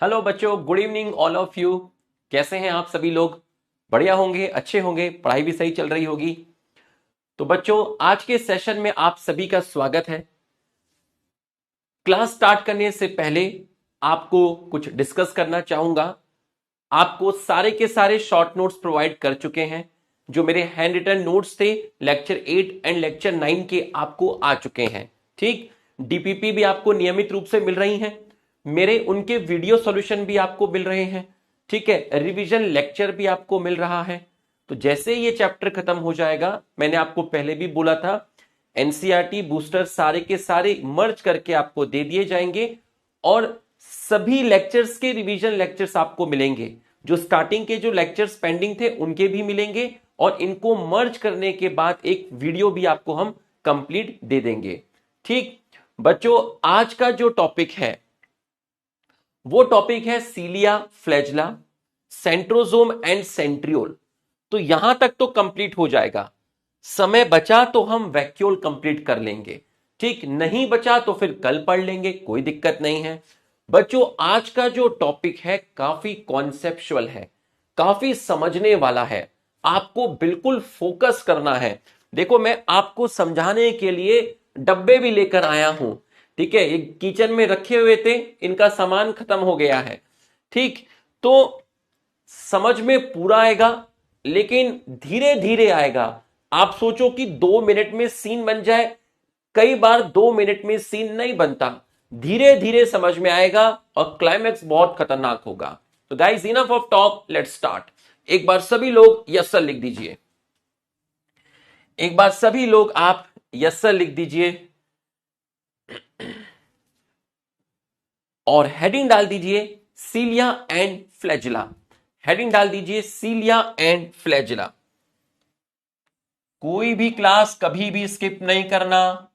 Hello बच्चों, good evening all of you. कैसे हैं आप सभी लोग? बढ़िया होंगे, अच्छे होंगे, पढ़ाई भी सही चल रही होगी। तो बच्चों, आज के सेशन में आप सभी का स्वागत है। क्लास स्टार्ट करने से पहले आपको कुछ डिस्कस करना चाहूंगा। आपको सारे के सारे शॉर्ट नोट्स प्रोवाइड कर चुके हैं। जो मेरे हैंड रिटन नोट्स थे लेक्चर 8 एंड लेक्चर 9 के आपको आ चुके हैं। ठीक, डीपीपी भी आपको नियमित रूप से मिल रही हैं। मेरे उनके वीडियो सॉल्यूशन भी आपको मिल रहे हैं। ठीक है, रिवीजन लेक्चर भी आपको मिल रहा है। तो जैसे ये चैप्टर खत्म हो जाएगा, मैंने आपको पहले भी बोला था, एनसीईआरटी बूस्टर सारे के सारे मर्ज करके आपको दे दिए जाएंगे और सभी लेक्चर्स के रिवीजन लेक्चर्स आपको मिलेंगे। जो स्टार्टिंग के जो लेक्चर्स पेंडिंग थे उनके भी मिलेंगे और इनको मर्ज करने के बाद एक वीडियो भी आपको हम कंप्लीट दे देंगे। ठीक बच्चों, आज का जो टॉपिक है वो टॉपिक है सीलिया, फ्लैजला, सेंट्रोजोम एंड सेंट्रियोल। तो यहां तक तो कंप्लीट हो जाएगा। समय बचा तो हम वैक्यूल कंप्लीट कर लेंगे। ठीक, नहीं बचा तो फिर कल पढ़ लेंगे, कोई दिक्कत नहीं है। बच्चों, आज का जो टॉपिक है काफी कॉन्सेप्चुअल है, काफी समझने वाला है। आपको बिल्कुल फोकस करना है। देखो, मैं आपको समझाने के लिए डब्बे भी लेकर आया हूं। ठीक है, ये किचन में रखे हुए थे, इनका सामान खत्म हो गया है। ठीक, तो समझ में पूरा आएगा लेकिन धीरे धीरे आएगा। आप सोचो कि 2 मिनट में सीन बन जाए, कई बार 2 मिनट में सीन नहीं बनता। धीरे धीरे समझ में आएगा और क्लाइमैक्स बहुत खतरनाक होगा। तो guys, enough of talk, let's start. एक बार सभी लोग यस सर लिख दीजिए। एक बार सभी लोग आप यस सर लिख दीजिए और हेडिंग डाल दीजिए सीलिया एंड फ्लैजिला। हेडिंग डाल दीजिए सीलिया एंड फ्लैजिला। कोई भी क्लास कभी भी स्किप नहीं करना,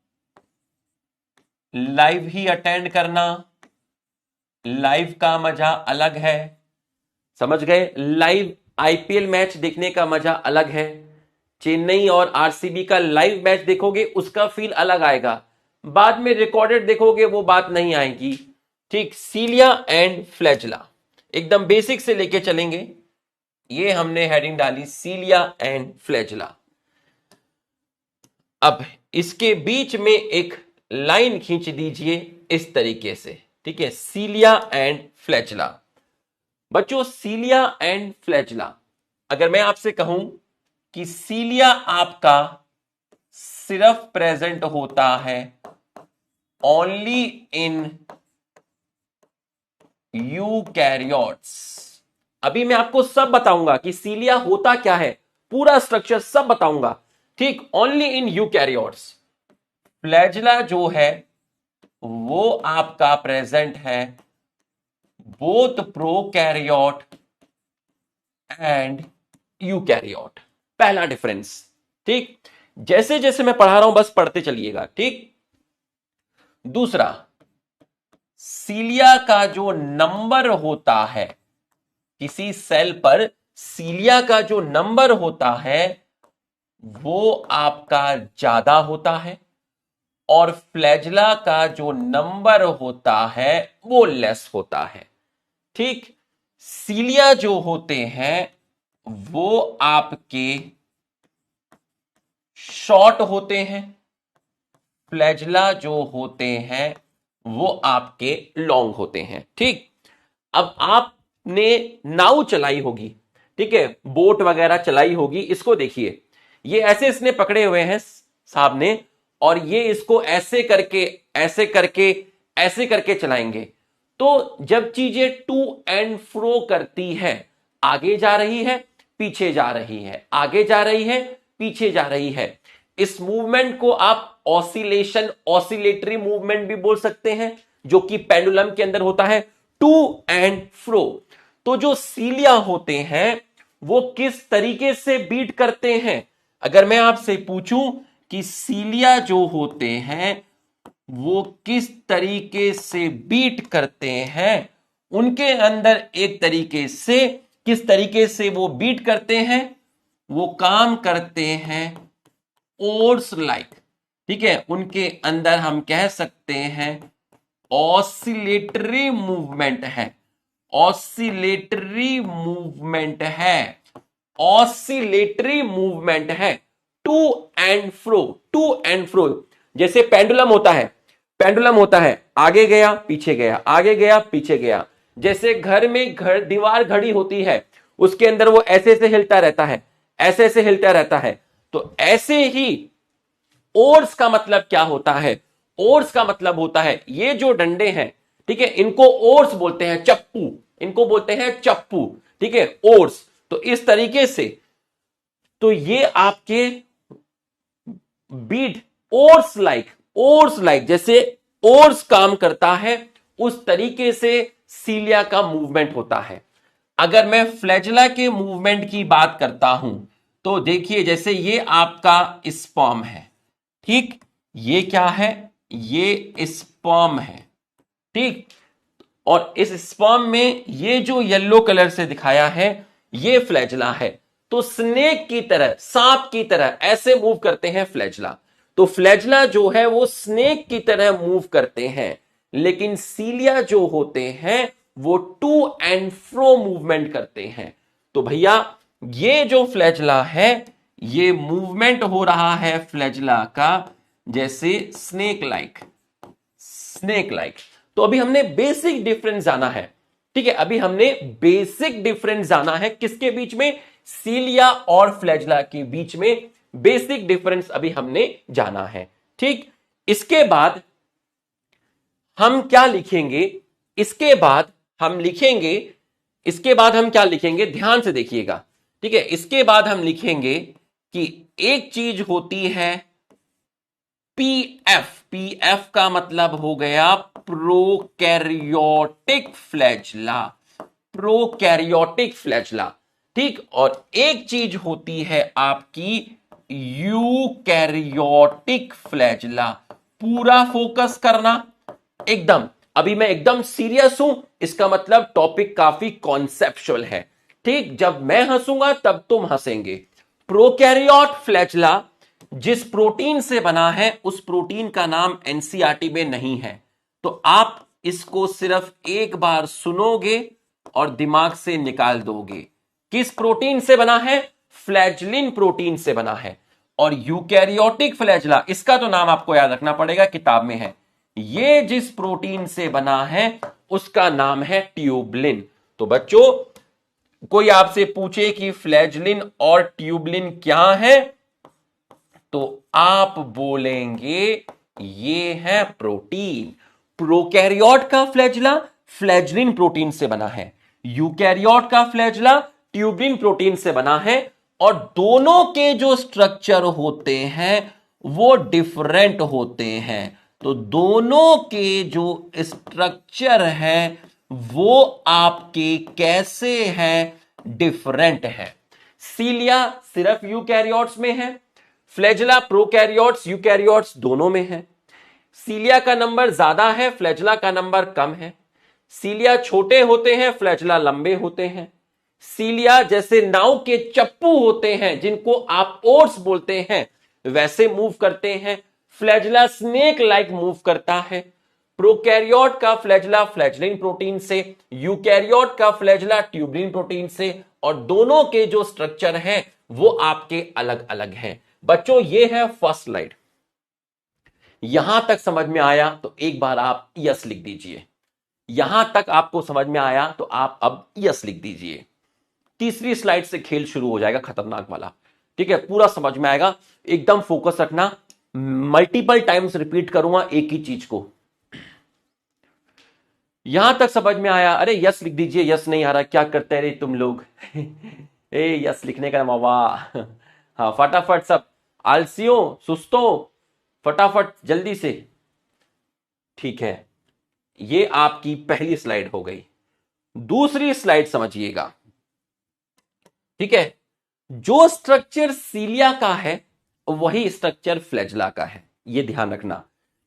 लाइव ही अटेंड करना। लाइव का मजा अलग है, समझ गए? लाइव आईपीएल मैच देखने का मजा अलग है। चेन्नई और आरसीबी का लाइव मैच देखोगे उसका फील अलग आएगा। बाद में रिकॉर्डेड देखोगे वो बात नहीं आएगी। ठीक, सीलिया एंड फ्लैजिला एकदम बेसिक से लेके चलेंगे। ये हमने हेडिंग डाली सीलिया एंड फ्लैजिला। अब इसके बीच में एक लाइन खींच दीजिए इस तरीके से। ठीक है, सीलिया एंड फ्लैजिला। बच्चों, सीलिया एंड फ्लैजिला, अगर मैं आपसे कहूं कि सीलिया आपका सिर्फ प्रेजेंट होता है ओनली इन यूकैरियोट्स। अभी मैं आपको सब बताऊंगा कि सीलिया होता क्या है, पूरा स्ट्रक्चर सब बताऊंगा। ठीक, ओनली इन यूकैरियोट्स। फ्लैजिला जो है वो आपका प्रेजेंट है बोथ प्रोकैरियोट एंड यूकैरियोट। पहला डिफरेंस। ठीक, जैसे जैसे मैं पढ़ा रहा हूं बस पढ़ते चलिएगा। ठीक, दूसरा, सीलिया का जो नंबर होता है, किसी सेल पर सीलिया का जो नंबर होता है वो आपका ज्यादा होता है और फ्लैजिला का जो नंबर होता है वो लेस होता है। ठीक, सीलिया जो होते हैं वो आपके शॉर्ट होते हैं, फ्लैजिला जो होते हैं वो आपके लॉन्ग होते हैं। ठीक, अब आपने नाव चलाई होगी, ठीक है, बोट वगैरह चलाई होगी। इसको देखिए, ये ऐसे इसने पकड़े हुए हैं साहब ने, और ये इसको ऐसे करके ऐसे करके ऐसे करके चलाएंगे। तो जब चीजें टू एंड फ्रो करती है, आगे जा रही है, पीछे जा रही है, आगे जा रही है, पीछे जा रही है, इस मूवमेंट को आप ऑसिलेशन, ऑसिलेटरी मूवमेंट भी बोल सकते हैं, जो कि पेंडुलम के अंदर होता है, टू एंड फ्रो। तो जो सीलिया होते हैं वो किस तरीके से बीट करते हैं? अगर मैं आपसे पूछूं कि सीलिया जो होते हैं वो किस तरीके से बीट करते हैं, उनके अंदर एक तरीके से, किस तरीके से वो बीट करते हैं, वो काम करते हैं ओर्स लाइक। ठीक है, उनके अंदर हम कह सकते हैं ऑसिलेटरी मूवमेंट है। ऑसिलेटरी मूवमेंट है, ऑसिलेटरी मूवमेंट है, टू एंड फ्रो। जैसे पेंडुलम होता है, पेंडुलम होता है, आगे गया पीछे गया, आगे गया पीछे गया। जैसे घर में दीवार घड़ी होती है, उसके अंदर वो ऐसे ऐसे हिलता रहता है, ऐसे ऐसे हिलता रहता है। तो ऐसे ही ओर्स का मतलब क्या होता है? ओर्स का मतलब होता है ये जो डंडे हैं, ठीक है, इनको ओर्स बोलते हैं, चप्पू, इनको बोलते हैं चप्पू, ठीक है, ओर्स। तो इस तरीके से तो ये आपके बीट ओर्स लाइक जैसे ओर्स काम करता है उस तरीके से सीलिया का मूवमेंट होता है। अगर मैं फ्लैजेला के मूवमेंट की बात करता हूं तो देखिए, जैसे ये आपका स्पर्म है, ठीक, ये क्या है? ये स्पर्म है, ठीक, और इस स्पर्म में ये जो येलो कलर से दिखाया है ये फ्लैजेला है। तो स्नेक की तरह, सांप की तरह ऐसे मूव करते हैं फ्लैजेला। तो फ्लैजेला जो है वो स्नेक की तरह मूव करते हैं, लेकिन सीलिया जो होते हैं वो टू एंड फ्रो मूवमेंट करते हैं। तो भैया ये जो फ्लैजेला है, ये मूवमेंट हो रहा है फ्लैजेला का जैसे स्नेक लाइक। तो अभी हमने बेसिक डिफरेंस जाना है, ठीक है, अभी हमने बेसिक डिफरेंस जाना है किसके बीच में? सीलिया और फ्लैजेला के बीच में बेसिक डिफरेंस अभी हमने जाना है, ठीक। इसके बाद हम क्या लिखेंगे? इसके बाद हम क्या लिखेंगे? ध्यान से देखिएगा, ठीक है। इसके बाद हम लिखेंगे कि एक चीज होती है पीएफ का मतलब हो गया प्रोकैरियोटिक फ्लैजेला, ठीक, और एक चीज होती है आपकी यूकैरियोटिक फ्लैजेला। पूरा फोकस करना एकदम, अभी मैं एकदम सीरियस हूं, इसका मतलब टॉपिक काफी कॉन्सेप्चुअल है, ठीक। जब मैं हंसूंगा तब तुम हंसेंगे। प्रोकैरियोट फ्लैजेला जिस प्रोटीन से बना है उस प्रोटीन का नाम एनसीईआरटी में नहीं है, तो आप इसको सिर्फ एक बार सुनोगे और दिमाग से निकाल दोगे। किस प्रोटीन से बना है? फ्लैजलिन प्रोटीन से बना है। और यूकैरियोटिक फ्लैजेला, इसका तो नाम आपको याद रखना पड़ेगा, किताब में है। ये जिस प्रोटीन से बना है उसका नाम है ट्यूबलिन। तो बच्चों, कोई आपसे पूछे कि फ्लैजलिन और ट्यूबलिन क्या है, तो आप बोलेंगे ये है प्रोटीन। प्रोकैरियोट का फ्लैजेला फ्लैजलिन प्रोटीन से बना है, यूकैरियोट का फ्लैजेला ट्यूबलिन प्रोटीन से बना है, और दोनों के जो स्ट्रक्चर होते हैं वो डिफरेंट होते हैं। तो दोनों के जो स्ट्रक्चर है वो आपके कैसे हैं? डिफरेंट है। सीलिया सिर्फ यूकैरियोट्स में है, फ्लैजेला प्रोकैरियोट्स यूकैरियोट्स दोनों में है। सीलिया का नंबर ज्यादा है, फ्लैजेला का नंबर कम है। सीलिया छोटे होते हैं, फ्लैजेला लंबे होते हैं। सीलिया जैसे नाव के चप्पू होते हैं जिनको आप ओर्स बोलते हैं, वैसे मूव करते हैं। फ्लैजेला स्नेक लाइक मूव करता है। प्रोकैरियोट का फ्लैजेला फ्लैजलिन प्रोटीन से, यूकैरियोट का फ्लैजेला ट्यूबलिन प्रोटीन से, और दोनों के जो स्ट्रक्चर हैं वो आपके अलग अलग हैं। बच्चों, ये है फर्स्ट स्लाइड। यहां तक समझ में आया तो एक बार आप यस लिख दीजिए। यहां तक आपको समझ में आया तो आप अब यस लिख दीजिए। तीसरी स्लाइड से खेल शुरू हो जाएगा, खतरनाक वाला, ठीक है, पूरा समझ में आएगा। एकदम फोकस रखना, मल्टीपल टाइम्स रिपीट करूंगा एक ही चीज को। यहां तक समझ में आया? अरे यस लिख दीजिए। यस नहीं आ रहा, क्या करते रहे तुम लोग? ए यस लिखने का वाह। हाँ, फटाफट सब आलसियों, सुस्तों, फटाफट जल्दी से। ठीक है, ये आपकी पहली स्लाइड हो गई। दूसरी स्लाइड समझिएगा, ठीक है। जो स्ट्रक्चर सीलिया का है वही स्ट्रक्चर फ्लैजेला का है, ये ध्यान रखना,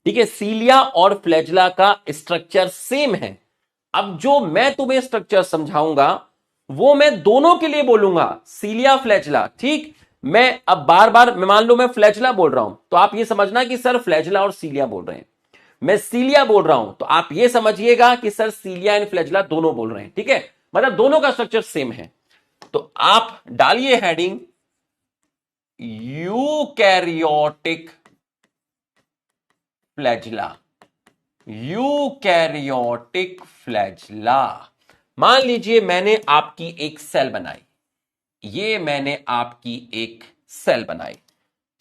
ठीक है। सीलिया और फ्लैजेला का स्ट्रक्चर सेम है। अब जो मैं तुम्हें स्ट्रक्चर समझाऊंगा वो मैं दोनों के लिए बोलूंगा, सीलिया फ्लैजेला, ठीक। मैं अब बार बार, मान लो मैं फ्लैजेला बोल रहा हूं तो आप ये समझना कि सर फ्लैजेला और सीलिया बोल रहे हैं। मैं सीलिया बोल रहा हूं तो आप ये समझिएगा कि सर सीलिया एंड फ्लैजिला दोनों बोल रहे हैं, ठीक है, मतलब दोनों का स्ट्रक्चर सेम है। तो आप डालिए heading eukaryotic flagella, eukaryotic flagella. मान लीजिए मैंने आपकी एक सेल बनाई, ये मैंने आपकी एक सेल बनाई,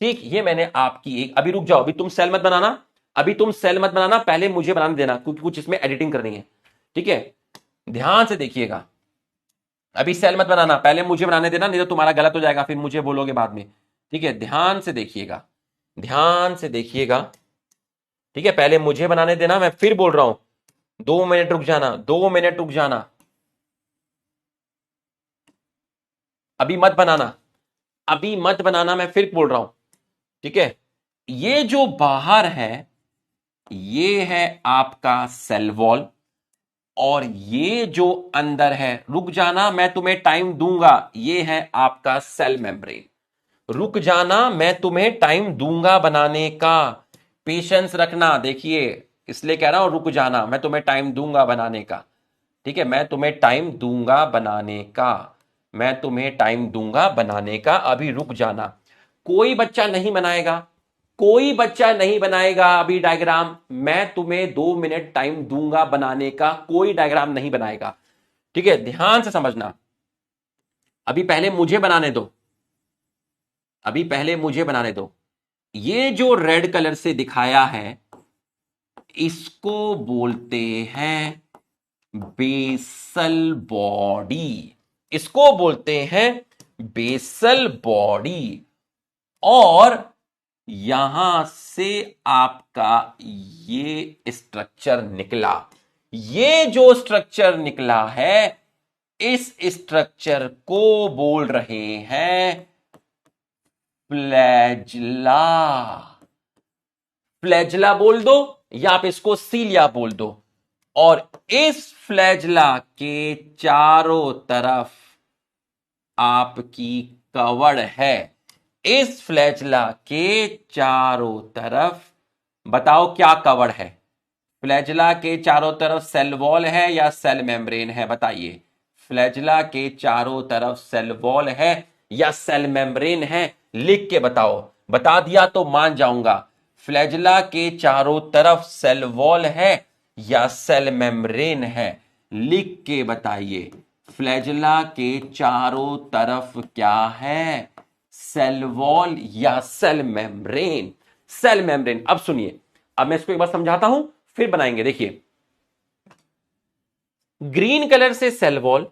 ठीक, ये मैंने आपकी एक, अभी रुक जाओ, अभी तुम सेल मत बनाना, अभी तुम सेल मत बनाना, पहले मुझे बनाने देना क्योंकि कुछ इसमें एडिटिंग करनी है, ठीक है, ध्यान से देखिएगा, अभी सेल मत बनाना, पहले मुझे बनाने देना, नहीं तो तुम्हारा गलत हो जाएगा, फिर मुझे बोलोगे बाद में, ठीक है, ध्यान से देखिएगा, ध्यान से देखिएगा, ठीक है, पहले मुझे बनाने देना, मैं फिर बोल रहा हूं 2 मिनट रुक जाना, 2 मिनट रुक जाना, अभी मत बनाना, अभी मत बनाना, मैं फिर बोल रहा हूं, ठीक है, ये जो बाहर है ये है आपका सेल वॉल, और ये जो अंदर है, रुक जाना मैं तुम्हें टाइम दूंगा, ये है आपका सेल मेम्ब्रेन, रुक जाना मैं तुम्हें टाइम दूंगा बनाने का, पेशेंस रखना, देखिए इसलिए कह रहा हूं रुक जाना, मैं तुम्हें टाइम दूंगा बनाने का, ठीक है, मैं तुम्हें टाइम दूंगा बनाने का, मैं तुम्हें टाइम दूंगा बनाने का, अभी रुक जाना। कोई बच्चा नहीं बनाएगा, कोई बच्चा नहीं बनाएगा अभी डायग्राम, मैं तुम्हें 2 मिनट टाइम दूंगा बनाने का, कोई डायग्राम नहीं बनाएगा, ठीक है, ध्यान से समझना, अभी पहले मुझे बनाने दो, अभी पहले मुझे बनाने दो। ये जो रेड कलर से दिखाया है इसको बोलते हैं बेसल बॉडी, इसको बोलते हैं बेसल बॉडी, और यहां से आपका ये स्ट्रक्चर निकला, ये जो स्ट्रक्चर निकला है इस स्ट्रक्चर को बोल रहे हैं फ्लैजिला, फ्लैजिला बोल दो या आप इसको सीलिया बोल दो, और इस फ्लैजिला के चारों तरफ आपकी कवड़ है, इस फ्लैजिला के चारों तरफ बताओ क्या कवड़ है, फ्लैजिला के चारों तरफ सेल वॉल है या सेल मेम्ब्रेन है, बताइए, फ्लैजिला के चारों तरफ सेल वॉल है या सेल मेम्ब्रेन है, लिख के बताओ, बता दिया तो मान जाऊंगा, फ्लैजिला के चारों तरफ सेल वॉल है या सेल मेम्ब्रेन है, लिख के बताइए, फ्लैजिला के चारों तरफ क्या है, सेल वॉल या सेल मेम्ब्रेन, सेल मेम्ब्रेन। अब सुनिए, अब मैं इसको एक बार समझाता हूं फिर बनाएंगे, देखिए, ग्रीन कलर से सेल वॉल,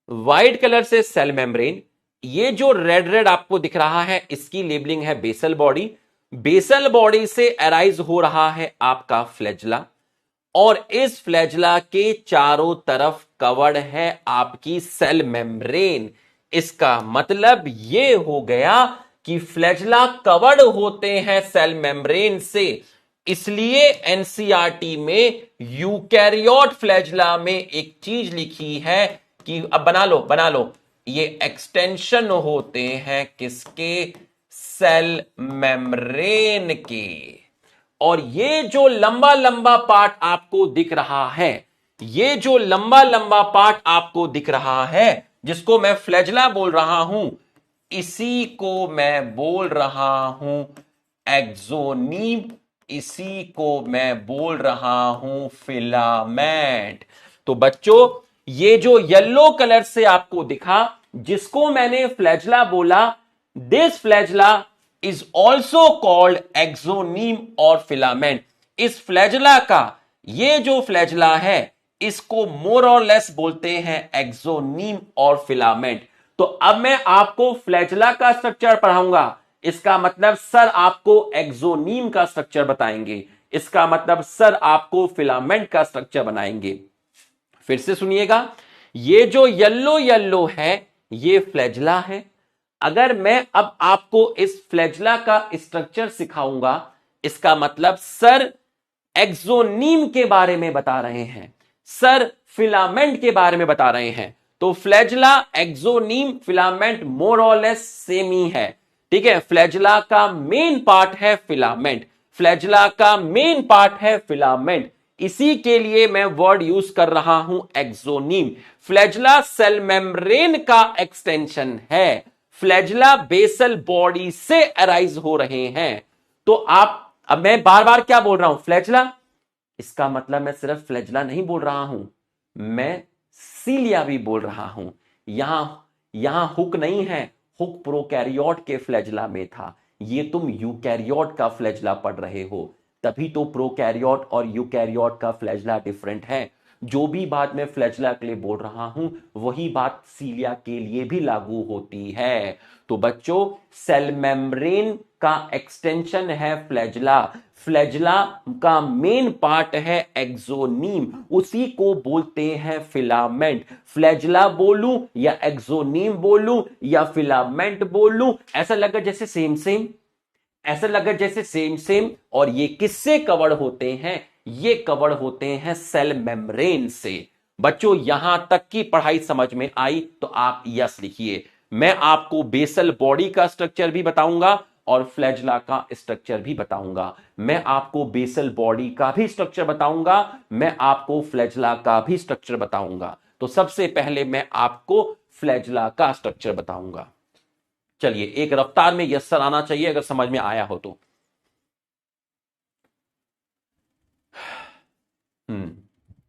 व्हाइट कलर से सेल मेम्ब्रेन, ये जो रेड रेड आपको दिख रहा है इसकी लेबलिंग है बेसल बॉडी, बेसल बॉडी से अराइज हो रहा है आपका फ्लैजिला, और इस फ्लैजिला के चारों तरफ कवर्ड है आपकी सेल मेम्ब्रेन, इसका मतलब ये हो गया कि फ्लैजिला कवर्ड होते हैं सेल मेम्ब्रेन से, इसलिए एनसीईआरटी में यूकैरियोट फ्लैजिला में एक चीज लिखी है कि अब बना लो, ये एक्सटेंशन होते हैं किसके, सेल मेम्ब्रेन के, और ये जो लंबा लंबा पार्ट आपको दिख रहा है, ये जो लंबा लंबा पार्ट आपको दिख रहा है जिसको मैं फ्लैजिला बोल रहा हूं, इसी को मैं बोल रहा हूं एक्सोनीम, इसी को मैं बोल रहा हूं फिलामेंट। तो बच्चों ये जो येलो कलर से आपको दिखा जिसको मैंने फ्लैजिला बोला, this flagella is also called axoneme और फिलामेंट, इस फ्लैजिला का, ये जो फ्लैजिला है इसको मोर और लेस बोलते हैं एक्सोनीम और फिलामेंट। तो अब मैं आपको फ्लैजिला का स्ट्रक्चर पढ़ाऊंगा, इसका मतलब सर आपको एक्सोनीम का स्ट्रक्चर बताएंगे, इसका मतलब सर आपको फिलामेंट का स्ट्रक्चर बनाएंगे। फिर से सुनिएगा, ये जो येलो येलो है ये फ्लैजिला है, अगर मैं अब आपको इस फ्लैजिला का स्ट्रक्चर सिखाऊंगा इसका मतलब सर एक्सोनीम के बारे में बता रहे हैं, सर फिलामेंट के बारे में बता रहे हैं। तो फ्लैजिला, एक्सोनीम, फिलामेंट मोर और लेस सेम ही है, ठीक है। फ्लैजिला का मेन पार्ट है फिलामेंट, फ्लैजला का मेन पार्ट है फिलामेंट, इसी के लिए मैं वर्ड यूज कर रहा हूं एक्सोनीम। फ्लैजला सेल मेम्ब्रेन का एक्सटेंशन है, फ्लैजला बेसल बॉडी से अराइज हो रहे हैं। तो अब मैं बार बार क्या बोल रहा हूं, फ्लैजला, इसका मतलब मैं सिर्फ फ्लैजला नहीं बोल रहा हूं, मैं सीलिया भी बोल रहा हूं। यहां हुक नहीं है, हुक प्रोकैरियोट के फ्लैजला में था, ये तुम यूकैरियोट का फ्लैजला पढ़ रहे हो, तभी तो प्रोकैरियोट और यूकैरियोट का फ्लैजला डिफरेंट है। जो भी बात मैं फ्लैजला के लिए बोल रहा हूं वही बात सीलिया के लिए भी लागू होती है। तो बच्चों, सेल मेम्ब्रेन का एक्सटेंशन है फ्लैजला, फ्लैजला का मेन पार्ट है एक्सोनीम, उसी को बोलते हैं फिलामेंट। फ्लैजला बोलूं या एक्सोनीम बोलूं या फिलामेंट बोलूं, ऐसा लगा जैसे सेम सेम, ऐसा लगा जैसे सेम सेम। और ये किससे कवर होते हैं, ये कवर होते हैं सेल मेम्ब्रेन से। बच्चों, यहां तक की पढ़ाई समझ में आई तो आप यस लिखिए। मैं आपको बेसल बॉडी का स्ट्रक्चर भी बताऊंगा और फ्लैजला का स्ट्रक्चर भी बताऊंगा। मैं आपको बेसल बॉडी का भी स्ट्रक्चर बताऊंगा, मैं आपको फ्लैजला का भी स्ट्रक्चर बताऊंगा। तो सबसे पहले मैं आपको फ्लैजला का स्ट्रक्चर बताऊंगा। चलिए, एक रफ्तार में यस सर आना चाहिए अगर समझ में आया हो तो।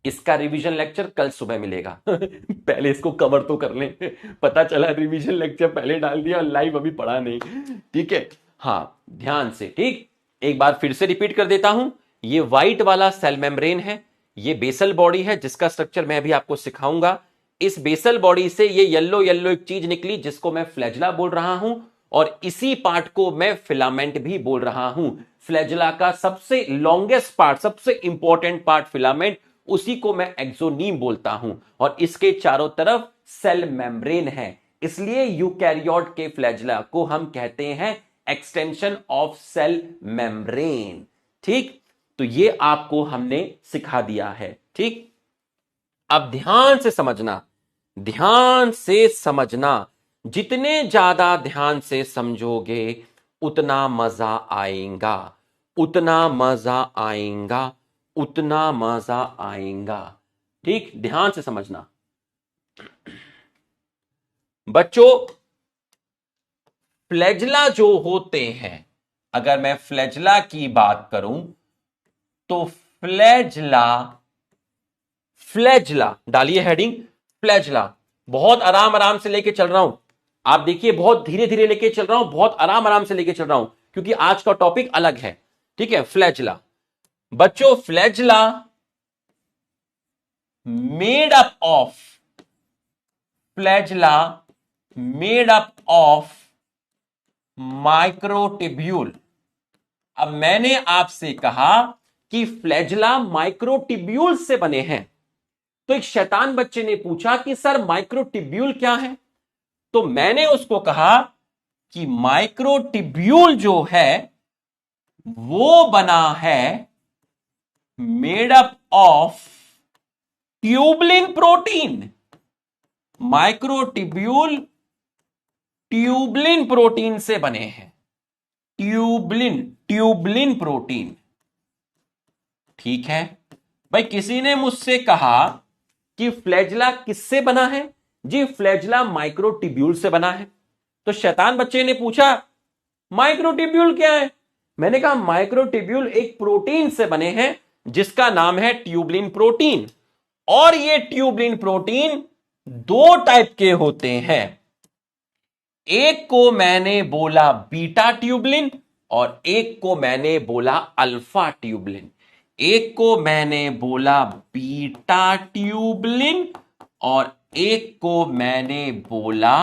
इसका रिवीजन लेक्चर कल सुबह मिलेगा पहले इसको कवर तो कर लें पता चला रिवीजन लेक्चर पहले डाल दिया, लाइव अभी पढ़ा नहीं। ठीक है, हाँ ध्यान से, ठीक, एक बार फिर से रिपीट कर देता हूं। ये व्हाइट वाला सेल मेम्ब्रेन है, ये बेसल बॉडी है जिसका स्ट्रक्चर मैं अभी आपको सिखाऊंगा। इस बेसल बॉडी से ये येलो येलो एक चीज निकली जिसको मैं फ्लैजला बोल रहा हूं, और इसी पार्ट को मैं फिलामेंट भी बोल रहा हूं। फ्लैजला का सबसे लॉन्गेस्ट पार्ट, सबसे इंपॉर्टेंट पार्ट फिलामेंट, उसी को मैं एक्सोनीम बोलता हूं। और इसके चारों तरफ सेल मेम्ब्रेन है, इसलिए यूकैरियोट के फ्लैजला को हम कहते हैं एक्सटेंशन ऑफ सेल मेम्ब्रेन। ठीक, तो ये आपको हमने सिखा दिया है। ठीक, अब ध्यान से समझना, ध्यान से समझना, जितने ज्यादा ध्यान से समझोगे उतना मजा आएगा, उतना मजा आएगा, उतना मजा आएगा। ठीक, ध्यान से समझना बच्चों। फ्लैजला जो होते हैं, अगर मैं फ्लैजला की बात करूं तो फ्लैजला, फ्लैजला डालिए हेडिंग, फ्लैजला। बहुत आराम आराम से लेके चल रहा हूं, आप देखिए, बहुत धीरे धीरे लेके चल रहा हूं, बहुत आराम आराम से लेके चल रहा हूं, क्योंकि आज का टॉपिक अलग है। ठीक है, फ्लैजला बच्चों, flagella made up of, flagella made up of microtubule. अब मैंने आपसे कहा कि फ्लैजला माइक्रोटिब्यूल से बने हैं, तो एक शैतान बच्चे ने पूछा कि सर माइक्रोटिब्यूल क्या है, तो मैंने उसको कहा कि माइक्रोटिब्यूल जो है वो बना है made up of tubulin protein. Microtubule tubulin protein से बने हैं, ट्यूबलिन, ट्यूबलिन प्रोटीन। ठीक है भाई, किसी ने मुझसे कहा कि फ्लैजला किससे बना है, जी फ्लैजला माइक्रोटिब्यूल से बना है। तो शैतान बच्चे ने पूछा माइक्रोटिब्यूल क्या है, मैंने कहा माइक्रोटिब्यूल एक प्रोटीन से बने हैं जिसका नाम है ट्यूबलिन प्रोटीन। और ये ट्यूबलिन प्रोटीन दो टाइप के होते हैं, एक को मैंने बोला बीटा ट्यूबलिन और एक को मैंने बोला अल्फा ट्यूबलिन। एक को मैंने बोला बीटा ट्यूबलिन और एक को मैंने बोला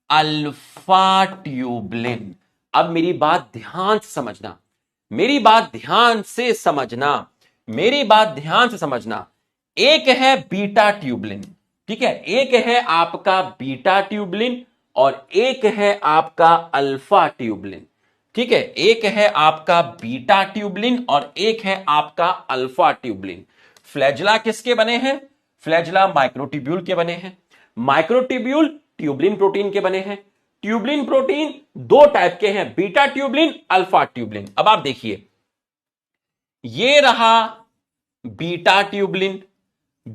अल्फा ट्यूबलिन। अब मेरी बात ध्यान से समझना, मेरी बात ध्यान से समझना, मेरी बात ध्यान से समझना। एक है बीटा ट्यूबलिन, ठीक है, एक है आपका बीटा ट्यूबलिन और एक है आपका अल्फा ट्यूबलिन। ठीक है, एक है आपका बीटा ट्यूबलिन और एक है आपका अल्फा ट्यूबलिन। फ्लैजला किसके बने हैं, फ्लैजला माइक्रोट्यूब्यूल के बने हैं, माइक्रोट्यूब्यूल ट्यूबलिन प्रोटीन के बने हैं। ट्यूबलिन प्रोटीन दो टाइप के हैं, बीटा ट्यूबलिन, अल्फा ट्यूबलिन। अब आप देखिए, ये रहा बीटा ट्यूबलिन,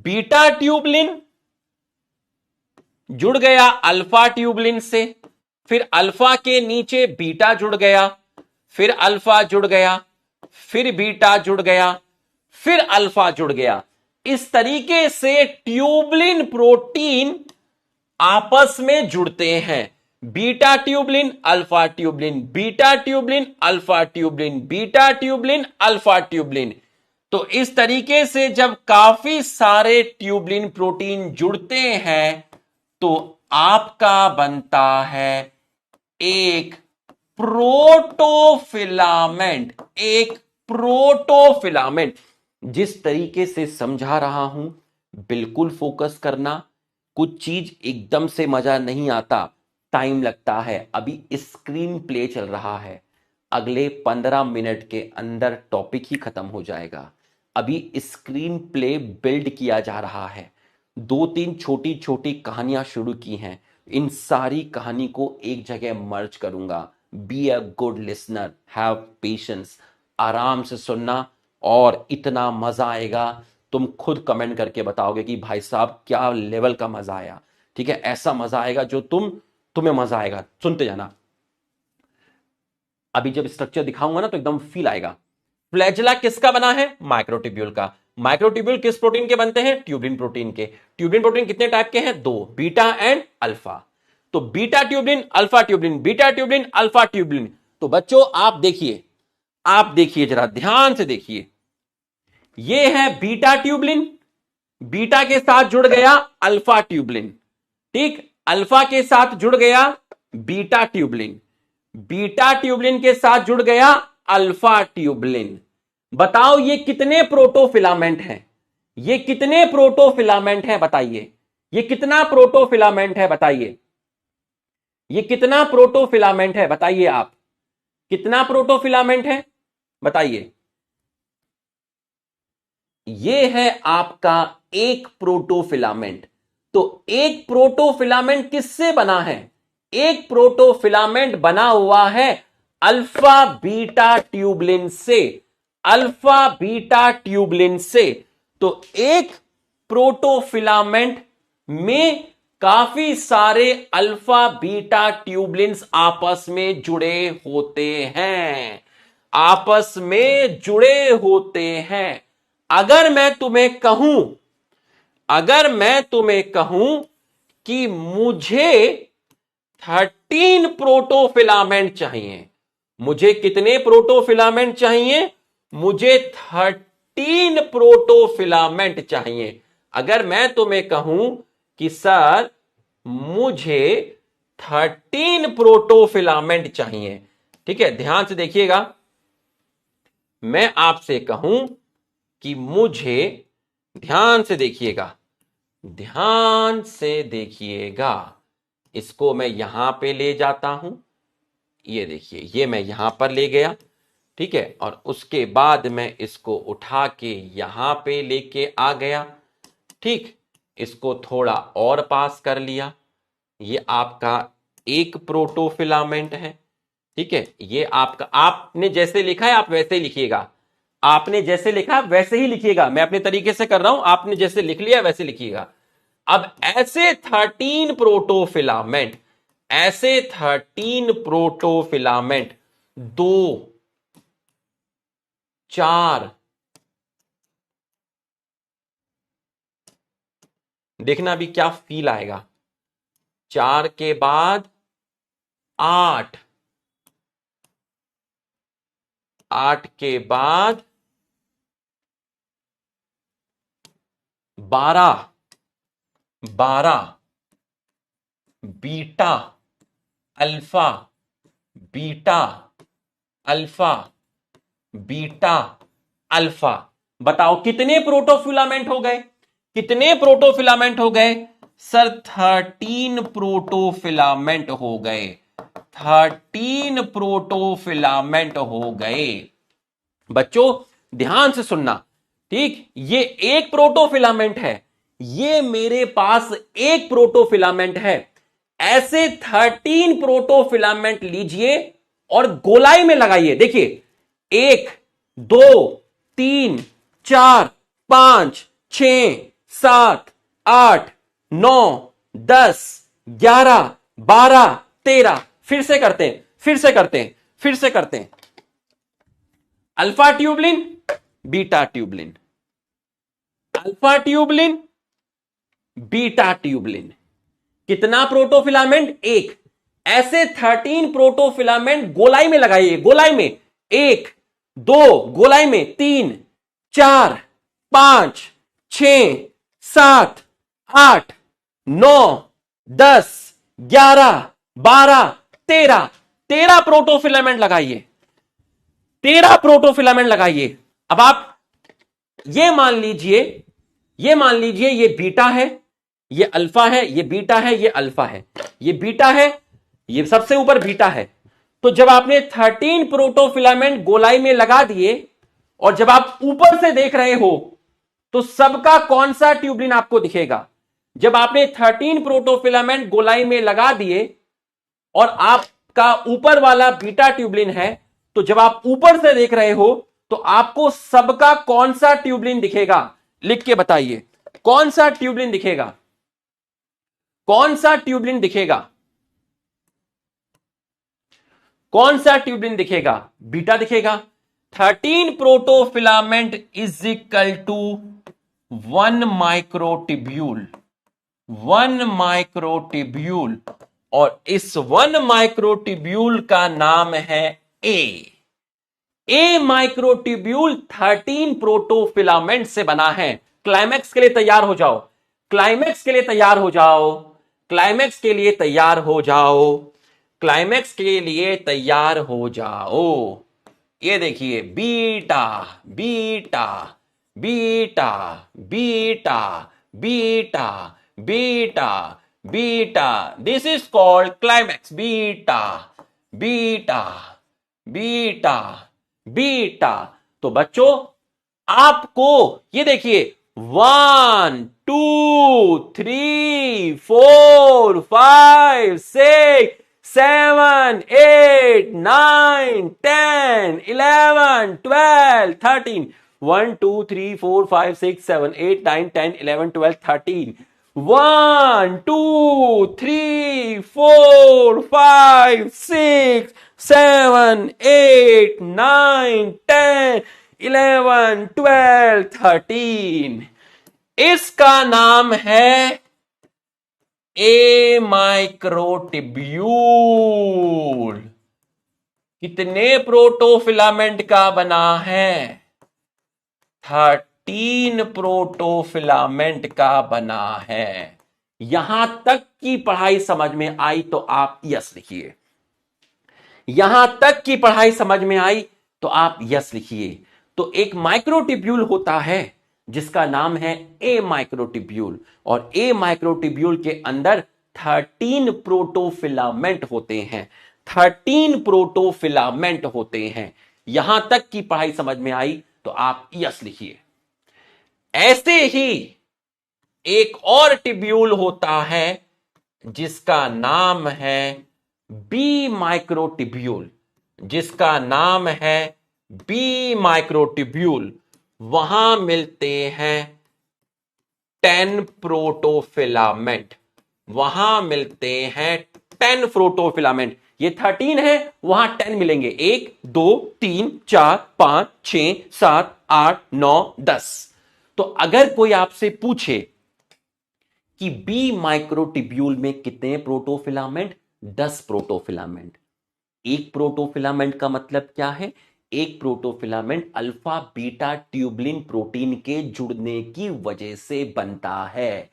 बीटा ट्यूबलिन जुड़ गया अल्फा ट्यूबलिन से, फिर अल्फा के नीचे बीटा जुड़ गया, फिर अल्फा जुड़ गया, फिर बीटा जुड़ गया, फिर अल्फा जुड़ गया। इस तरीके से ट्यूबलिन प्रोटीन आपस में जुड़ते हैं। Beta tubulin alpha tubulin, beta tubulin alpha tubulin, beta tubulin alpha tubulin. तो इस तरीके से जब काफी सारे ट्यूबलिन प्रोटीन जुड़ते हैं तो आपका बनता है एक प्रोटोफिलामेंट, एक प्रोटोफिलामेंट। जिस तरीके से समझा रहा हूं बिल्कुल फोकस करना, कुछ चीज एकदम से मजा नहीं आता, टाइम लगता है। अभी स्क्रीन प्ले चल रहा है, अगले 15 मिनट के अंदर टॉपिक ही खत्म हो जाएगा। अभी स्क्रीन प्ले बिल्ड किया जा रहा है, 2-3 छोटी छोटी कहानियां शुरू की हैं, इन सारी कहानी को एक जगह मर्ज करूंगा। Be a good listener, have patience, आराम से सुनना और इतना मजा आएगा तुम खुद कमेंट करके बताओगे कि भाई साहब क्या लेवल का मजा आया। ठीक है, ऐसा मजा आएगा जो तुम्हें मजा आएगा। सुनते जाना, अभी जब स्ट्रक्चर दिखाऊंगा ना तो एकदम फील आएगा। फ्लैजेला किसका बना है? माइक्रोट्यूब्यूल का। माइक्रोट्यूब्यूल किस प्रोटीन के बनते हैं? ट्यूबलिन प्रोटीन के। ट्यूबलिन प्रोटीन कितने टाइप के हैं? 2, बीटा एंड अल्फा। तो beta tubulin, alpha tubulin, beta tubulin, alpha tubulin. तो बच्चों आप देखिए जरा ध्यान से देखिए, ये है बीटा ट्यूबलिन, बीटा के साथ जुड़ गया अल्फा ट्यूबलिन, ठीक, अल्फा के साथ जुड़ गया बीटा ट्यूबलिन, बीटा ट्यूबलिन के साथ जुड़ गया अल्फा ट्यूबलिन। बताओ ये कितने प्रोटोफिलामेंट हैं? ये कितने प्रोटोफिलामेंट हैं बताइए? ये कितना प्रोटोफिलामेंट है बताइए? ये कितना प्रोटोफिलामेंट है बताइए? आप कितना प्रोटोफिलामेंट है बताइए? ये है आपका एक प्रोटोफिलामेंट। तो एक प्रोटोफिलामेंट किससे बना है? एक प्रोटोफिलामेंट बना हुआ है अल्फा बीटा ट्यूबलिन से, अल्फा बीटा ट्यूबलिन से। तो एक प्रोटोफिलामेंट में काफी सारे अल्फा बीटा ट्यूबलिन्स आपस में जुड़े होते हैं, आपस में जुड़े होते हैं। अगर मैं तुम्हें कहूं कि मुझे 13 प्रोटोफिलामेंट चाहिए, मुझे कितने प्रोटोफिलामेंट चाहिए? मुझे 13 प्रोटोफिलामेंट चाहिए। अगर मैं तुम्हें कहूं कि सर मुझे 13 प्रोटोफिलामेंट चाहिए, ठीक है, ध्यान से देखिएगा, मैं आपसे कहूं कि मुझे, ध्यान से देखिएगा, ध्यान से देखिएगा, इसको मैं यहां पे ले जाता हूं, ये देखिए, ये मैं यहां पर ले गया, ठीक है, और उसके बाद मैं इसको उठा के यहां पे लेके आ गया, ठीक, इसको थोड़ा और पास कर लिया, ये आपका एक प्रोटोफिलामेंट है, ठीक है, ये आपका, आपने जैसे लिखा है आप वैसे ही लिखिएगा, आपने जैसे लिखा वैसे ही लिखिएगा, मैं अपने तरीके से कर रहा हूं, आपने जैसे लिख लिया वैसे लिखिएगा। अब ऐसे 13 प्रोटोफिलामेंट, ऐसे 13 प्रोटोफिलामेंट 2, 4, देखना अभी क्या फील आएगा, 4 के बाद 8, 8 के बाद 12, 12, beta alpha, beta alpha, beta alpha. बताओ कितने प्रोटोफिलामेंट हो गए? कितने प्रोटोफिलामेंट हो गए? सर 13 प्रोटोफिलामेंट हो गए, 13 प्रोटोफिलामेंट हो गए। बच्चों ध्यान से सुनना, ठीक, ये एक प्रोटोफिलामेंट है, ये मेरे पास एक प्रोटोफिलामेंट है, ऐसे 13 प्रोटोफिलामेंट लीजिए और गोलाई में लगाइए। देखिए 1, 2, 3 4 5 6 7 8 9 10 11 12 13। फिर से करते हैं, फिर से करते हैं, फिर से करते हैं। Alpha tubulin, beta tubulin, alpha tubulin, beta tubulin. कितना प्रोटोफिलामेंट? एक। ऐसे 13 प्रोटोफिलामेंट गोलाई में लगाइए, गोलाई में 1 2, गोलाई में 3 4 5 6 7 8 9 10 11 12 13। 13 प्रोटोफिलामेंट लगाइए, 13 प्रोटोफिलामेंट लगाइए। अब आप ये मान लीजिए, ये मान लीजिए ये बीटा है, ये अल्फा है, ये बीटा है, ये अल्फा है, ये बीटा है, ये सबसे ऊपर बीटा है। तो जब आपने 13 प्रोटोफिलामेंट गोलाई में लगा दिए और जब आप ऊपर से देख रहे हो तो सबका कौन सा ट्यूबलिन आपको दिखेगा? जब आपने 13 प्रोटोफिलामेंट गोलाई में लगा दिए और आपका ऊपर वाला बीटा ट्यूबलिन है, तो जब आप ऊपर से देख रहे हो तो आपको सबका कौन सा ट्यूबलिन दिखेगा? लिख के बताइए, कौन सा ट्यूबलिन दिखेगा? कौन सा ट्यूबलिन दिखेगा? कौन सा ट्यूबलिन दिखेगा? बीटा दिखेगा। 13 protofilament is equal to 1 microtubule, 1 microtubule, और इस 1 माइक्रोट्यूब्यूल का नाम है ए माइक्रोट्यूब्यूल 13 प्रोटोफिलामेंट से बना है। क्लाइमैक्स के लिए तैयार हो जाओ, क्लाइमैक्स के लिए तैयार हो जाओ, क्लाइमैक्स के लिए तैयार हो जाओ, क्लाइमैक्स के लिए तैयार हो जाओ। ये देखिए, beta beta beta beta beta beta beta, this is called climax. Beta beta beta beta. तो बच्चों आपको ये देखिए 1 2 3 4 5 6 7 8 9 10 11 12 13। 1 2 3 4 5 6 7 8 9 10 11 12 13। 1 2 3 4 5 6 7 8 9 10 11 12 13। इसका नाम है ए माइक्रोट्यूब्यूल। कितने प्रोटोफिलामेंट का बना है? 13 प्रोटोफिलामेंट का बना है। यहां तक की पढ़ाई समझ में आई तो आप यस लिखिए, यहां तक की पढ़ाई समझ में आई तो आप यस लिखिए। तो एक माइक्रोट्यूब्यूल होता है जिसका नाम है ए माइक्रोट्यूब्यूल, और ए माइक्रोट्यूब्यूल के अंदर 13 प्रोटोफिलामेंट होते हैं, 13 प्रोटोफिलामेंट होते हैं। यहां तक की पढ़ाई समझ में आई तो आप यस लिखिए। ऐसे ही एक और ट्यूब्यूल होता है जिसका नाम है बी माइक्रोट्यूब्यूल, जिसका नाम है बी माइक्रोट्यूब्यूल। वहां मिलते हैं 10 प्रोटोफिलामेंट, वहां मिलते हैं 10 प्रोटोफिलामेंट। ये 13 है, वहां 10 मिलेंगे, 1 2 3 4 5 6 7 8 9 10। तो अगर कोई आपसे पूछे कि बी माइक्रोट्यूब्यूल में कितने प्रोटोफिलामेंट? 10 प्रोटोफिलामेंट। एक प्रोटोफिलामेंट का मतलब क्या है? एक protofilament alpha beta tubulin protein के जुड़ने की वजह से बनता है।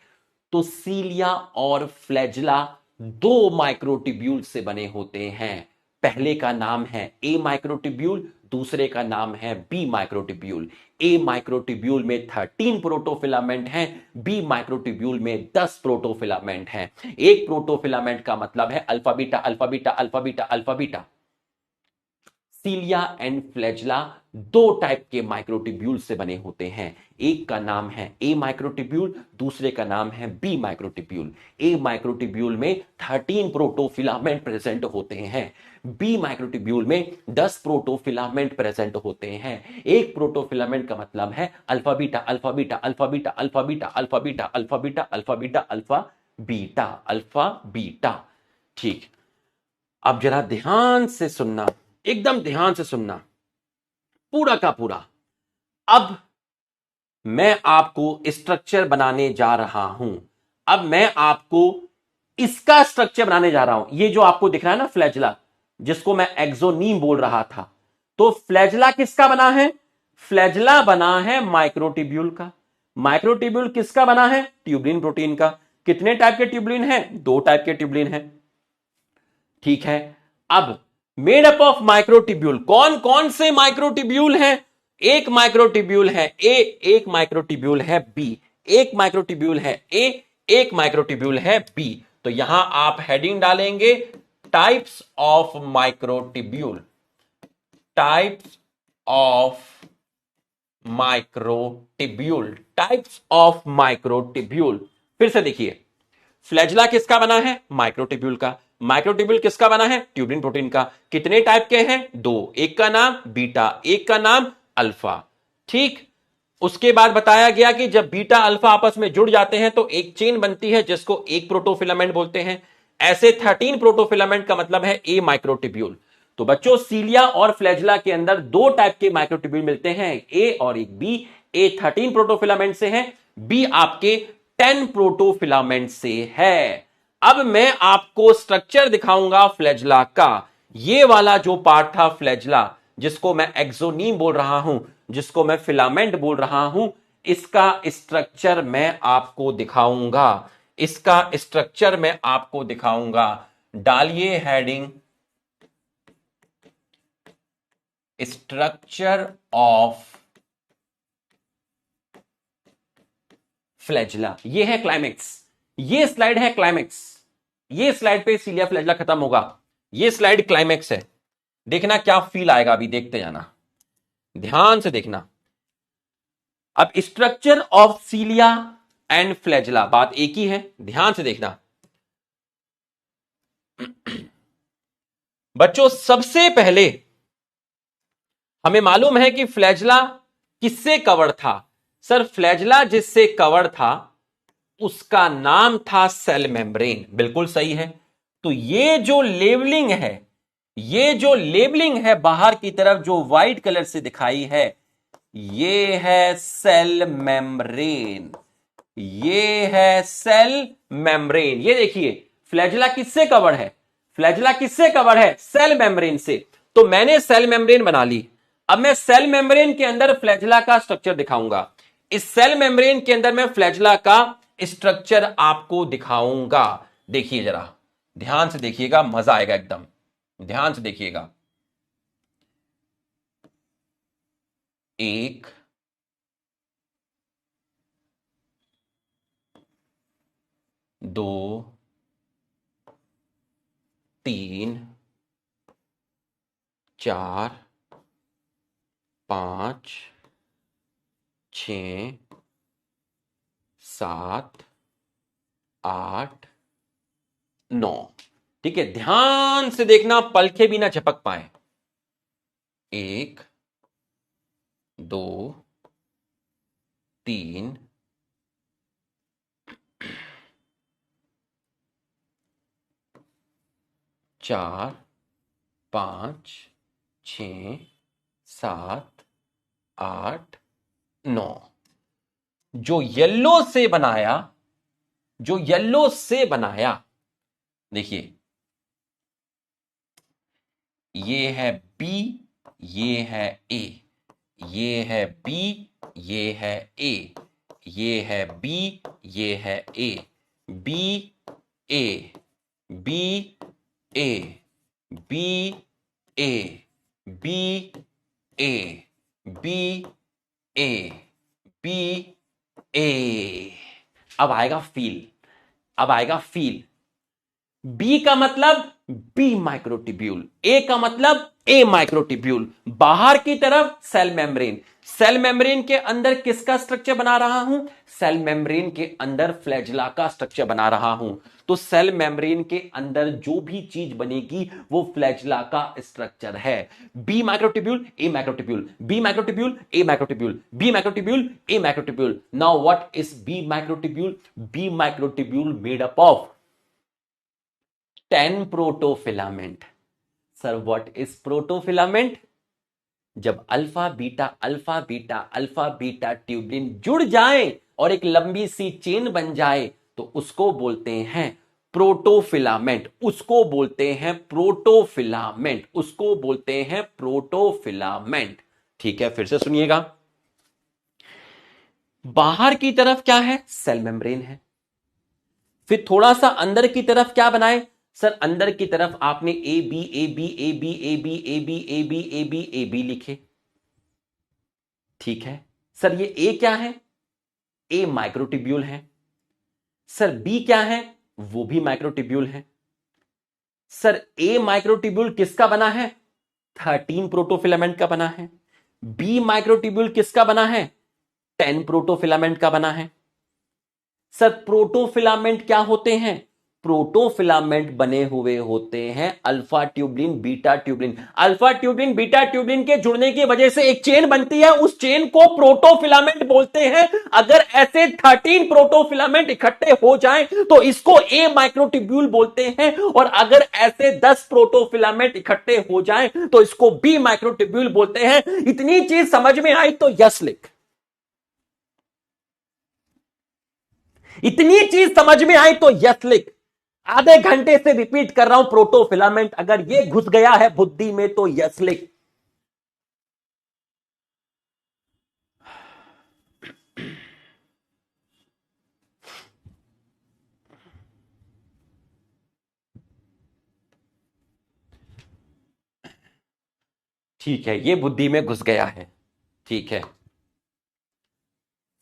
तो सीलिया और फ्लैजिला 2 माइक्रोट्यूब्यूल से बने होते हैं। पहले का नाम है ए माइक्रोट्यूब्यूल, दूसरे का नाम है बी माइक्रोट्यूब्यूल। ए माइक्रोट्यूब्यूल में 13 प्रोटोफिलामेंट हैं, बी माइक्रोट्यूब्यूल में 10 प्रोटोफिलामेंट हैं। एक प्रोटोफिलामेंट का मतलब है alpha beta alpha beta alpha beta alpha beta. Cilia and flagella दो टाइप के माइक्रोट्यूब्यूल से बने होते हैं। एक का नाम है ए माइक्रोट्यूब्यूल, दूसरे का नाम है बी माइक्रोट्यूब्यूल। ए माइक्रोट्यूब्यूल में 13 प्रोटोफिलामेंट प्रेजेंट होते हैं, बी माइक्रोट्यूब्यूल में 10 प्रोटोफिलामेंट प्रेजेंट होते हैं। एक प्रोटोफिलामेंट का मतलब है alpha beta alpha beta alpha beta alpha beta alpha beta alpha beta alpha beta alpha beta alpha beta. ठीक, अब जरा ध्यान से सुनना, एकदम ध्यान से सुनना, पूरा का पूरा। अब मैं आपको स्ट्रक्चर बनाने जा रहा हूं। अब मैं आपको इसका स्ट्रक्चर बनाने जा रहा हूं। ये जो आपको दिख रहा है ना फ्लैजिला, जिसको मैं एक्सोनीम बोल रहा था, तो फ्लैजिला किसका बना है? फ्लैजिला बना है माइक्रोट्यूब्यूल का। माइक्रोट्यूब्यूल किसका बना है? ट्यूबलिन प्रोटीन का। कितने टाइप के ट्यूबलिन है? दो टाइप के ट्यूबलिन है। ठीक है, अब मेड अप ऑफ माइक्रोट्यूब्यूल, कौन कौन से माइक्रोट्यूब्यूल हैं? एक माइक्रोट्यूब्यूल है ए, एक माइक्रोट्यूब्यूल है बी, एक माइक्रोट्यूब्यूल है ए, एक माइक्रोट्यूब्यूल है बी। तो यहां आप हेडिंग डालेंगे types of microtubule, types of microtubule, types of microtubule. फिर से देखिए, फ्लैजिला किसका बना है? माइक्रोट्यूब्यूल का। माइक्रोट्यूब्यूल किसका बना है? ट्यूबलिन प्रोटीन का। कितने टाइप के हैं? दो, एक का नाम बीटा, एक का नाम अल्फा। ठीक, उसके बाद बताया गया कि जब बीटा अल्फा आपस में जुड़ जाते हैं तो एक चेन बनती है जिसको एक प्रोटोफिलामेंट बोलते हैं। ऐसे 13 प्रोटोफिलामेंट का मतलब है ए माइक्रोट्यूब्यूल। तो बच्चों, सीलिया और फ्लैजिला के अंदर दो टाइप के माइक्रोट्यूब्यूल मिलते हैं, ए और एक बी। ए 13 प्रोटोफिलामेंट से है, बी आपके 10 प्रोटोफिलामेंट से है। अब मैं आपको स्ट्रक्चर दिखाऊंगा फ्लैजिला का। ये वाला जो पार्ट था फ्लैजिला, जिसको मैं एक्सोनीम बोल रहा हूं, जिसको मैं फिलामेंट बोल रहा हूं, इसका स्ट्रक्चर मैं आपको दिखाऊंगा। इसका स्ट्रक्चर मैं आपको दिखाऊंगा। डालिए हेडिंग स्ट्रक्चर ऑफ फ्लैजिला। ये है क्लाइमेक्स, ये स्लाइड है क्लाइमेक्स। ये स्लाइड पे सीलिया फ्लैजिला खत्म होगा, ये स्लाइड क्लाइमेक्स है। देखना क्या फील आएगा, अभी देखते जाना, ध्यान से देखना। अब structure of cilia and flagella, बात एक ही है, ध्यान से देखना। बच्चों, सबसे पहले हमें मालूम है कि फ्लैजिला किससे कवर्ड था। सर, फ्लैजिला जिससे कवर्ड था उसका नाम था सेल मेम्ब्रेन। बिल्कुल सही है। तो ये जो लेबलिंग है, ये जो लेबलिंग है बाहर की तरफ जो व्हाइट कलर से दिखाई है, ये है सेल मेम्ब्रेन, ये है सेल मेम्ब्रेन। ये देखिए, फ्लैजिला किससे कवर्ड है? फ्लैजिला किससे कवर्ड है? सेल मेम्ब्रेन से। तो मैंने सेल मेम्ब्रेन बना ली। अब मैं सेल मेम्ब्रेन के अंदर फ्लैजिला का स्ट्रक्चर दिखाऊंगा। इस सेल मेम्ब्रेन के अंदर मैं फ्लैजिला का स्ट्रक्चर आपको दिखाऊंगा। देखिए, जरा ध्यान से देखिएगा, मजा आएगा एकदम, ध्यान से देखिएगा। एक, दो, तीन, चार, पांच, 6, 7, 8, 9। ठीक है, ध्यान से देखना, पलके भी ना झपक पाए। 1, 2, 3, 4, 5, 6, 7, 8, 9। जो येलो से बनाया, जो येलो से बनाया, देखिए, ये है बी, ये है ए, ये है बी, ये है ए, ये है बी, ये है ए, B A, B A, B A, B A, B A, B ए। अब आएगा फील, अब आएगा फील। बी का मतलब बी माइक्रोट्यूब्यूल, ए का मतलब ए माइक्रोट्यूब्यूल। बाहर की तरफ सेल मेम्ब्रेन। सेल मेम्ब्रेन के अंदर किसका स्ट्रक्चर बना रहा हूं? सेल मेम्ब्रेन के अंदर फ्लैजिला का स्ट्रक्चर बना रहा हूं। तो सेल मेम्ब्रेन के अंदर जो भी चीज बनेगी वो फ्लैजिला का स्ट्रक्चर है। B microtubule, A microtubule, B microtubule, A microtubule, B microtubule, A microtubule. Now what is B microtubule? B microtubule made up of 10 protofilament. Sir what is protofilament? जब alpha beta alpha beta alpha beta tubulin जुड़ जाए और एक लंबी सी chain बन जाए तो उसको बोलते हैं प्रोटोफिलामेंट। उसको बोलते हैं प्रोटोफिलामेंट। उसको बोलते हैं प्रोटोफिलामेंट। ठीक है, फिर से सुनिएगा। बाहर की तरफ क्या है? सेल मेम्ब्रेन है। फिर थोड़ा सा अंदर की तरफ क्या बनाए? सर अंदर की तरफ आपने A B A B A B A B A B A B A B A B लिखे। ठीक है सर, ये ए क्या है? ए माइक्रोट्यूब्यूल है। सर बी क्या है? वो भी माइक्रोट्यूब्यूल है। सर ए माइक्रोट्यूब्यूल किसका बना है? 13 प्रोटोफिलामेंट का बना है। बी माइक्रोट्यूब्यूल किसका बना है? 10 प्रोटोफिलामेंट का बना है। सर प्रोटोफिलामेंट क्या होते हैं? प्रोटोफिलामेंट बने हुए होते हैं alpha tubulin beta tubulin. Alpha tubulin beta tubulin के जुड़ने की वजह से एक चेन बनती है, उस चेन को प्रोटोफिलामेंट बोलते हैं। अगर ऐसे 13 प्रोटोफिलामेंट इकट्ठे हो जाएं तो इसको ए माइक्रोट्यूब्यूल बोलते हैं, और अगर ऐसे 10 प्रोटोफिलामेंट इकट्ठे हो जाएं तो इसको बी माइक्रोट्यूब्यूल बोलते हैं। इतनी चीज समझ में आई तो यस लिख। इतनी चीज समझ में आई तो यस लिख। आधे घंटे से रिपीट कर रहा हूं प्रोटोफिलामेंट, अगर ये घुस गया है बुद्धि में तो यस लिख। ठीक है, ये बुद्धि में घुस गया है। ठीक है,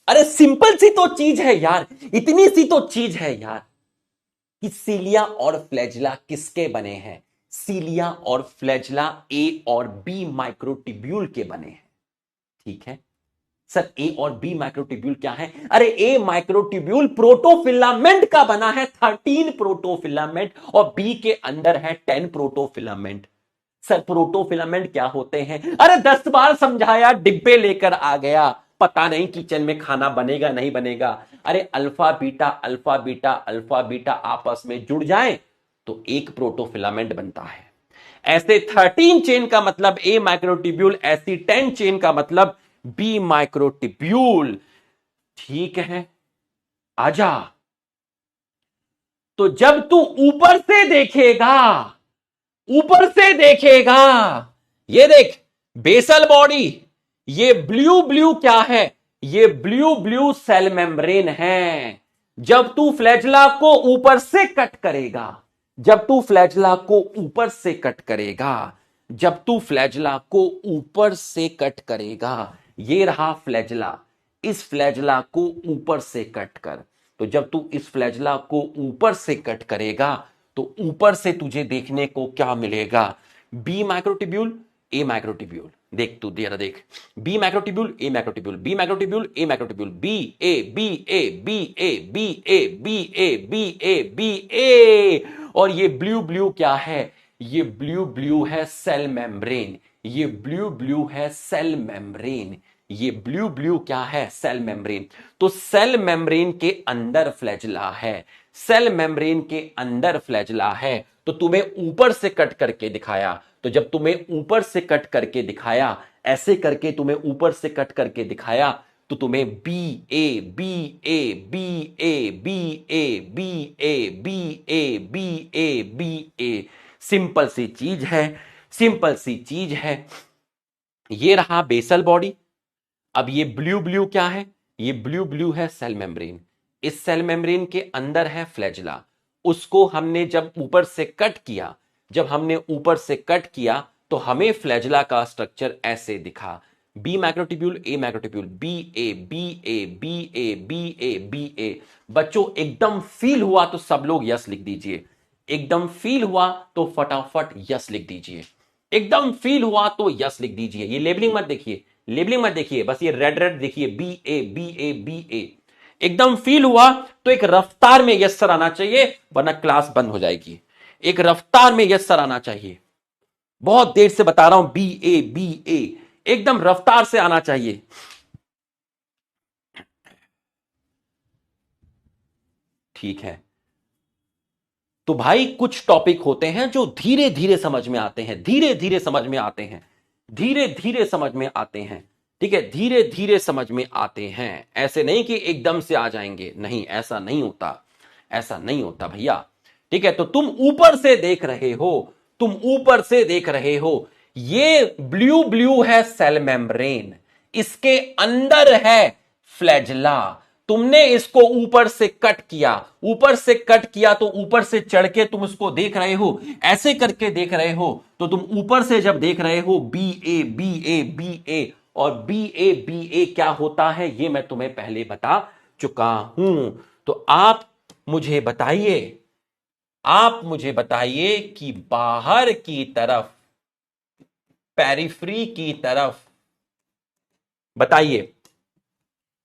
अरे सिंपल सी तो चीज है यार, इतनी सी तो चीज है यार कि सीलिया और फ्लैजिला किसके बने हैं? सीलिया और फ्लैजिला ए और बी माइक्रोट्यूब्यूल के बने हैं। ठीक है सर, ए और बी माइक्रोट्यूब्यूल क्या है? अरे ए माइक्रोट्यूब्यूल प्रोटोफिलामेंट का बना है, 13 प्रोटोफिलामेंट, और बी के अंदर है 10 प्रोटोफिलामेंट। सर प्रोटोफिलामेंट क्या होते हैं? अरे 10 बार समझाया, डिब्बे लेकर आ गया, पता नहीं किचन में खाना बनेगा नहीं बनेगा। अरे alpha beta alpha beta alpha beta आपस में जुड़ जाए तो एक प्रोटोफिलामेंट बनता है। ऐसे 13 चेन का मतलब ए माइक्रोट्यूब्यूल, ऐसी 10 चेन का मतलब बी माइक्रोट्यूब्यूल। ठीक है, आजा। तो जब तू ऊपर से देखेगा, ऊपर से देखेगा, ये देख बेसल बॉडी, ये ब्लू ब्लू क्या है? ये ब्लू ब्लू सेल मेम्ब्रेन है। जब तू फ्लैजिला को ऊपर से कट करेगा, जब तू फ्लैजिला को ऊपर से कट करेगा, जब तू फ्लैजिला को ऊपर से कट करेगा, ये रहा फ्लैजिला, इस फ्लैजिला को ऊपर से कट कर। तो जब तू इस फ्लैजिला को ऊपर से कट करेगा तो ऊपर से तुझे देखने को क्या मिलेगा? B microtubule A microtubule. देख तू जरा देख, B microtubule A microtubule, B microtubule A microtubule, B A B A B A B A B A B A B A. और ये ब्लू ब्लू क्या है? ये ब्लू ब्लू है सेल मेम्ब्रेन। ये ब्लू ब्लू है सेल मेम्ब्रेन। ये blue blue क्या है? Cell membrane. तो सेल मेम्ब्रेन के अंदर फ्लैजिला है, सेल मेम्ब्रेन के अंदर फ्लैजिला है। तो तुम्हें ऊपर से कट करके दिखाया, तो जब तुम्हें ऊपर से कट करके दिखाया, ऐसे करके तुम्हें ऊपर से कट करके दिखाया, तो तुम्हें B A B A B A B A B A B A B A B A. Simple सी चीज है, सिंपल सी चीज है। ये रहा बेसल बॉडी। अब ये ब्लू ब्लू क्या है? ये ब्लू ब्लू है सेल मेम्ब्रेन। इस सेल मेम्ब्रेन के अंदर है फ्लैजिला। उसको हमने जब ऊपर से कट किया, जब हमने ऊपर से कट किया तो हमें फ्लैजिला का स्ट्रक्चर ऐसे दिखा, B microtubule A microtubule, B A B A B A B A B A. बच्चों एकदम फील हुआ तो सब लोग यस लिख दीजिए, एकदम फील हुआ तो फटाफट यस लिख दीजिए। एकदम फील हुआ तो यस लिख दीजिए। ये लेबलिंग मत देखिए, लेबलिंग मत देखिए, बस ये रेड रेड देखिए, B A B A B A. एकदम फील हुआ तो एक रफ्तार में यस सर आना चाहिए, वरना क्लास बंद हो जाएगी। एक रफ्तार में यस सर आना चाहिए। बहुत देर से बता रहा हूं, बी ए बी ए, एकदम रफ्तार से आना चाहिए। ठीक है, तो भाई कुछ टॉपिक होते हैं जो धीरे धीरे समझ में आते हैं, धीरे धीरे समझ में आते हैं, धीरे धीरे समझ में आते हैं। ठीक है, धीरे धीरे समझ में आते हैं, ऐसे नहीं कि एकदम से आ जाएंगे, नहीं, ऐसा नहीं होता, ऐसा नहीं होता भैया। ठीक है, तो तुम ऊपर से देख रहे हो, तुम ऊपर से देख रहे हो, ये ब्लू ब्लू है सेल मेम्ब्रेन, इसके अंदर है फ्लैजला। तुमने इसको ऊपर से कट किया, ऊपर से कट किया तो ऊपर से चढ़ के तुम उसको देख रहे हो, ऐसे करके देख रहे हो। तो तुम ऊपर से जब देख रहे हो, B A B A B A, और बी ए क्या होता है ये मैं तुम्हें पहले बता चुका हूं। तो आप मुझे बताइए, आप मुझे बताइए कि बाहर की तरफ, पेरिफ्री की तरफ, बताइए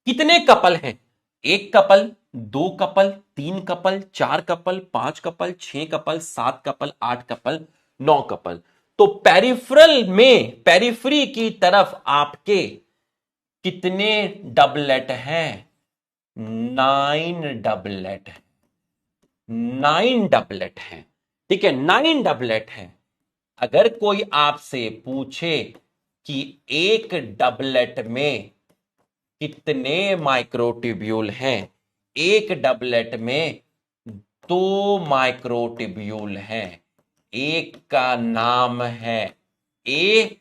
कितने कपल हैं? एक कपल, दो कपल, तीन कपल, चार कपल, पांच कपल, छह कपल, सात कपल, आठ कपल, नौ कपल। तो पेरिफेरल में, पेरिफ्री की तरफ आपके कितने डबलेट हैं? 9 डबलेट है, 9 डबलेट हैं। ठीक है, 9 डबलेट हैं। अगर कोई आपसे पूछे कि एक डबलेट में कितने माइक्रोट्यूब्यूल हैं, एक डबलेट में 2 माइक्रोट्यूब्यूल हैं। एक का नाम है ए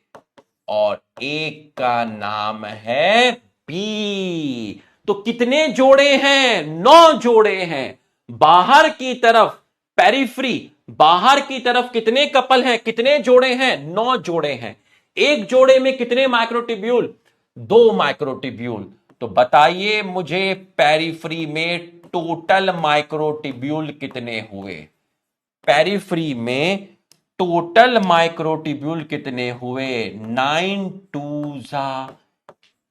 और एक का नाम है बी। तो कितने जोड़े हैं? 9 जोड़े हैं। बाहर की तरफ, पेरिफ्री, बाहर की तरफ कितने कपल हैं, कितने जोड़े हैं? 9 जोड़े हैं। एक जोड़े में कितने माइक्रोट्यूब्यूल? 2 माइक्रोट्यूब्यूल। तो बताइए मुझे, पेरिफ्री में टोटल माइक्रोट्यूब्यूल कितने हुए? पेरिफ्री में टोटल माइक्रोट्यूब्यूल कितने हुए? 9 2 जा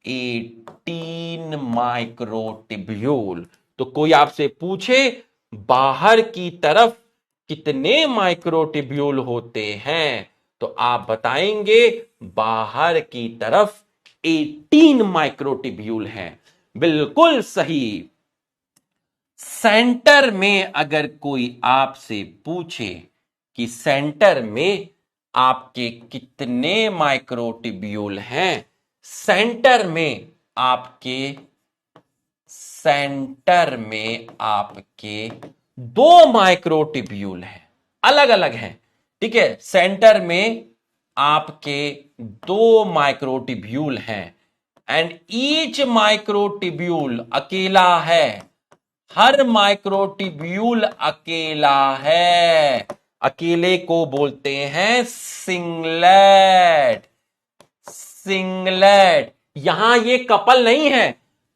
18 माइक्रोट्यूब्यूल। तो कोई आपसे पूछे बाहर की तरफ कितने माइक्रोट्यूब्यूल होते हैं, तो आप बताएंगे बाहर की तरफ 18 माइक्रोट्यूब्यूल हैं। बिल्कुल सही। सेंटर में अगर कोई आपसे पूछे कि सेंटर में आपके कितने माइक्रोट्यूब्यूल हैं, सेंटर में आपके, सेंटर में आपके 2 माइक्रोट्यूब्यूल हैं, अलग अलग हैं। ठीक है, सेंटर में आपके 2 माइक्रोट्यूब्यूल हैं, एंड ईच माइक्रोट्यूब्यूल अकेला है। हर माइक्रोट्यूब्यूल अकेला है। अकेले को बोलते हैं सिंगलेट। सिंगलेट। यहां ये कपल नहीं है,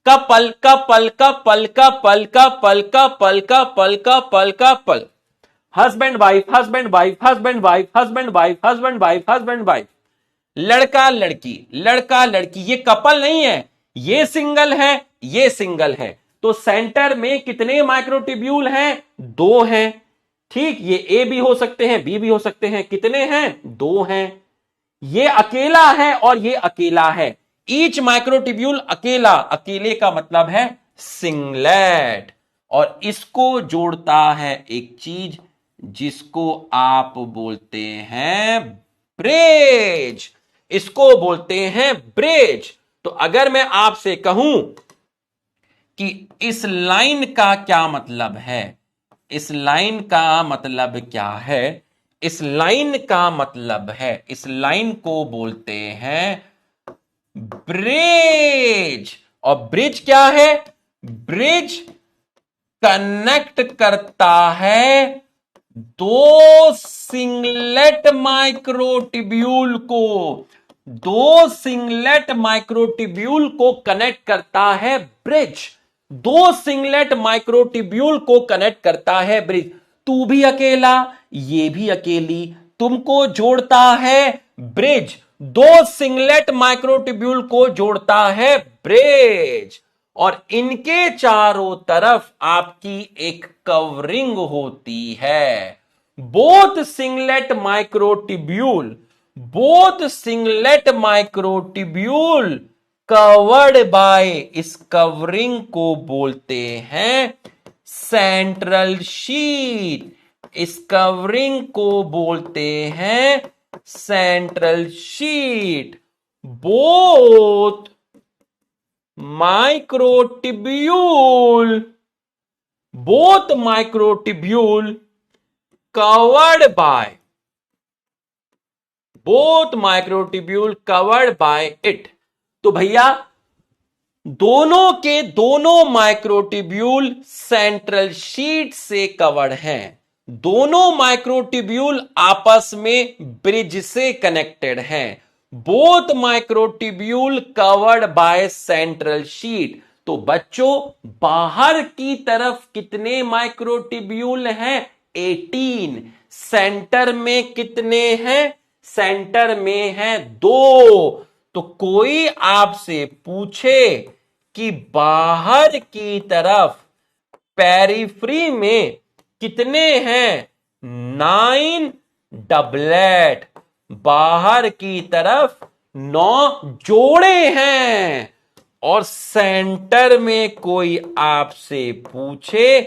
couple couple couple couple couple couple couple couple couple, husband wife, husband wife, husband wife, husband wife, husband wife, husband wife, लड़का लड़की, लड़का लड़की, ये कपल नहीं है, ये सिंगल है, ये सिंगल है। तो सेंटर में कितने माइक्रोट्यूब्यूल हैं? 2 हैं। ठीक, ये ए भी हो सकते हैं, बी भी हो सकते हैं। कितने हैं? 2 हैं। ये अकेला है और ये अकेला है। ईच माइक्रोट्यूब्यूल अकेला, अकेले का मतलब है सिंगलेट। और इसको जोड़ता है एक चीज जिसको आप बोलते हैं ब्रिज। इसको बोलते हैं ब्रिज। तो अगर मैं आपसे कहूं कि इस लाइन का क्या मतलब है, इस लाइन का मतलब क्या है, इस लाइन का मतलब है, इस लाइन को बोलते हैं ब्रिज। और ब्रिज क्या है? ब्रिज कनेक्ट करता है 2 सिंगलेट माइक्रोट्यूब्यूल को। 2 सिंगलेट माइक्रोट्यूब्यूल को कनेक्ट करता है ब्रिज। 2 सिंगलेट माइक्रोट्यूब्यूल को कनेक्ट करता है ब्रिज। तू भी अकेला, ये भी अकेली, तुमको जोड़ता है ब्रिज। दो सिंगलेट माइक्रोट्यूब्यूल को जोड़ता है ब्रिज, और इनके चारों तरफ आपकी एक कवरिंग होती है। Both singlet microtubule, both singlet microtubule covered by, इस कवरिंग को बोलते हैं सेंट्रल शीट। इस कवरिंग को बोलते हैं central sheet. Both microtubule, both microtubule covered by, both microtubule covered by it. तो भैया दोनों के दोनों माइक्रोट्यूब्यूल सेंट्रल शीट से कवर्ड हैं। दोनों माइक्रोट्यूब्यूल आपस में ब्रिज से कनेक्टेड हैं। Both microtubule covered by central sheet. तो बच्चों बाहर की तरफ कितने माइक्रोट्यूब्यूल हैं? 18। सेंटर में कितने हैं? सेंटर में हैं 2। तो कोई आपसे पूछे कि बाहर की तरफ पेरिफ्री में कितने हैं? 9 डबलेट। बाहर की तरफ 9 जोड़े हैं। और सेंटर में कोई आपसे पूछे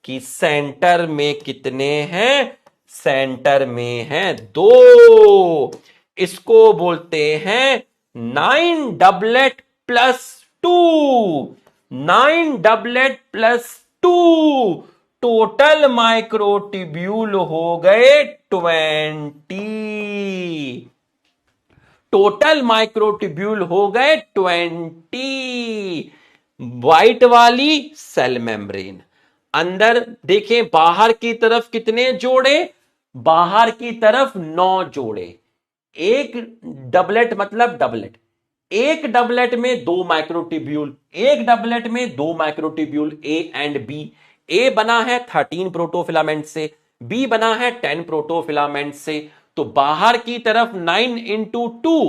कि सेंटर में कितने हैं? सेंटर में हैं 2। इसको बोलते हैं 9 doublet plus 2। 9 doublet plus 2, total microtubule हो गए 20। टोटल माइक्रोट्यूब्यूल हो गए 20। व्हाइट वाली सेल मेम्ब्रेन। अंदर देखें, बाहर की तरफ कितने जोड़े? बाहर की नौ 9 जोड़े। एक डबलेट मतलब डबलेट। एक डबलेट में 2 माइक्रोट्यूब्यूल, एक डबलेट में 2 माइक्रोट्यूब्यूल ए एंड बी। ए बना है 13 प्रोटोफिलामेंट से, बी बना है 10 प्रोटोफिलामेंट से। तो बाहर की तरफ 9 इंटू 2,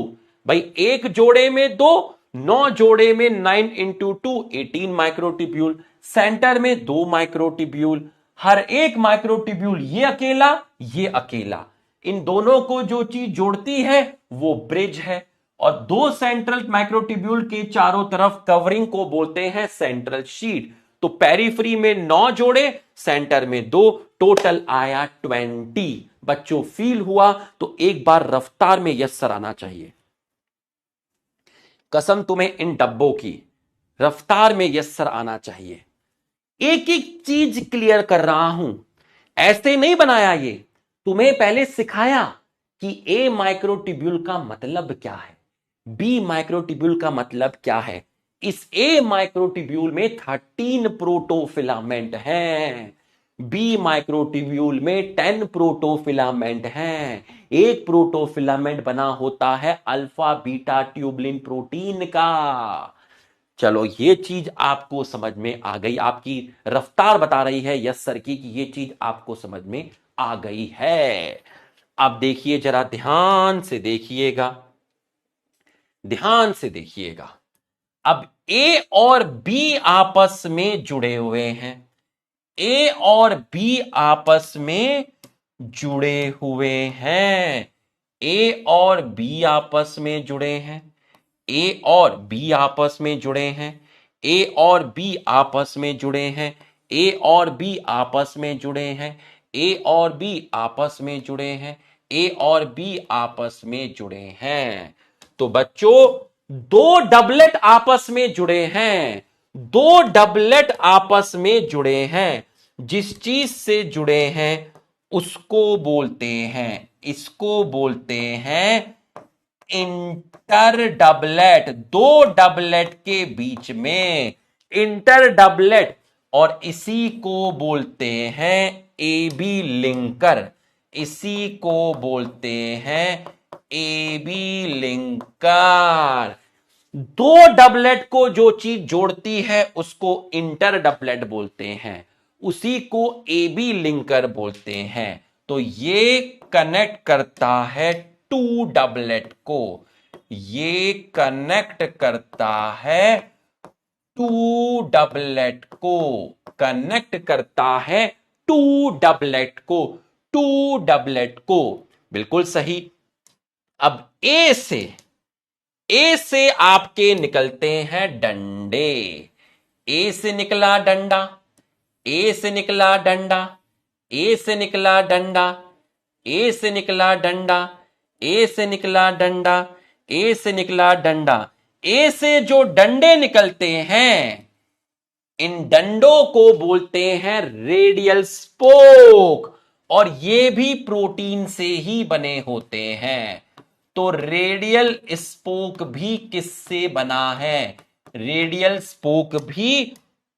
भाई एक जोड़े में 2, 9 जोड़े में 9 इंटू 2 18 माइक्रोट्यूब्यूल। सेंटर में 2 माइक्रोट्यूब्यूल। हर एक माइक्रोट्यूब्यूल ये अकेला, ये अकेला। इन दोनों को जो चीज जोड़ती है वो ब्रिज है। और 2 सेंट्रल माइक्रोट्यूब्यूल के चारों तरफ कवरिंग को बोलते हैं सेंट्रल शीट। तो पेरिफ्री में 9 जोड़े, सेंटर में 2, टोटल आया 20। बच्चों फील हुआ? तो एक बार रफ्तार में यस सर आना चाहिए। कसम तुम्हें इन डब्बों की, रफ्तार में यस सर आना चाहिए। एक एक चीज क्लियर कर रहा हूं, ऐसे नहीं बनाया ये। तुम्हें पहले सिखाया कि ए माइक्रोट्यूब्यूल का मतलब क्या है, बी माइक्रोट्यूब्यूल का मतलब क्या है। इस ए माइक्रोट्यूब्यूल में 13 प्रोटोफिलामेंट हैं, बी माइक्रोट्यूब्यूल में 10 प्रोटोफिलामेंट हैं। एक प्रोटोफिलामेंट बना होता है अल्फा बीटा ट्यूबलिन प्रोटीन का। चलो ये चीज आपको समझ में आ गई, आपकी रफ्तार बता रही है यस सर की कि ये चीज आपको समझ में आ गई है। अब देखिए, जरा ध्यान से देखिएगा, ध्यान से देखिएगा। अब ए और बी आपस में जुड़े हुए हैं, ए और बी आपस में जुड़े हुए हैं, ए और बी आपस में जुड़े हैं, ए और बी आपस में जुड़े हैं, ए और बी आपस में जुड़े हैं, ए और बी आपस में जुड़े हैं, ए और बी आपस में जुड़े हैं, ए और बी आपस में जुड़े हैं। तो बच्चों 2 डबलेट आपस में जुड़े हैं, 2 डबलेट आपस में जुड़े हैं। जिस चीज से जुड़े हैं उसको बोलते हैं, इसको बोलते हैं इंटर डबलेट। 2 डबलेट के बीच में इंटर डबलेट, और इसी को बोलते हैं ए बी लिंकर, इसी को बोलते हैं ए बी लिंकर। 2 डबलेट को जो चीज जोड़ती है उसको इंटर डबलेट बोलते हैं, उसी को ए बी लिंकर बोलते हैं। तो ये कनेक्ट करता है टू डबलेट को, ये कनेक्ट करता है टू डबलेट को, कनेक्ट करता है टू डबलेट को, टू डबलेट को, बिल्कुल सही। अब ए से आपके निकलते हैं डंडे, ए से निकला डंडा, ए से निकला डंडा, ए से निकला डंडा, ए से निकला डंडा, ए से निकला डंडा, ए से निकला डंडा, ए से जो डंडे निकलते हैं, इन डंडों को बोलते हैं रेडियल स्पोक, और ये भी प्रोटीन से ही बने होते हैं। तो रेडियल स्पोक भी किससे बना है? रेडियल स्पोक भी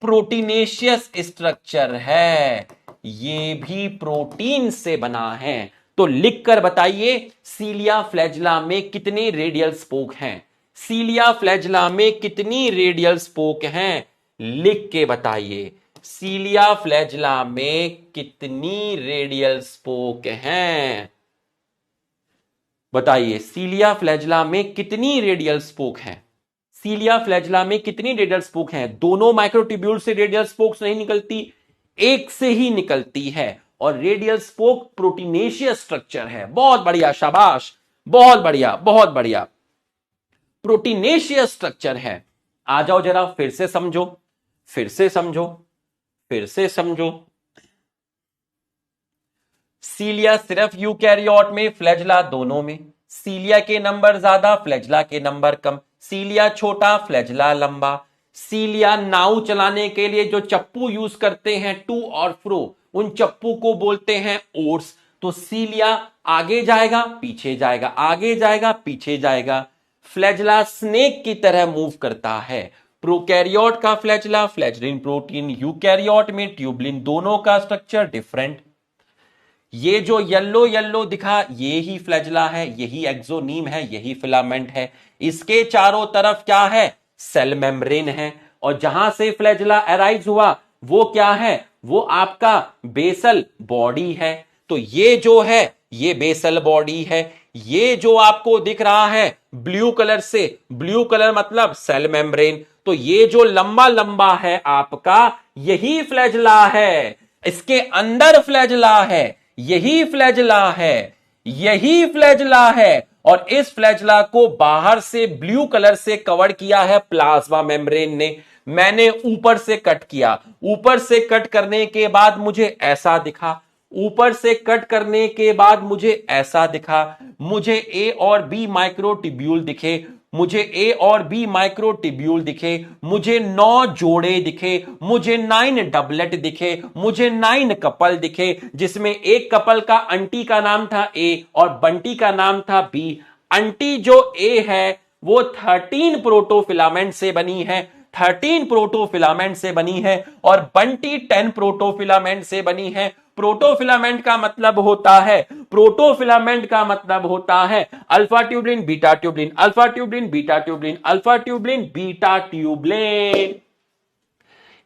प्रोटीनेशियस स्ट्रक्चर है, ये भी प्रोटीन से बना है। तो लिखकर बताइए सीलिया फ्लैजुला में कितने रेडियल स्पोक हैं? सीलिया फ्लैजुला में कितनी रेडियल स्पोक हैं? लिख के बताइए सीलिया फ्लैजुला में कितनी रेडियल स्पोक हैं? बताइए सीलिया फ्लैजुला में कितनी रेडियल स्पोक हैं? सीलिया फ्लैजुला में कितनी रेडियल स्पोक हैं? दोनों माइक्रोट्यूब्यूल से रेडियल स्पोक्स नहीं निकलती, एक से ही निकलती है, और रेडियल स्पोक प्रोटीनेशियस स्ट्रक्चर है। बहुत बढ़िया, शाबाश, बहुत बढ़िया, बहुत बढ़िया, प्रोटीनेशियस स्ट्रक्चर है। आ जाओ जरा फिर से समझो, फिर से समझो, फिर से समझो। सीलिया सिर्फ यूकैरियोट में, फ्लैजुला दोनों में। सीलिया के नंबर ज्यादा, फ्लैजुला के नंबर कम। सीलिया छोटा, फ्लैजुला लंबा। सीलिया नाव चलाने के लिए जो चप्पू यूज करते हैं टू और फ्रो, उन चप्पू को बोलते हैं ओर्स। तो सीलिया आगे जाएगा, पीछे जाएगा, आगे जाएगा, पीछे जाएगा। फ्लैजुला स्नेक की तरह मूव करता है। प्रोकैरियोट का फ्लैजुला, फ्लैजुलिन प्रोटीन। यूकैरियोट में ट्यूबलिन, दोनों का स्ट्रक्चर डिफरेंट। ये जो येलो येलो दिखा, ये ही फ्लैजुला है, यही एक्सोनीम है, यही फिलामेंट है। इसके चारों तरफ क्या है? सेल मेम्ब्रेन है। और जहां से फ्लैजुला अराइज हुआ वो क्या है? वो आपका बेसल बॉडी है। तो ये जो है ये बेसल बॉडी है। ये जो आपको दिख रहा है ब्लू कलर से, ब्लू कलर मतलब सेल मेम्ब्रेन, तो ये जो लंबा लंबा है आपका, यही फ्लैजुला है। इसके अंदर फ्लैजुला है, यही फ्लैजुला है, यही फ्लैजुला है। और इस फ्लैजुला को बाहर से ब्लू कलर से कवर किया है प्लाज्मा मेम्ब्रेन ने। मैंने ऊपर से कट किया, ऊपर से कट करने के बाद मुझे ऐसा दिखा, ऊपर से कट करने के बाद मुझे ऐसा दिखा। मुझे ए और बी माइक्रोट्यूब्यूल दिखे, मुझे ए और बी माइक्रोट्यूब्यूल दिखे, मुझे 9 जोड़े दिखे, मुझे 9 डबलेट दिखे, मुझे 9 कपल दिखे, जिसमें एक कपल का आंटी का नाम था ए और बंटी का नाम था बी। आंटी जो ए है वो 13 प्रोटोफिलामेंट से बनी है, 13 प्रोटोफिलामेंट से बनी है, और बंटी 10 प्रोटोफिलामेंट से बनी है। प्रोटोफिलामेंट का मतलब होता है, प्रोटोफिलामेंट का मतलब होता है alpha tubulin, beta tubulin, alpha tubulin, beta tubulin, alpha tubulin, beta tubulin.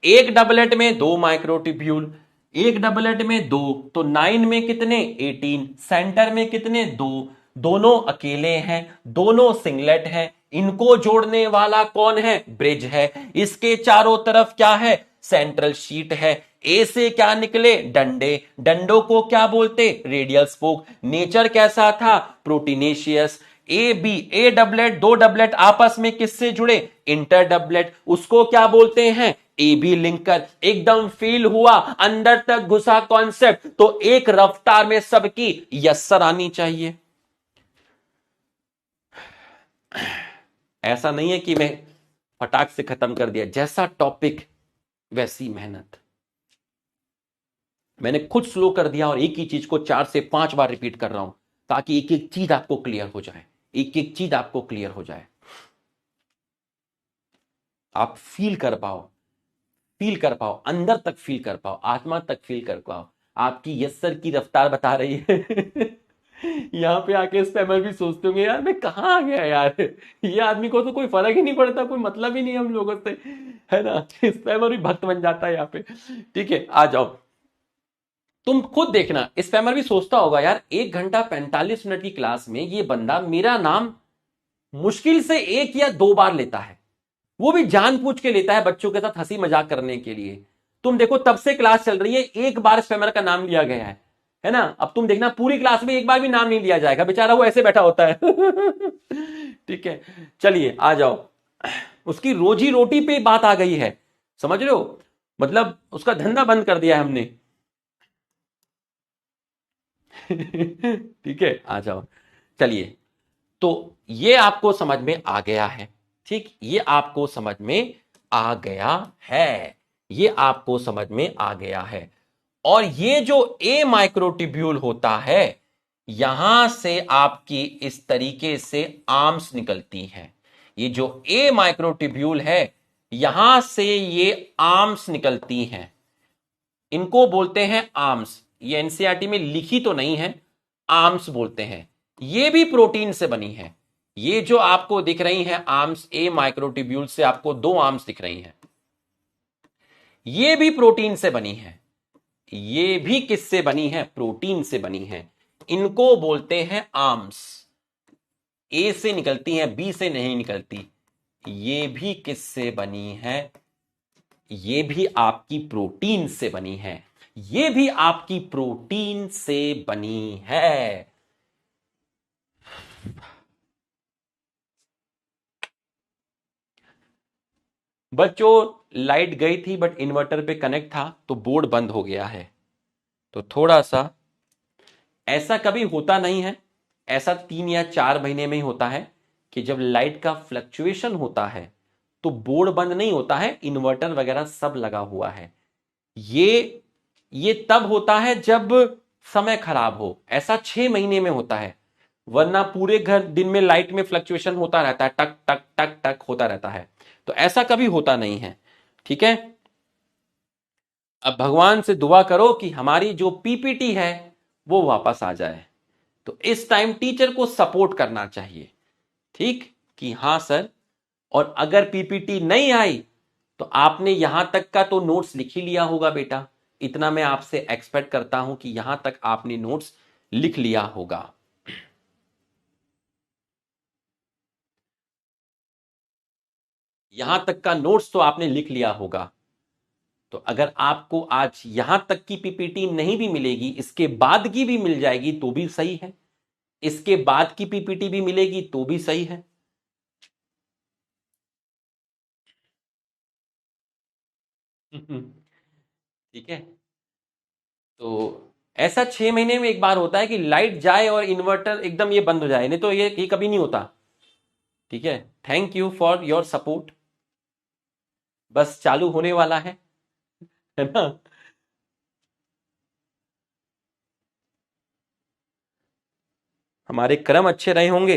एक डबलेट में 2 माइक्रोट्यूब्यूल, एक डबलेट में 2, तो 9 में कितने? 18। सेंटर में कितने? 2। दोनों अकेले हैं, दोनों सिंगलेट हैं। इनको जोड़ने वाला कौन है? ब्रिज है। इसके चारों तरफ क्या है? सेंट्रल शीट है। ए से क्या निकले? डंडे। डंडों को क्या बोलते? Radial spoke. नेचर कैसा था? Proteinaceous. A B, A doublet, 2 doublet आपस में किससे जुड़े? Inter doublet. उसको क्या बोलते हैं? A B linker. एकदम फील हुआ, अंदर तक घुसा कॉन्सेप्ट, तो एक रफ्तार में सबकी यस्सर आनी चाहिए। ऐसा नहीं है कि मैं फटाक से खत्म कर दिया, जैसा टॉपिक वैसी मेहनत। मैंने खुद स्लो कर दिया और एक ही चीज को 4 से 5 बार रिपीट कर रहा हूं, ताकि एक एक चीज आपको क्लियर हो जाए, एक एक चीज आपको क्लियर हो जाए, आप फील कर पाओ, फील कर पाओ, अंदर तक फील कर पाओ, आत्मा तक फील कर पाओ। आपकी यस्सर की रफ्तार बता रही है। यहां पे आके स्पैमर भी सोचते होंगे यार मैं कहां आ गया यार, ये आदमी को तो कोई फर्क ही नहीं पड़ता, कोई मतलब ही नहीं हम लोगों से, है ना। स्पैमर भी भक्त बन जाता है यहाँ पे। ठीक है, आ जाओ। तुम खुद देखना, स्पैमर भी सोचता होगा यार 1 घंटा 45 मिनट की क्लास में ये बंदा मेरा नाम मुश्किल से 1 या 2 बार लेता है, वो भी जानबूझ के लेता है बच्चों के साथ हंसी मजाक करने के लिए। तुम देखो तब से क्लास चल रही है, 1 बार स्पैमर का नाम लिया गया है ना। अब तुम देखना पूरी क्लास में 1 बार भी नाम नहीं लिया जाएगा, बेचारा वो ऐसे बैठा होता है। ठीक है, चलिए आ जाओ। उसकी रोजी रोटी पे बात आ गई है, समझ रहे हो, मतलब उसका धंधा बंद कर दिया है हमने। ठीक है, आ जाओ। चलिए, तो ये आपको समझ में आ गया है, ठीक, ये आपको समझ में आ गया है, ये आपको समझ में आ गया है। और ये जो ए माइक्रोट्यूब्यूल होता है, यहां से आपकी इस तरीके से आर्म्स निकलती हैं। ये जो ए माइक्रोट्यूब्यूल है, यहां से ये आर्म्स निकलती हैं, इनको बोलते हैं आर्म्स। ये एनसीईआरटी में लिखी तो नहीं है, आर्म्स बोलते हैं। ये भी प्रोटीन से बनी है। ये जो आपको दिख रही हैं आर्म्स, ए माइक्रोट्यूब्यूल से आपको 2 आर्म्स दिख रही हैं, ये भी प्रोटीन से बनी है। ये भी किससे बनी है? प्रोटीन से बनी है। इनको बोलते हैं आर्म्स। ए से निकलती हैं, बी से नहीं निकलती। ये भी किससे बनी है? ये भी आपकी प्रोटीन से बनी है। ये भी आपकी प्रोटीन से बनी है। बच्चों, लाइट गई थी बट इन्वर्टर पे कनेक्ट था तो बोर्ड बंद हो गया है, तो थोड़ा सा ऐसा कभी होता नहीं है, ऐसा 3 या 4 महीने में ही होता है कि जब लाइट का फ्लक्चुएशन होता है तो बोर्ड बंद नहीं होता है, इन्वर्टर वगैरह सब लगा हुआ है। ये तब होता है जब समय खराब हो, ऐसा 6 महीने में होता है, वरना पूरे घर दिन में लाइट में फ्लक्चुएशन होता रहता है, टक टक टक टक होता रहता है, तो ऐसा कभी होता नहीं है। ठीक है, अब भगवान से दुआ करो कि हमारी जो पीपीटी है वो वापस आ जाए। तो इस टाइम टीचर को सपोर्ट करना चाहिए, ठीक, कि हां सर, और अगर पीपीटी नहीं आई तो आपने यहां तक का तो नोट्स लिख ही लिया होगा बेटा, इतना मैं आपसे एक्सपेक्ट करता हूं कि यहां तक आपने नोट्स लिख लिया होगा। यहां तक का नोट्स तो आपने लिख लिया होगा। तो अगर आपको आज यहां तक की पीपीटी नहीं भी मिलेगी, इसके बाद की भी मिल जाएगी तो भी सही है, इसके बाद की पीपीटी भी मिलेगी तो भी सही है। ठीक है, तो ऐसा 6 महीने में एक बार होता है कि लाइट जाए और इन्वर्टर एकदम ये बंद हो जाए, नहीं तो ये कभी नहीं होता। ठीक है, thank you for your support. बस चालू होने वाला है ना। हमारे कर्म अच्छे रहे होंगे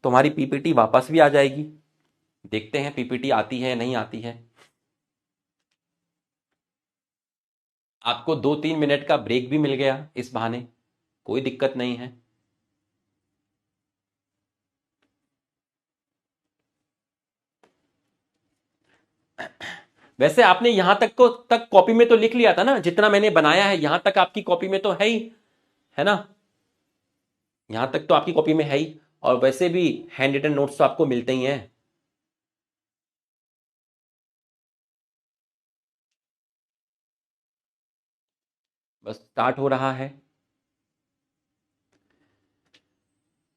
तो हमारी पीपीटी वापस भी आ जाएगी। देखते हैं पीपीटी आती है नहीं आती है। आपको 2-3 मिनट का ब्रेक भी मिल गया इस बहाने, कोई दिक्कत नहीं है। वैसे आपने यहां तक कॉपी में तो लिख लिया था ना, जितना मैंने बनाया है यहां तक आपकी कॉपी में तो है ही, है ना, यहां तक तो आपकी कॉपी में है ही। और वैसे भी हैंड रिटन नोट्स तो आपको मिलते ही हैं। बस स्टार्ट हो रहा है।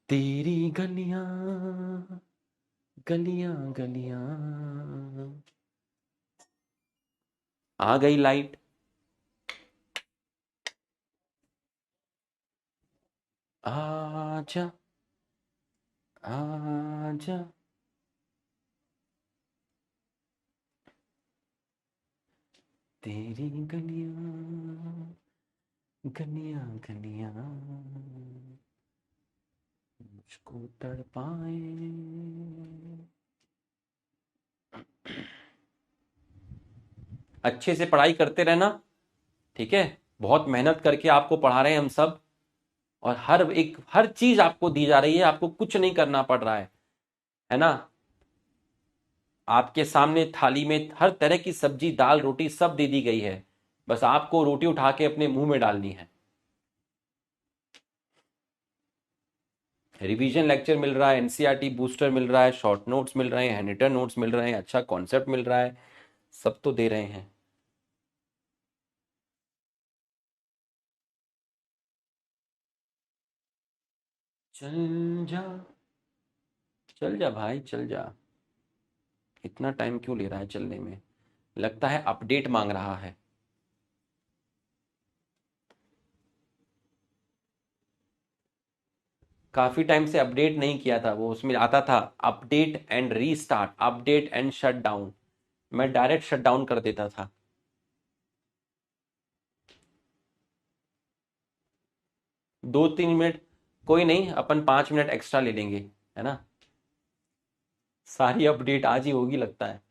तेरी गलियां गलियां गलियां, आ गई लाइट। आजा आजा, तेरी गलियां गलियां गलियां मुझको तड़पाए। अच्छे से पढ़ाई करते रहना, ठीक है, बहुत मेहनत करके आपको पढ़ा रहे हैं हम सब, और हर चीज आपको दी जा रही है, आपको कुछ नहीं करना पड़ रहा है ना। आपके सामने थाली में हर तरह की सब्जी दाल रोटी सब दे दी गई है, बस आपको रोटी उठा के अपने मुंह में डालनी है। रिवीजन लेक्चर मिल रहा है, एनसीईआरटी बूस्टर मिल रहा है, शॉर्ट नोट्स मिल रहे हैं, हैंडरिटन नोट्स मिल रहे हैं, अच्छा कॉन्सेप्ट मिल रहा है, सब तो दे रहे हैं। चल जा, चल जा भाई चल जा। इतना टाइम क्यों ले रहा है चलने में? लगता है अपडेट मांग रहा है। काफी टाइम से अपडेट नहीं किया था वो, उसमें आता था update and restart, update and shut down. मैं डायरेक्ट शट डाउन कर देता था। 2-3 मिनट, कोई नहीं, अपन 5 मिनट एक्स्ट्रा ले लेंगे, है ना। सारी अपडेट आज ही होगी लगता है।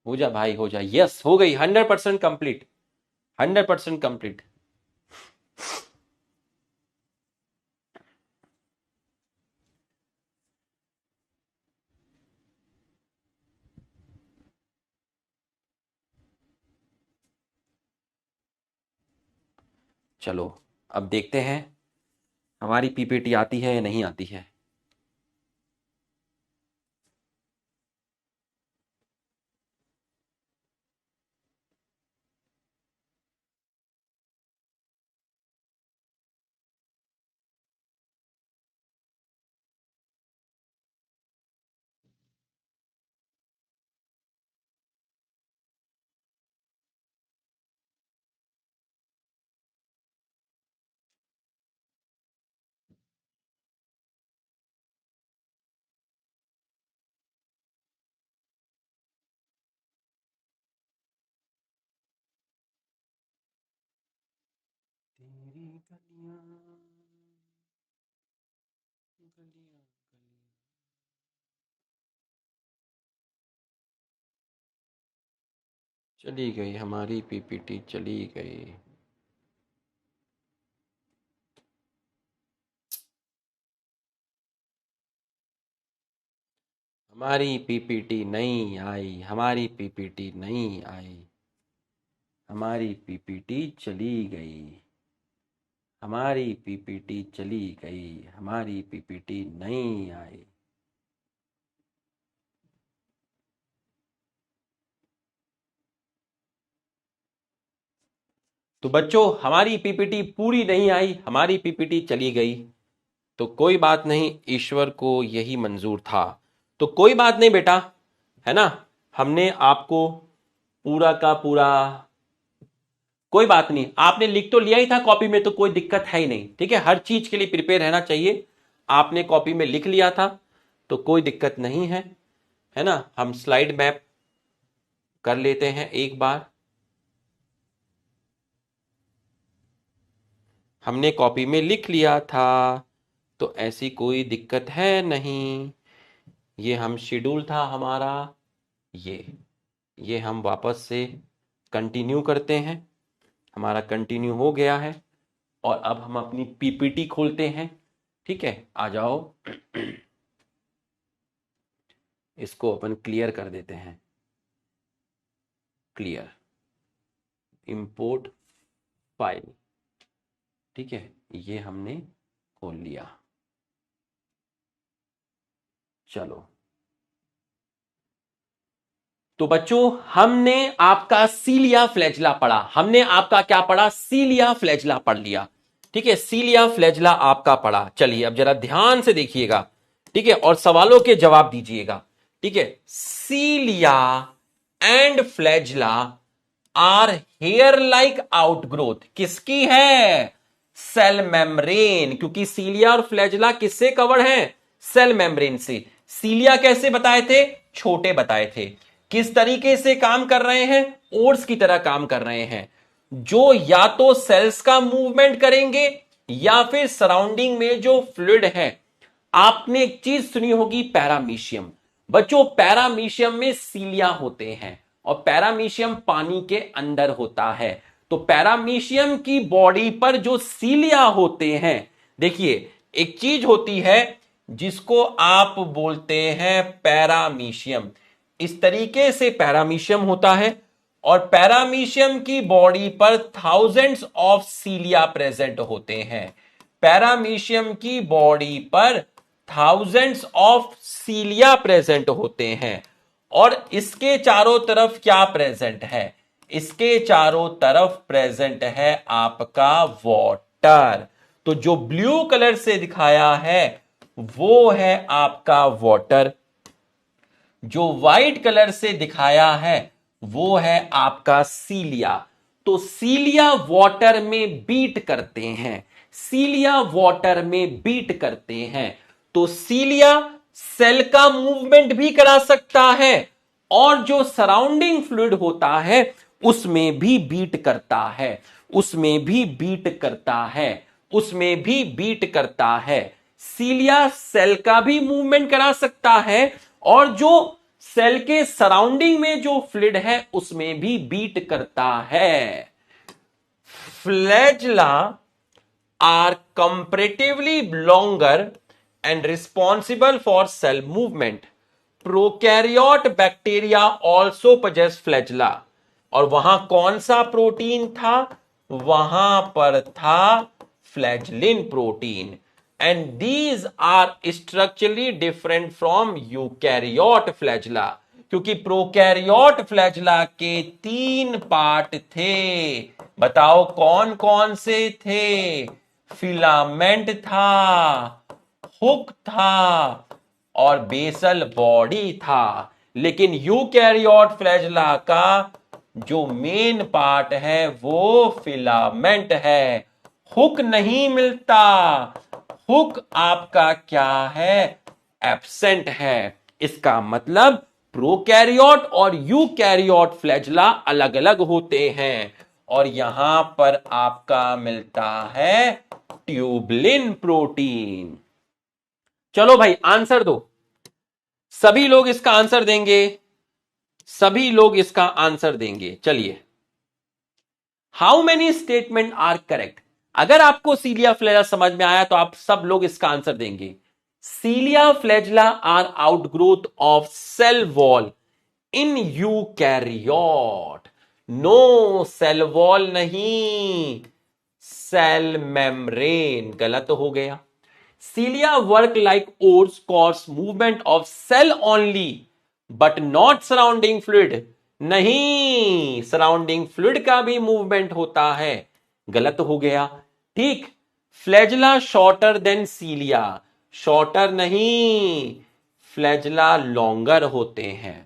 हो जा भाई हो जा, यस हो गई, 100% कंप्लीट, 100% कंप्लीट। चलो अब देखते हैं हमारी पीपीटी आती है या नहीं आती है। तेरी गलियां, गलियां, गलियां। चली गई हमारी पीपीटी, चली गई। हमारी पीपीटी नहीं आई, हमारी पीपीटी नहीं आई, हमारी पीपीटी चली गई, हमारी पीपीटी चली गई, हमारी पीपीटी नहीं आई। तो बच्चों हमारी पीपीटी पूरी नहीं आई, हमारी पीपीटी चली गई। तो कोई बात नहीं, ईश्वर को यही मंजूर था। तो कोई बात नहीं बेटा, है ना, हमने आपको पूरा का पूरा, कोई बात नहीं, आपने लिख तो लिया ही था कॉपी में, तो कोई दिक्कत है ही नहीं। ठीक है, हर चीज के लिए प्रिपेयर रहना चाहिए। आपने कॉपी में लिख लिया था तो कोई दिक्कत नहीं है ना। हम स्लाइड मैप कर लेते हैं एक बार। हमने कॉपी में लिख लिया था तो ऐसी कोई दिक्कत है नहीं। ये हम शेड्यूल था हमारा, ये हम वापस से कंटिन्यू करते हैं। हमारा कंटिन्यू हो गया है और अब हम अपनी पीपीटी खोलते हैं। ठीक है, आ जाओ, इसको अपन क्लियर कर देते हैं। Clear, import file. ठीक है, ये हमने खोल लिया। चलो, तो बच्चों हमने आपका सीलिया फ्लैजला पढ़ा। हमने आपका क्या पढ़ा? सीलिया फ्लैजला पढ़ लिया। ठीक है, सीलिया फ्लैजला आपका पढ़ा। चलिए अब जरा ध्यान से देखिएगा, ठीक है, और सवालों के जवाब दीजिएगा। ठीक है, cilia and flagella are hair like outgrowth किसकी है? Cell membrane. क्योंकि सीलिया और फ्लैजला किससे कवर है? सेल मेम्ब्रेन से। सीलिया कैसे बताए थे? छोटे बताए थे। किस तरीके से काम कर रहे हैं? ओट्स की तरह काम कर रहे हैं, जो या तो सेल्स का मूवमेंट करेंगे या फिर सराउंडिंग में जो फ्लूइड है। आपने एक चीज सुनी होगी, पैरामीशियम। बच्चों पैरामीशियम में सीलिया होते हैं और पैरामीशियम पानी के अंदर होता है। तो पैरामीशियम की बॉडी पर जो सीलिया होते हैं, देखिए एक चीज होती है जिसको आप बोलते हैं पैरामीशियम। इस तरीके से पैरामीशियम होता है और पैरामीशियम की बॉडी पर थाउजेंड्स ऑफ सीलिया प्रेजेंट होते हैं। पैरामीशियम की बॉडी पर थाउजेंड्स ऑफ सीलिया प्रेजेंट होते हैं। और इसके चारों तरफ क्या प्रेजेंट है? इसके चारों तरफ प्रेजेंट है आपका वाटर। तो जो ब्लू कलर से दिखाया है वो है आपका वाटर, जो व्हाइट कलर से दिखाया है वो है आपका सीलिया। तो सीलिया वाटर में बीट करते हैं, सीलिया वाटर में बीट करते हैं। तो सीलिया सेल का मूवमेंट भी करा सकता है और जो सराउंडिंग फ्लूइड होता है उसमें भी बीट करता है, उसमें भी बीट करता है, उसमें भी बीट करता है। सीलिया सेल का भी मूवमेंट करा सकता है और जो सेल के सराउंडिंग में जो फ्लूइड है उसमें भी बीट करता है। Flagella are comparatively longer and responsible for cell movement. Prokaryote bacteria also possess flagella. और वहां कौन सा प्रोटीन था? वहां पर था flagellin protein. And these are structurally different from eukaryote flagella, क्योंकि प्रोकैरियोट फ्लैजेला के 3 पार्ट थे। बताओ कौन कौन से थे? फिलामेंट था, हुक था और बेसल बॉडी था। लेकिन यूकैरियोट फ्लैजेला का जो मेन पार्ट है वो फिलामेंट है, हुक नहीं मिलता। हुक आपका क्या है? एब्सेंट है। इसका मतलब प्रोकैरियोट और यूकैरियोट फ्लैजेला अलग अलग होते हैं। और यहां पर आपका मिलता है ट्यूबलिन प्रोटीन। चलो भाई आंसर दो, सभी लोग इसका आंसर देंगे, सभी लोग इसका आंसर देंगे। चलिए, how many statement are correct? अगर आपको सीलिया फ्लैजेला समझ में आया तो आप सब लोग इसका आंसर देंगे। Cilia flagella are outgrowth of cell wall in eukaryote. No, cell wall नहीं, सेल मेम्ब्रेन। गलत हो गया। Cilia work like oars, cause movement of cell only, but not surrounding fluid. नहीं, सराउंडिंग फ्लूइड का भी मूवमेंट होता है। गलत हो गया। ठीक। Flagella shorter than cilia, shorter नहीं, फ्लैजेला लॉन्गर होते हैं।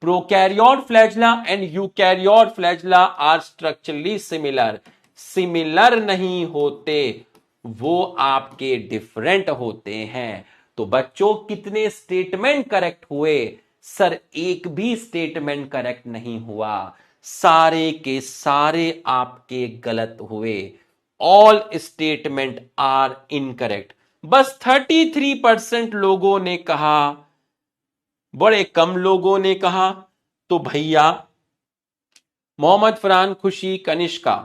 Prokaryote flagella and eukaryote flagella are structurally similar, similar नहीं होते, वो आपके डिफरेंट होते हैं। तो बच्चों कितने स्टेटमेंट करेक्ट हुए? सर एक भी स्टेटमेंट करेक्ट नहीं हुआ, सारे के सारे आपके गलत हुए। All statement are incorrect. बस 33% लोगों ने कहा, बड़े कम लोगों ने कहा। तो भैया मोहम्मद फरहान, खुशी, कनिष्का,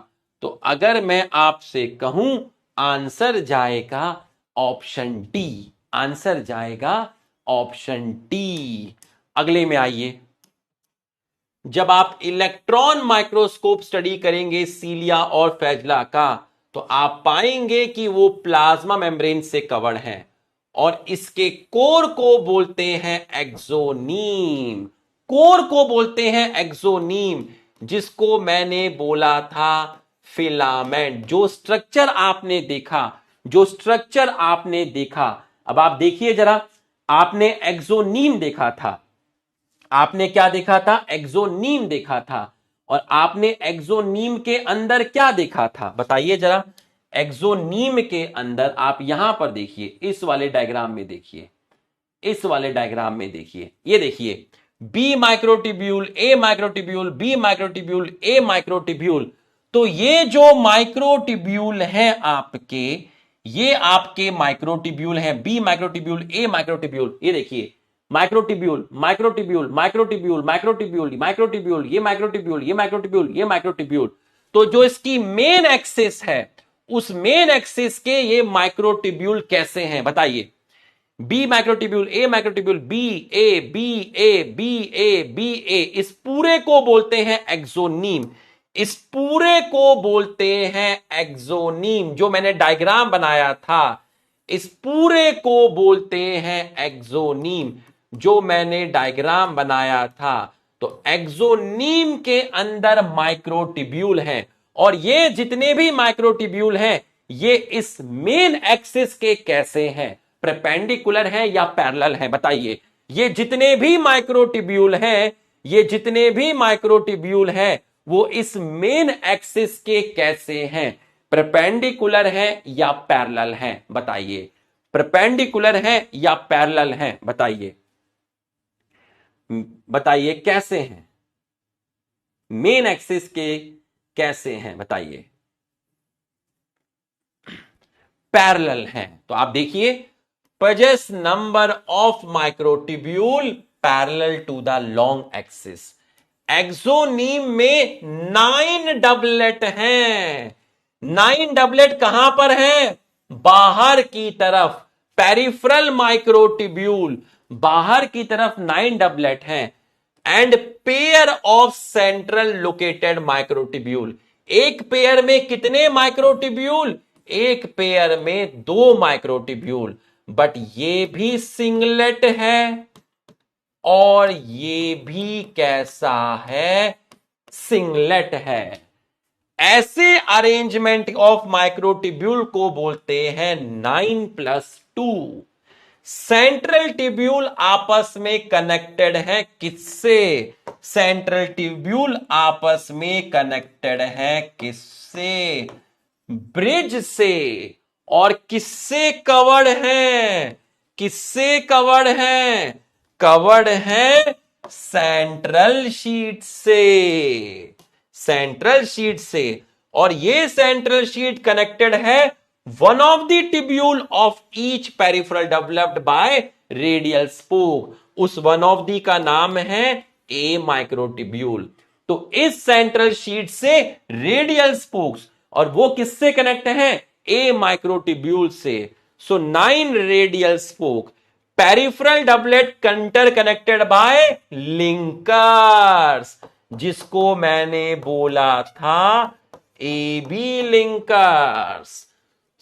तो अगर मैं आपसे कहूं आंसर जाएगा ऑप्शन डी, आंसर जाएगा ऑप्शन डी। अगले में आइए, जब आप इलेक्ट्रॉन माइक्रोस्कोप स्टडी करेंगे सीलिया और फ्लैजेला का तो आप पाएंगे कि वो प्लाज्मा मेम्ब्रेन से कवर्ड है और इसके कोर को बोलते हैं एक्सोनीम, कोर को बोलते हैं एक्सोनीम, जिसको मैंने बोला था फिलामेंट। जो स्ट्रक्चर आपने देखा, जो स्ट्रक्चर आपने देखा, अब आप देखिए जरा, आपने एक्सोनीम देखा था, आपने क्या देखा था? एक्सोनीम देखा था। और आपने एक्सोनीम के अंदर क्या देखा था? बताइए जरा। एक्सोनीम के अंदर आप यहां पर देखिए, इस वाले डायग्राम में देखिए, इस वाले डायग्राम में देखिए, ये देखिए, B microtubule, A microtubule, B microtubule, A microtubule. तो ये जो माइक्रोट्यूब्यूल हैं आपके, ये आपके माइक्रोट्यूब्यूल हैं, बी माइक्रोट्यूब्यूल, ए माइक्रोट्यूब्यूल। ये देखिए, microtubule, microtubule, microtubule, microtubule, microtubule, ये माइक्रोट्यूब्यूल, ये माइक्रोट्यूब्यूल, ये माइक्रोट्यूब्यूल। तो जो इसकी मेन एक्सिस है, उस मेन एक्सिस के ये माइक्रोट्यूब्यूल कैसे हैं बताइए। B microtubule, A microtubule, B A B A B A B A, इस पूरे को बोलते हैं एक्सोनीम। इस पूरे को बोलते हैं एक्सोनीम। जो मैंने डायग्राम बनाया था, इस पूरे को बोलते हैं एक्सोनीम। जो मैंने डायग्राम बनाया था, तो एक्सोनीम के अंदर माइक्रोट्यूब्यूल हैं, और ये जितने भी माइक्रोट्यूब्यूल हैं ये इस मेन एक्सिस के कैसे हैं, परपेंडिकुलर हैं या पैरेलल हैं, बताइए। ये जितने भी माइक्रोट्यूब्यूल हैं, ये जितने भी माइक्रोट्यूब्यूल हैं, वो इस मेन एक्सिस के कैसे हैं, परपेंडिकुलर हैं या पैरेलल हैं, बताइए। परपेंडिकुलर हैं या पैरेलल हैं, बताइए। बताइए कैसे हैं, मेन एक्सिस के कैसे हैं, बताइए। पैरेलल हैं। तो आप देखिए, possess number of microtubule parallel to the long axis. Axoneme में 9 डबलेट हैं। 9 डबलेट कहां पर है? बाहर की तरफ। पेरिफेरल माइक्रोट्यूब्यूल, बाहर की तरफ 9 डबलेट हैं। And pair of central located microtubule. एक पेयर में कितने माइक्रोट्यूब्यूल? एक पेयर में 2 माइक्रोट्यूब्यूल। बट ये भी सिंगलेट है और ये भी कैसा है? सिंगलेट है। ऐसे अरेंजमेंट ऑफ माइक्रोट्यूब्यूल को बोलते हैं 9+2। सेंट्रल ट्यूब्यूल आपस में कनेक्टेड है किससे? सेंट्रल ट्यूब्यूल आपस में कनेक्टेड है किससे? ब्रिज से। और किससे कवर्ड है? किससे कवर्ड है? कवर्ड है सेंट्रल शीट से। सेंट्रल शीट से। और ये सेंट्रल शीट कनेक्टेड है one of the tubule of each peripheral developed by radial spoke. उस वन ऑफ दी का नाम है ए माइक्रोट्यूब्यूल। तो इस सेंट्रल शीट से रेडियल स्पोक्स, और वो किससे कनेक्ट है? ए माइक्रोट्यूब्यूल से। So 9 radial spoke, peripheral doublet inter connected by linkers, जिसको मैंने बोला था A B linkers.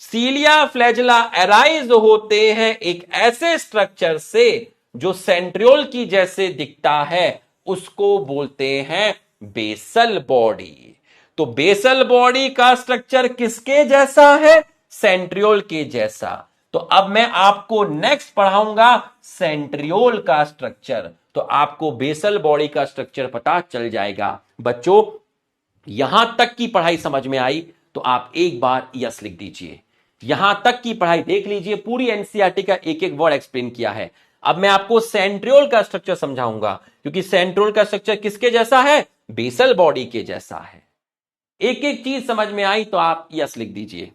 Cilia flagella arise होते हैं एक ऐसे स्ट्रक्चर से जो सेंट्रियोल की जैसे दिखता है, उसको बोलते हैं बेसल बॉडी। तो बेसल बॉडी का स्ट्रक्चर किसके जैसा है? सेंट्रियोल के जैसा। तो अब मैं आपको नेक्स्ट पढ़ाऊंगा सेंट्रियोल का स्ट्रक्चर, तो आपको बेसल बॉडी का स्ट्रक्चर पता चल जाएगा। बच्चों, यहां तक की पढ़ाई समझ में आई तो आप एक बार यस लिख दीजिए। यहां तक की पढ़ाई देख लीजिए, पूरी एनसीईआरटी का एक एक वर्ड एक्सप्लेन किया है। अब मैं आपको सेंट्रियोल का स्ट्रक्चर समझाऊंगा, क्योंकि सेंट्रियोल का स्ट्रक्चर किसके जैसा है? बेसल बॉडी के जैसा है। एक एक चीज समझ में आई तो आप यस लिख दीजिए।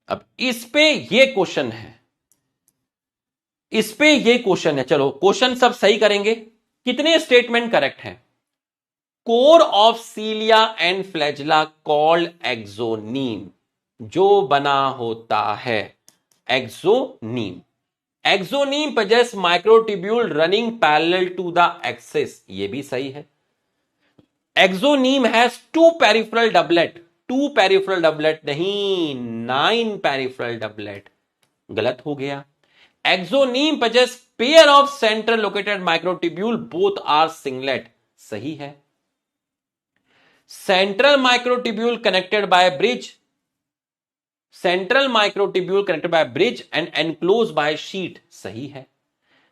अब इस पे ये क्वेश्चन है, इस पे ये क्वेश्चन है। चलो क्वेश्चन सब सही करेंगे। कितने स्टेटमेंट करेक्ट हैं? Core of cilia and flagella called axoneme, जो बना होता है axoneme. Axoneme possess microtubule running parallel to the axis, ये भी सही है। Axoneme has 2 peripheral doublet, 2 peripheral doublet नहीं, 9 पेरिफेरल डबलेट, गलत हो गया। Axoneme possess pair of central located microtubule, both are singlet, सही है। Central microtubule connected by bridge, central microtubule connected by bridge and enclose by sheet, सही है।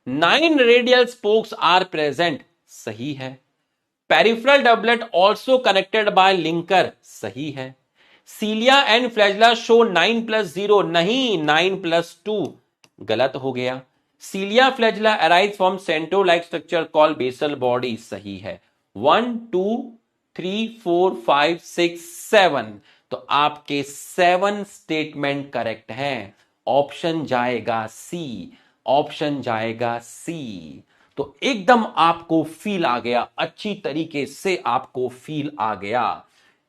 9 radial spokes are present, सही है। Peripheral doublet also connected by linker, सही है। Cilia and flagella show 9+0, नहीं 9+2, गलत हो गया। Cilia flagella arise from centro like structure called basal body, सही है। 1 2 3 4 5 6 7, तो आपके 7 स्टेटमेंट करेक्ट हैं। ऑप्शन जाएगा सी, ऑप्शन जाएगा सी। तो एकदम आपको फील आ गया, अच्छी तरीके से आपको फील आ गया।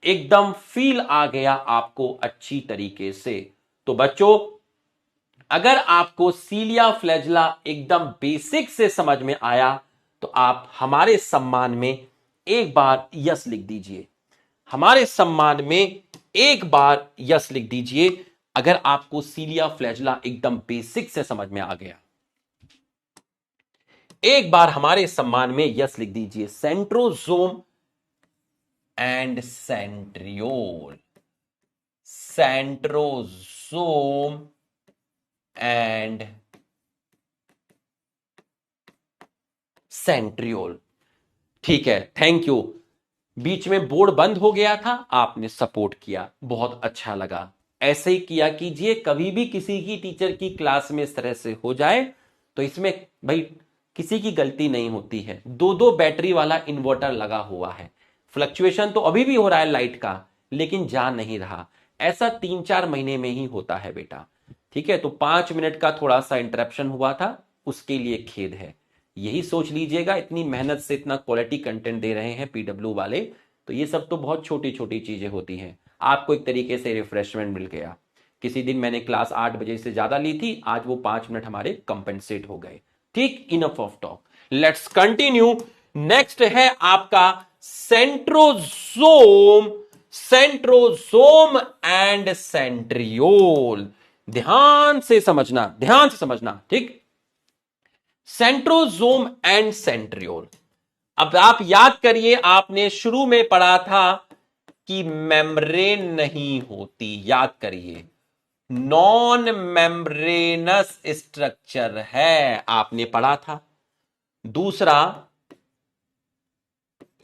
एकदम फील आ गया आपको अच्छी तरीके से। तो बच्चों, अगर आपको सीलिया फ्लैजुला एकदम बेसिक से समझ में आया तो आप हमारे सम्मान में एक बार यस लिख दीजिए। हमारे सम्मान में एक बार यस लिख दीजिए अगर आपको सीलिया फ्लैजुला एकदम बेसिक से समझ में आ गया। एक बार हमारे सम्मान में यस लिख दीजिए। Centrosome and centriole, centrosome and centriole. ठीक है, थैंक यू। बीच में बोर्ड बंद हो गया था, आपने सपोर्ट किया, बहुत अच्छा लगा। ऐसे ही किया कीजिए। कभी भी किसी की टीचर की क्लास में इस तरह से हो जाए तो इसमें भाई किसी की गलती नहीं होती है। दो दो बैटरी वाला इन्वर्टर लगा हुआ है। फ्लक्चुएशन तो अभी भी हो रहा है लाइट का, लेकिन जा नहीं रहा। ऐसा 3-4 महीने में ही होता है बेटा। ठीक है, तो 5 मिनट का थोड़ा सा इंटरप्शन हुआ था, उसके लिए खेद है। यही सोच लीजिएगा, इतनी मेहनत से इतना क्वालिटी कंटेंट दे रहे हैं पीडब्ल्यू वाले, तो ये सब तो बहुत छोटी छोटी चीजें होती हैं। आपको एक तरीके से रिफ्रेशमेंट मिल गया। किसी दिन मैंने क्लास 8 बजे से ज्यादा ली थी, आज वो 5 मिनट हमारे कंपेंसेट हो गए। ठीक, enough of talk, let's continue. Next है आपका सेंट्रोसोम, सेंट्रोसोम एंड सेंट्रियोल। ध्यान से समझना, ध्यान से समझना। ठीक, सेंट्रोसोम एंड सेंट्रियोल। अब आप याद करिए, आपने शुरू में पढ़ा था कि मेम्ब्रेन नहीं होती। याद करिए, नॉन मेम्ब्रेनस स्ट्रक्चर है, आपने पढ़ा था। दूसरा,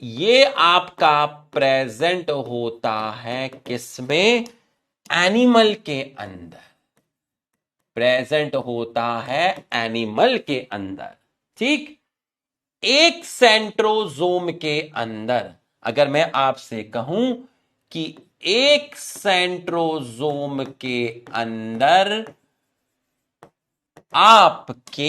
ये आपका प्रेजेंट होता है किसमें? एनिमल के अंदर। प्रेजेंट होता है एनिमल के अंदर। ठीक, एक सेंट्रोसोम के अंदर अगर मैं आपसे कहूं कि एक सेंट्रोसोम के अंदर आपके,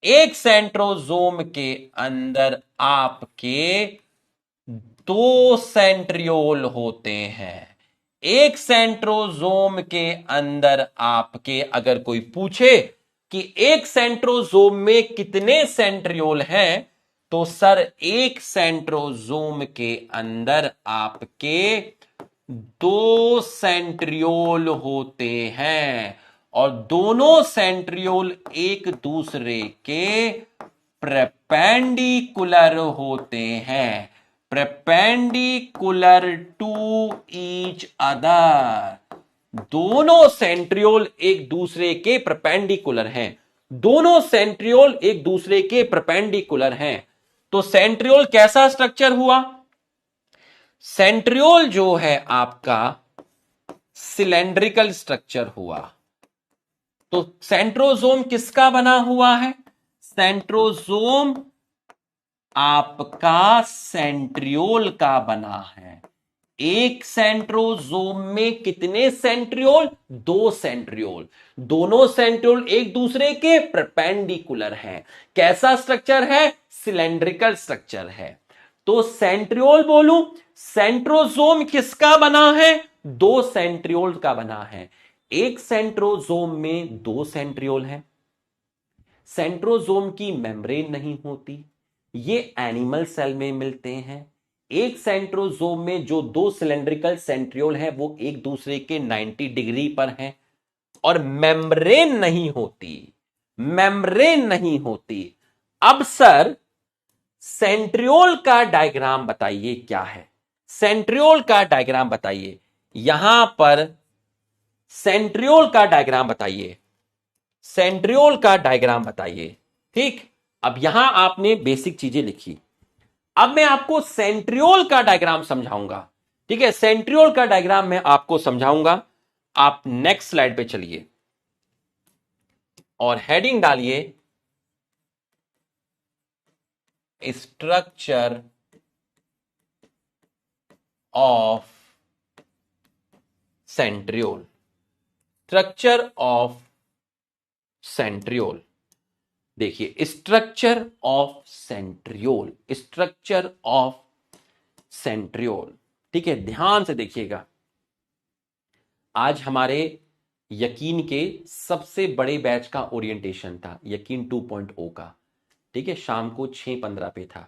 एक सेंट्रोसोम के अंदर आपके 2 सेंट्रियोल होते हैं। एक सेंट्रोसोम के अंदर आपके, अगर कोई पूछे कि एक सेंट्रोसोम में कितने सेंट्रियोल हैं, तो सर एक सेंट्रोसोम के अंदर आपके 2 सेंट्रियोल होते हैं और दोनों सेंट्रियोल एक दूसरे के परपेंडिकुलर होते हैं। Perpendicular to each other. दोनों सेंट्रियोल एक दूसरे के परपेंडिकुलर हैं। दोनों सेंट्रियोल एक दूसरे के परपेंडिकुलर हैं। तो सेंट्रियोल कैसा स्ट्रक्चर हुआ? सेंट्रियोल जो है आपका सिलेंड्रिकल स्ट्रक्चर हुआ। तो सेंट्रोसोम किसका बना हुआ है? सेंट्रोसोम आपका सेंट्रियोल का बना है। एक सेंट्रोसोम में कितने सेंट्रियोल? 2 सेंट्रियोल। दोनों सेंट्रियोल एक दूसरे के परपेंडिकुलर हैं। कैसा स्ट्रक्चर है? सिलेंड्रिकल स्ट्रक्चर है। तो सेंट्रियोल बोलूं, सेंट्रोसोम किसका बना है? 2 सेंट्रियोल का बना है। एक सेंट्रोसोम में 2 सेंट्रियोल है। सेंट्रोसोम की मेम्ब्रेन नहीं होती, ये एनिमल सेल में मिलते हैं। एक सेंट्रोसोम में जो 2 सिलेंड्रिकल सेंट्रियोल हैं वो एक दूसरे के 90 डिग्री पर हैं और मेम्ब्रेन नहीं होती, मेम्ब्रेन नहीं होती। अब सर सेंट्रियोल का डायग्राम बताइए क्या है? सेंट्रियोल का डायग्राम बताइए, यहां पर सेंट्रियोल का डायग्राम बताइए, सेंट्रियोल का डायग्राम बताइए। ठीक, अब यहां आपने बेसिक चीजें लिखी। अब मैं आपको सेंट्रियोल का डायग्राम समझाऊंगा। ठीक है, सेंट्रियोल का डायग्राम मैं आपको समझाऊंगा। आप नेक्स्ट स्लाइड पे चलिए और हेडिंग डालिए structure of centriole. Structure of centriole. देखिए, structure of centriole, structure of centriole. ठीक है, ध्यान से देखिएगा। आज हमारे यकीन के सबसे बड़े बैच का ओरिएंटेशन था, यकीन 2.0 का। ठीक है, शाम को 6:15 पे था,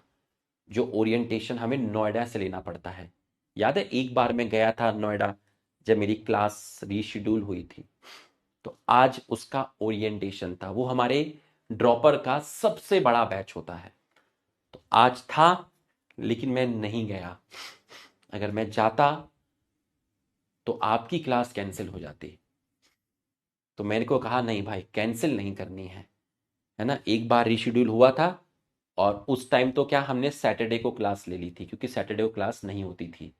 जो ओरिएंटेशन हमें नोएडा से लेना पड़ता है। याद है एक बार मैं गया था नोएडा जब मेरी क्लास रीशेड्यूल हुई थी, तो आज उसका ओरिएंटेशन था। वो हमारे ड्रॉपर का सबसे बड़ा बैच होता है। तो आज था, लेकिन मैं नहीं गया। अगर मैं जाता तो आपकी क्लास कैंसिल हो जाती। तो मेरे को कहा नहीं भाई, कैंसिल नहीं करनी है ना। एक बार रीशेड्यूल हुआ था, और उस टाइम तो क्या हमने सैटरडे को क्लास ले ली थी, क्योंकि सैटरडे को क्लास नहीं होती थी।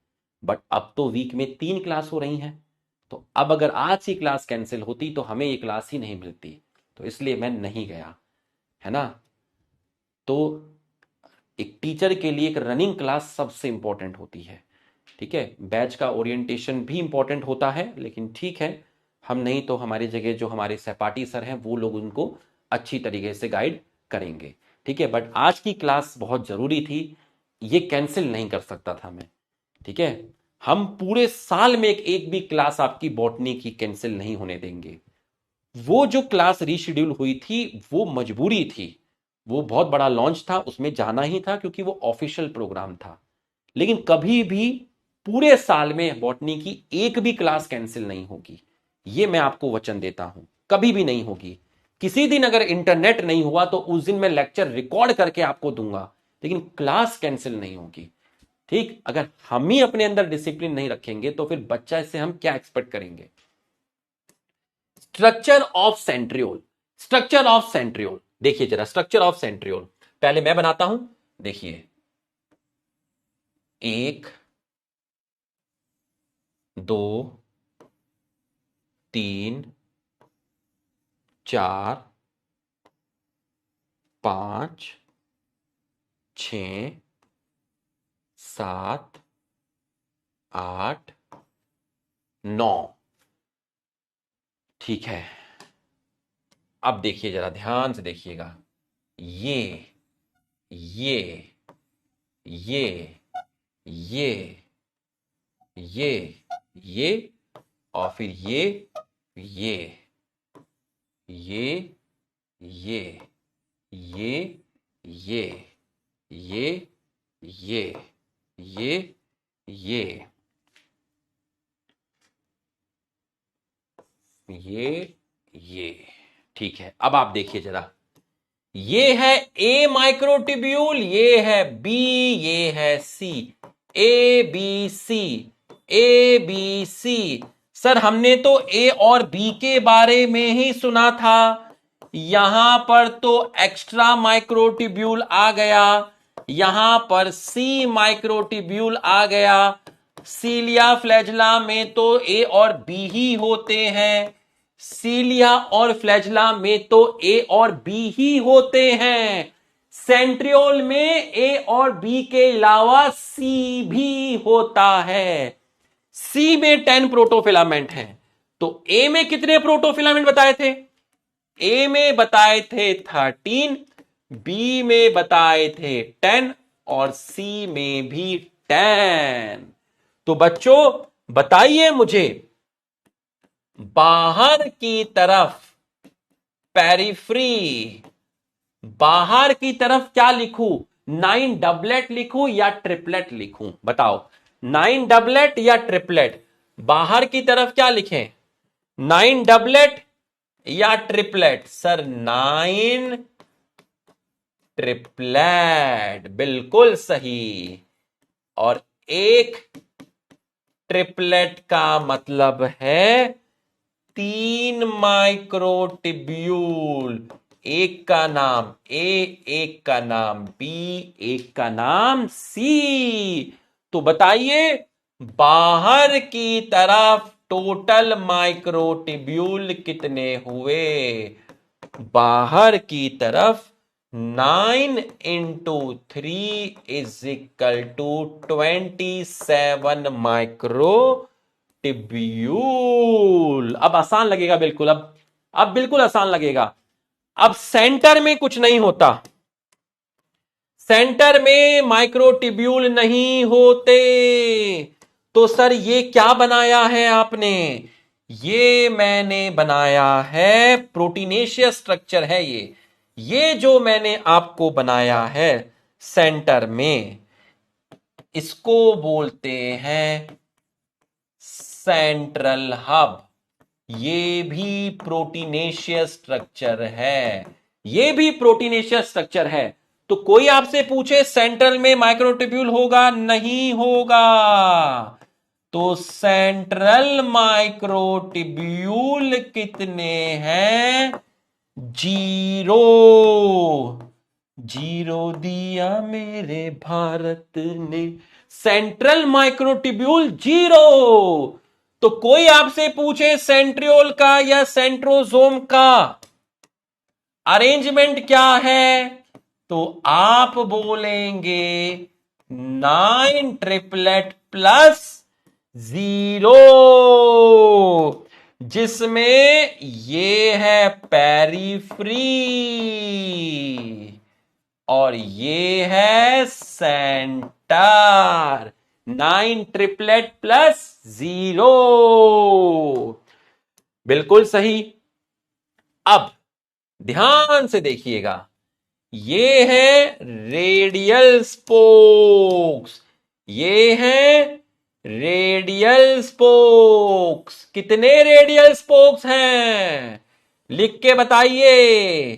बट अब तो वीक में 3 क्लास हो रही हैं, तो अब अगर आज की क्लास कैंसिल होती तो हमें ये क्लास ही नहीं मिलती। तो इसलिए मैं नहीं गया, है ना। तो एक टीचर के लिए एक रनिंग क्लास सबसे इंपॉर्टेंट होती है। ठीक है, बैच का ओरिएंटेशन भी इंपॉर्टेंट होता है, लेकिन ठीक है, हम नहीं तो हमारी जगह जो हमारे सहपाठी सर हैं वो लोग उनको अच्छी तरीके से गाइड करेंगे। ठीक है, बट आज की क्लास बहुत जरूरी थी, ये कैंसिल नहीं कर सकता था मैं। ठीक है, हम पूरे साल में एक भी क्लास आपकी बॉटनी की कैंसिल नहीं होने देंगे। वो जो क्लास रीशेड्यूल हुई थी वो मजबूरी थी, वो बहुत बड़ा लॉन्च था, उसमें जाना ही था क्योंकि वो ऑफिशियल प्रोग्राम था। लेकिन कभी भी पूरे साल में बॉटनी की एक भी क्लास कैंसिल नहीं होगी, ये मैं आपको वचन देता हूं, कभी भी नहीं होगी। किसी दिन अगर इंटरनेट नहीं हुआ तो उस दिन मैं लेक्चर रिकॉर्ड करके आपको दूंगा, लेकिन क्लास कैंसिल नहीं होगी। ठीक, अगर हम ही अपने अंदर डिसिप्लिन नहीं रखेंगे तो फिर बच्चा से हम क्या एक्सपेक्ट करेंगे। Structure of centriole, structure of centriole देखिए जरा, स्ट्रक्चर ऑफ सेंट्रियोल पहले मैं बनाता हूं। देखिए, 1 2 3 4 5 6 7 8 9। ठीक है, अब देखिए जरा, ध्यान से देखिएगा, ये ये ये ये ये ये और फिर ये ये ये ये ये ये ये ये ये। ठीक है, अब आप देखिए जरा, ये है ए माइक्रोट्यूब्यूल, ये है बी, ये है C, A B C, A B C. Sir हमने तो ए और बी के बारे में ही सुना था, यहां पर तो एक्स्ट्रा माइक्रोट्यूब्यूल आ गया, यहां पर सी माइक्रोट्यूब्यूल आ गया। सीलिया फ्लैजला में तो ए और बी ही होते हैं, सीलिया और फ्लैजला में तो ए और बी ही होते हैं। सेंट्रियोल में ए और बी के अलावा सी भी होता है। सी में 10 प्रोटोफिलामेंट हैं, तो ए में कितने प्रोटोफिलामेंट बताए थे? ए में बताए थे 13, बी में बताए थे 10 और सी में भी 10। तो बच्चों बताइए मुझे, बाहर की तरफ पेरिफ्री, बाहर की तरफ क्या लिखूं? 9 डबलेट लिखूं या ट्रिपलेट लिखूं? बताओ, 9 डबलेट या ट्रिपलेट? बाहर की तरफ क्या लिखें, 9 डबलेट या ट्रिपलेट? सर 9 ट्रिपलेट, बिल्कुल सही। और एक ट्रिपलेट का मतलब है 3 माइक्रोट्यूब्यूल। एक का नाम ए, एक का नाम बी, एक का नाम सी। तो बताइए, बाहर की तरफ टोटल माइक्रोट्यूब्यूल कितने हुए? बाहर की तरफ 9 into 3 is equal to 27 microtubule. अब आसान लगेगा बिल्कुल, अब बिल्कुल आसान लगेगा। अब सेंटर में कुछ नहीं होता, सेंटर में माइक्रोट्यूब्यूल नहीं होते, तो सर ये क्या बनाया है आपने? ये मैंने बनाया है प्रोटीनेशियस स्ट्रक्चर है ये जो मैंने आपको बनाया है सेंटर में, इसको बोलते हैं सेंट्रल हब। ये भी प्रोटीनेशियस स्ट्रक्चर है, ये भी प्रोटीनेशियस स्ट्रक्चर है। तो कोई आपसे पूछे सेंट्रल में माइक्रोट्यूब्यूल होगा? नहीं होगा। तो सेंट्रल माइक्रोट्यूब्यूल कितने हैं? 0। 0 दिया मेरे भारत ने, सेंट्रल माइक्रोट्यूब्यूल 0। तो कोई आपसे पूछे सेंट्रियोल का या सेंट्रोसोम का अरेंजमेंट क्या है, तो आप बोलेंगे 9 ट्रिपलेट प्लस 0, जिसमें ये है पेरीफ्री और ये है सेंटर। 9 ट्रिपलेट प्लस 0, बिल्कुल सही। अब ध्यान से देखिएगा, ये है रेडियल स्पोक्स, ये है रेडियल स्पोक्स। कितने रेडियल स्पोक्स हैं? लिख के बताइए,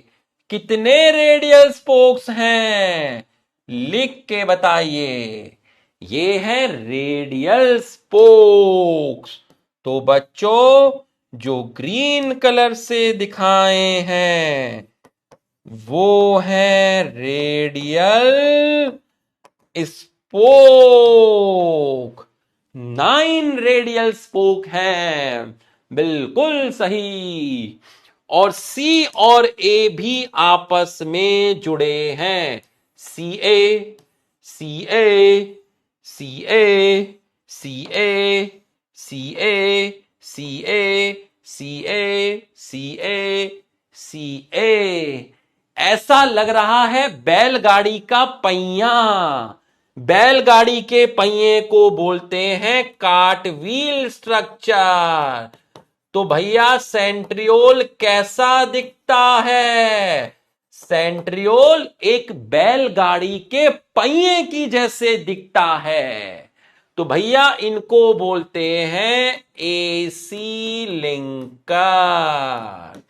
कितने रेडियल स्पोक्स हैं? लिख के बताइए। ये है रेडियल स्पोक्स। तो बच्चों, जो ग्रीन कलर से दिखाए हैं वो है रेडियल स्पोक। 9 रेडियल स्पोक हैं, बिल्कुल सही। और सी और ए भी आपस में जुड़े हैं। सी ए, सी ए, सी ए, सी ए, सी ए, सी ए, सी ए, सी ए, सी ए। ऐसा लग रहा है बैलगाड़ी का पहिया। बैलगाड़ी के पहिए को बोलते हैं कार्टव्हील स्ट्रक्चर। तो भैया सेंट्रियोल कैसा दिखता है? सेंट्रियोल एक बैलगाड़ी के पहिए की जैसे दिखता है। तो भैया इनको बोलते हैं एसी लिंकर।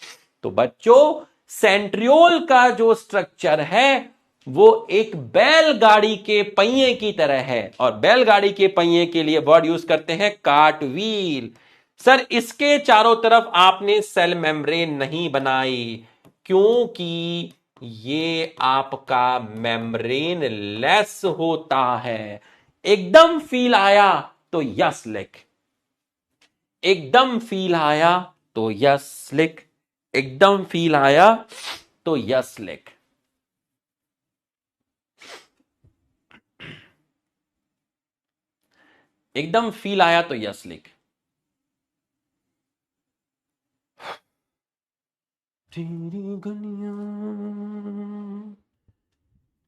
तो बच्चों, सेंट्रियोल का जो स्ट्रक्चर है वो एक बैलगाड़ी के पहिए की तरह है, और बैलगाड़ी के पहिए के लिए वर्ड यूज करते हैं कार्टव्हील। सर इसके चारों तरफ आपने सेल मेम्ब्रेन नहीं बनाई, क्योंकि ये आपका मेम्ब्रेन लेस होता है। एकदम फील आया तो यस लिख, एकदम फील आया तो यस लिख, एकदम फील आया तो यस लिख। एकदम फील आया तो यस लिख। गलियां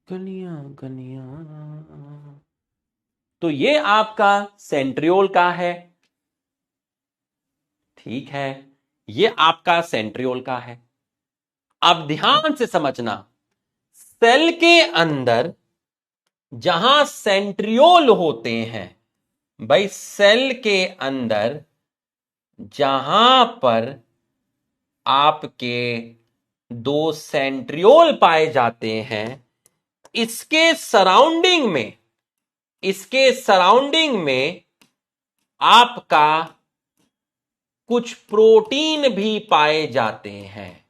गलियां गलियां। तो ये आपका सेंट्रियोल का है, ठीक है, ये आपका सेंट्रियोल का है। अब ध्यान से समझना, सेल के अंदर जहां सेंट्रियोल होते हैं, भाई सेल के अंदर जहां पर आपके 2 सेंट्रियोल पाए जाते हैं, इसके सराउंडिंग में, इसके सराउंडिंग में आपका कुछ प्रोटीन भी पाए जाते हैं।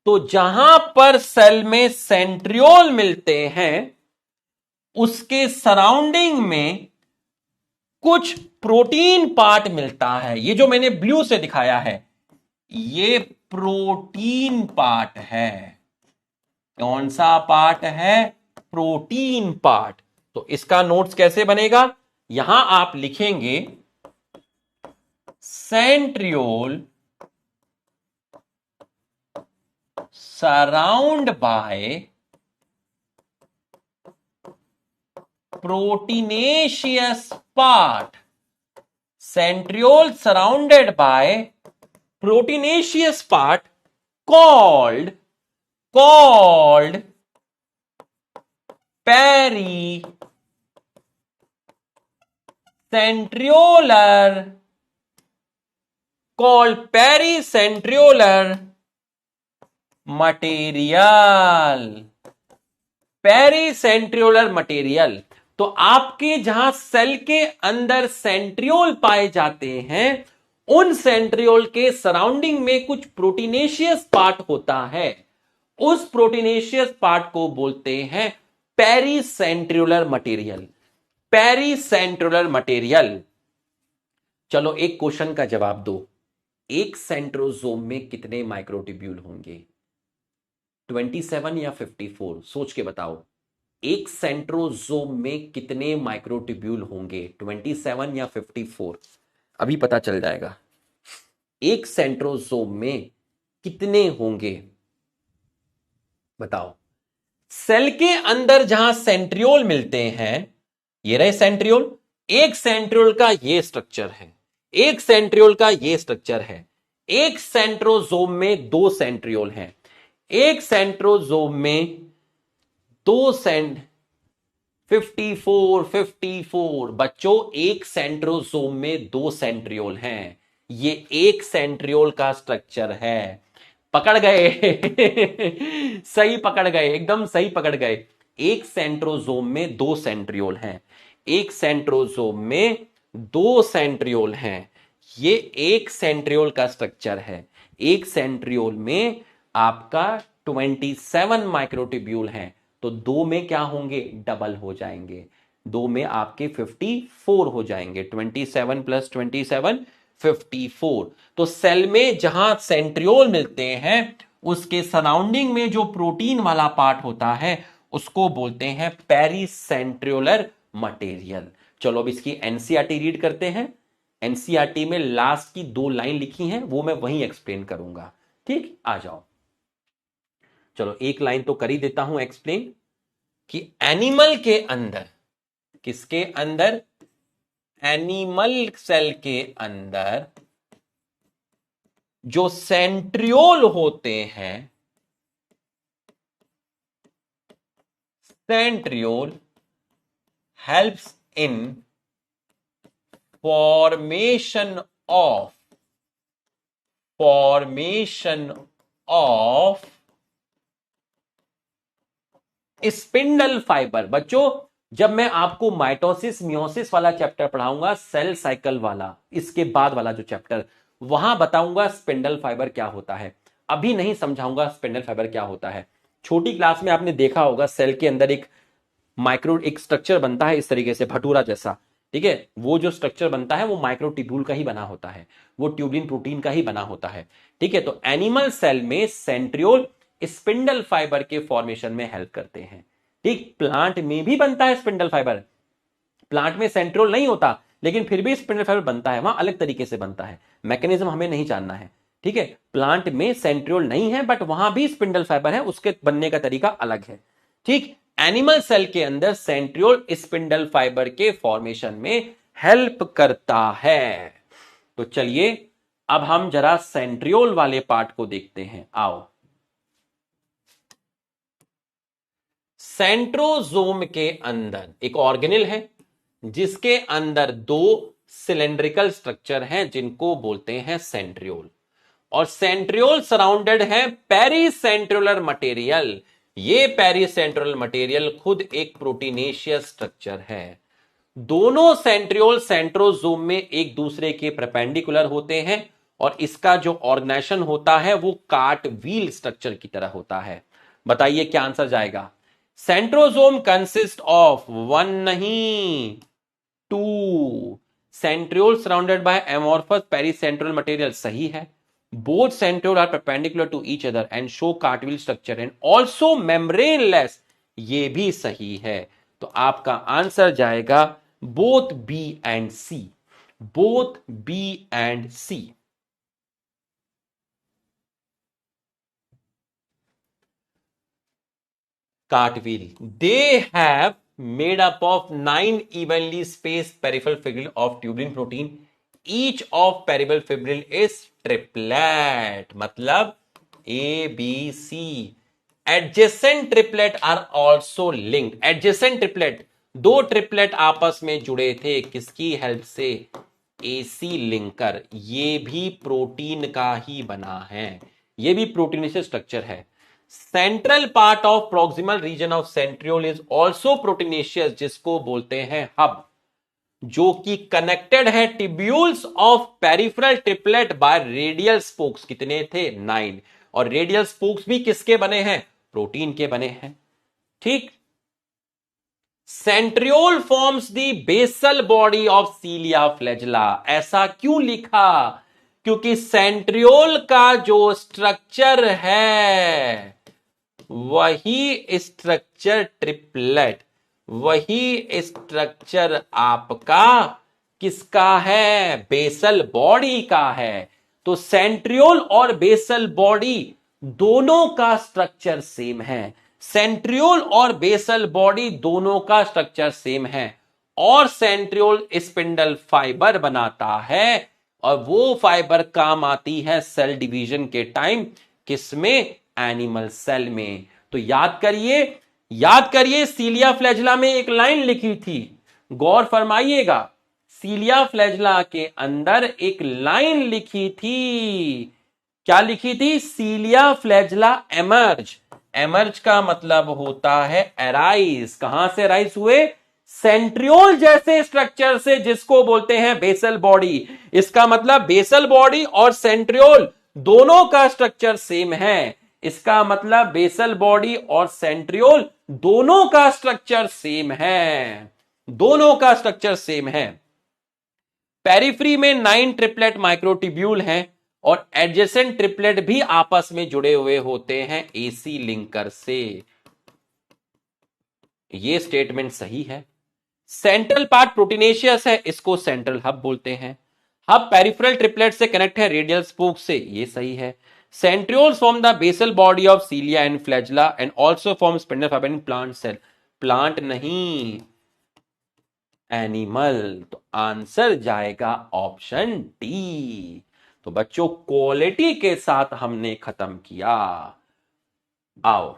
तो जहां पर सेल में सेंट्रियोल मिलते हैं उसके सराउंडिंग में कुछ प्रोटीन पार्ट मिलता है। ये जो मैंने ब्लू से दिखाया है ये प्रोटीन पार्ट है। कौन सा पार्ट है? Protein part. तो इसका नोट्स कैसे बनेगा? यहां आप लिखेंगे centriole surround by proteinaceous part. centriole surrounded by proteinaceous part called pericentriolar material. Pericentriolar material. तो आपके जहां सेल के अंदर सेंट्रियोल पाए जाते हैं, उन सेंट्रियोल के सराउंडिंग में कुछ प्रोटीनेशियस पार्ट होता है, उस प्रोटीनेशियस पार्ट को बोलते हैं पेरीसेंट्रियोलर मटेरियल। Pericentriolar material. चलो एक क्वेश्चन का जवाब दो। एक सेंट्रोजोम में कितने माइक्रोट्यूब्यूल होंगे? 27 या 54? सोच के बताओ। एक सेंट्रोजोम में कितने माइक्रोट्यूब्यूल होंगे? 27 या 54? अभी पता चल जाएगा। एक सेंट्रोजोम में कितने होंगे बताओ। सेल के अंदर जहां सेंट्रियोल मिलते हैं, ये रहे सेंट्रियोल, एक सेंट्रियोल का ये स्ट्रक्चर है, एक सेंट्रियोल का ये स्ट्रक्चर है। एक सेंट्रोजोम में दो सेंट्रियोल हैं, एक सेंट्रोजोम में दो 54 बच्चों, एक सेंट्रोजोम में दो सेंट्रियोल हैं। ये एक सेंट्रियोल का स्ट्रक्चर है। पकड़ गए सही पकड़ गए, एकदम सही पकड़ गए। एक सेंट्रोजोम में दो सेंट्रियोल हैं, एक सेंट्रोजोम में दो सेंट्रियोल हैं। ये एक सेंट्रियोल का स्ट्रक्चर है। एक सेंट्रियोल में आपका 27 माइक्रोट्यूब्यूल हैं, तो दो में क्या होंगे? डबल हो जाएंगे। दो में आपके 54 हो जाएंगे। 27 प्लस 27 54। तो सेल में जहां सेंट्रियोल मिलते हैं, उसके सराउंडिंग में जो प्रोटीन वाला पार्ट होता है, उसको बोलते हैं पेरीसेंट्रियोलर मटेरियल। चलो अब इसकी एनसीईआरटी रीड करते हैं। एनसीईआरटी में लास्ट की दो लाइन लिखी हैं, वो मैं वहीं एक्सप्लेन करूंगा। ठीक, आ जाओ। चलो एक लाइन तो कर ही देता हूं एक्सप्लेन कि एनिमल के अंदर, किसके अंदर? एनिमल सेल के अंदर जो सेंट्रियोल होते हैं, centriole helps in formation of spindle fibre. बच्चों, जब मैं आपको माइटोसिस मियोसिस वाला चैप्टर पढ़ाऊंगा, सेल साइकिल वाला, इसके बाद वाला जो चैप्टर, वहां बताऊंगा स्पिंडल फाइबर क्या होता है। अभी नहीं समझाऊंगा स्पिंडल फाइबर क्या होता है। छोटी क्लास में आपने देखा होगा सेल के अंदर एक स्ट्रक्चर बनता है इस तरीके से, भटूरा जैसा। ठीक है, वो जो स्ट्रक्चर बनता है वो माइक्रोट्यूब्यूल का ही बना होता है, वो ट्यूबिन प्रोटीन का ही बना होता है। ठीक है, तो एनिमल सेल में सेंट्रियोल स्पिंडल फाइबर के फॉर्मेशन में हेल्प करते हैं। ठीक, प्लांट में भी बनता है स्पिंडल फाइबर। प्लांट में सेंट्रियोल नहीं होता, लेकिन फिर भी स्पिंडल फाइबर बनता है, वहां अलग तरीके से बनता है। मैकेनिज्म हमें नहीं जानना है। ठीक है, प्लांट में सेंट्रियोल नहीं है, बट वहां भी स्पिंडल फाइबर है, उसके बनने का तरीका अलग है। ठीक, एनिमल सेल के अंदर सेंट्रियोल स्पिंडल फाइबर के फॉर्मेशन में हेल्प करता है। तो चलिए अब हम जरा सेंट्रियोल वाले पार्ट को देखते हैं। आओ, सेंट्रोजोम के अंदर एक ऑर्गेनेल है जिसके अंदर दो सिलेंड्रिकल स्ट्रक्चर हैं, जिनको बोलते हैं सेंट्रियोल। और सेंट्रियोल सराउंडेड है पेरीसेंट्रियोलर मटेरियल। ये पेरीसेंट्रियोलर मटेरियल खुद एक प्रोटीनेशियस स्ट्रक्चर है। दोनों सेंट्रियोल सेंट्रोजोम में एक दूसरे के परपेंडिकुलर होते हैं, और इसका जो ऑर्गेनाइजेशन होता है वो कार्ट व्हील स्ट्रक्चर की तरह होता है। बताइए क्या आंसर जाएगा? सेंट्रोजोम कंसिस्ट ऑफ वन नहीं, two centriole surrounded by amorphous pericentriole material. सही है। Both centriole are perpendicular to each other and show cartwheel structure and also membraneless. ये भी सही है। तो आपका आंसर जाएगा both B and C. Both B and C. cartwheel, they have made up of 9 evenly spaced peripheral filaments of tubulin protein, each of peripheral fibril is triplet, मतलब A B C. Adjacent triplet are also linked. Adjacent triplet, दो triplet आपस में जुड़े थे, किसकी help से? A C linker. ये भी प्रोटीन का ही बना है, ये भी प्रोटीन से स्ट्रक्चर है। Central part of proximal region of centriole is also proteinaceous, जिसको बोलते हैं हब, जो कि कनेक्टेड है tubules of peripheral triplet by radial spokes. कितने थे? 9। और रेडियल स्पोक्स भी किसके बने हैं? प्रोटीन के बने हैं। ठीक। Centriole forms the basal body of cilia flagella. ऐसा क्यों लिखा? क्योंकि सेंट्रियोल का जो स्ट्रक्चर है वही स्ट्रक्चर ट्रिपलेट, वही स्ट्रक्चर आपका किसका है? बेसल बॉडी का है। तो सेंट्रियोल और बेसल बॉडी दोनों का स्ट्रक्चर सेम है। सेंट्रियोल और बेसल बॉडी दोनों का स्ट्रक्चर सेम है, और सेंट्रियोल स्पिंडल फाइबर बनाता है, और वो फाइबर काम आती है सेल डिवीजन के टाइम। किसमें? एनिमल सेल में। तो याद करिए, याद करिए, सीलिया फ्लैजेला में एक लाइन लिखी थी, गौर फरमाइएगा। सीलिया फ्लैजेला के अंदर एक लाइन लिखी थी, क्या लिखी थी? सीलिया फ्लैजेला एमर्ज। एमर्ज का मतलब होता है एराइज। कहां से एराइज हुए? सेंट्रियोल जैसे स्ट्रक्चर से, जिसको बोलते हैं बेसल बॉडी। इसका मतलब बेसल बॉडी और सेंट्रियोल दोनों का स्ट्रक्चर सेम है। इसका मतलब बेसल बॉडी और सेंट्रियोल दोनों का स्ट्रक्चर सेम है, दोनों का स्ट्रक्चर सेम है। पेरिफ्री में 9 ट्रिपलेट माइक्रोट्यूब्यूल हैं, और एडजेसेंट ट्रिपलेट भी आपस में जुड़े हुए होते हैं एसी लिंकर से। यह स्टेटमेंट सही है। सेंट्रल पार्ट प्रोटीनेशियस है, इसको सेंट्रल हब बोलते हैं। हब पेरिफेरल ट्रिपलेट से कनेक्ट है रेडियल स्पोक से, ये सही है। Centrioles form the basal body of cilia and flagella and also form spindle fibre in plant cell. Plant नहीं, एनिमल। तो आंसर जाएगा ऑप्शन डी। तो बच्चों, क्वालिटी के साथ हमने खत्म किया। आओ,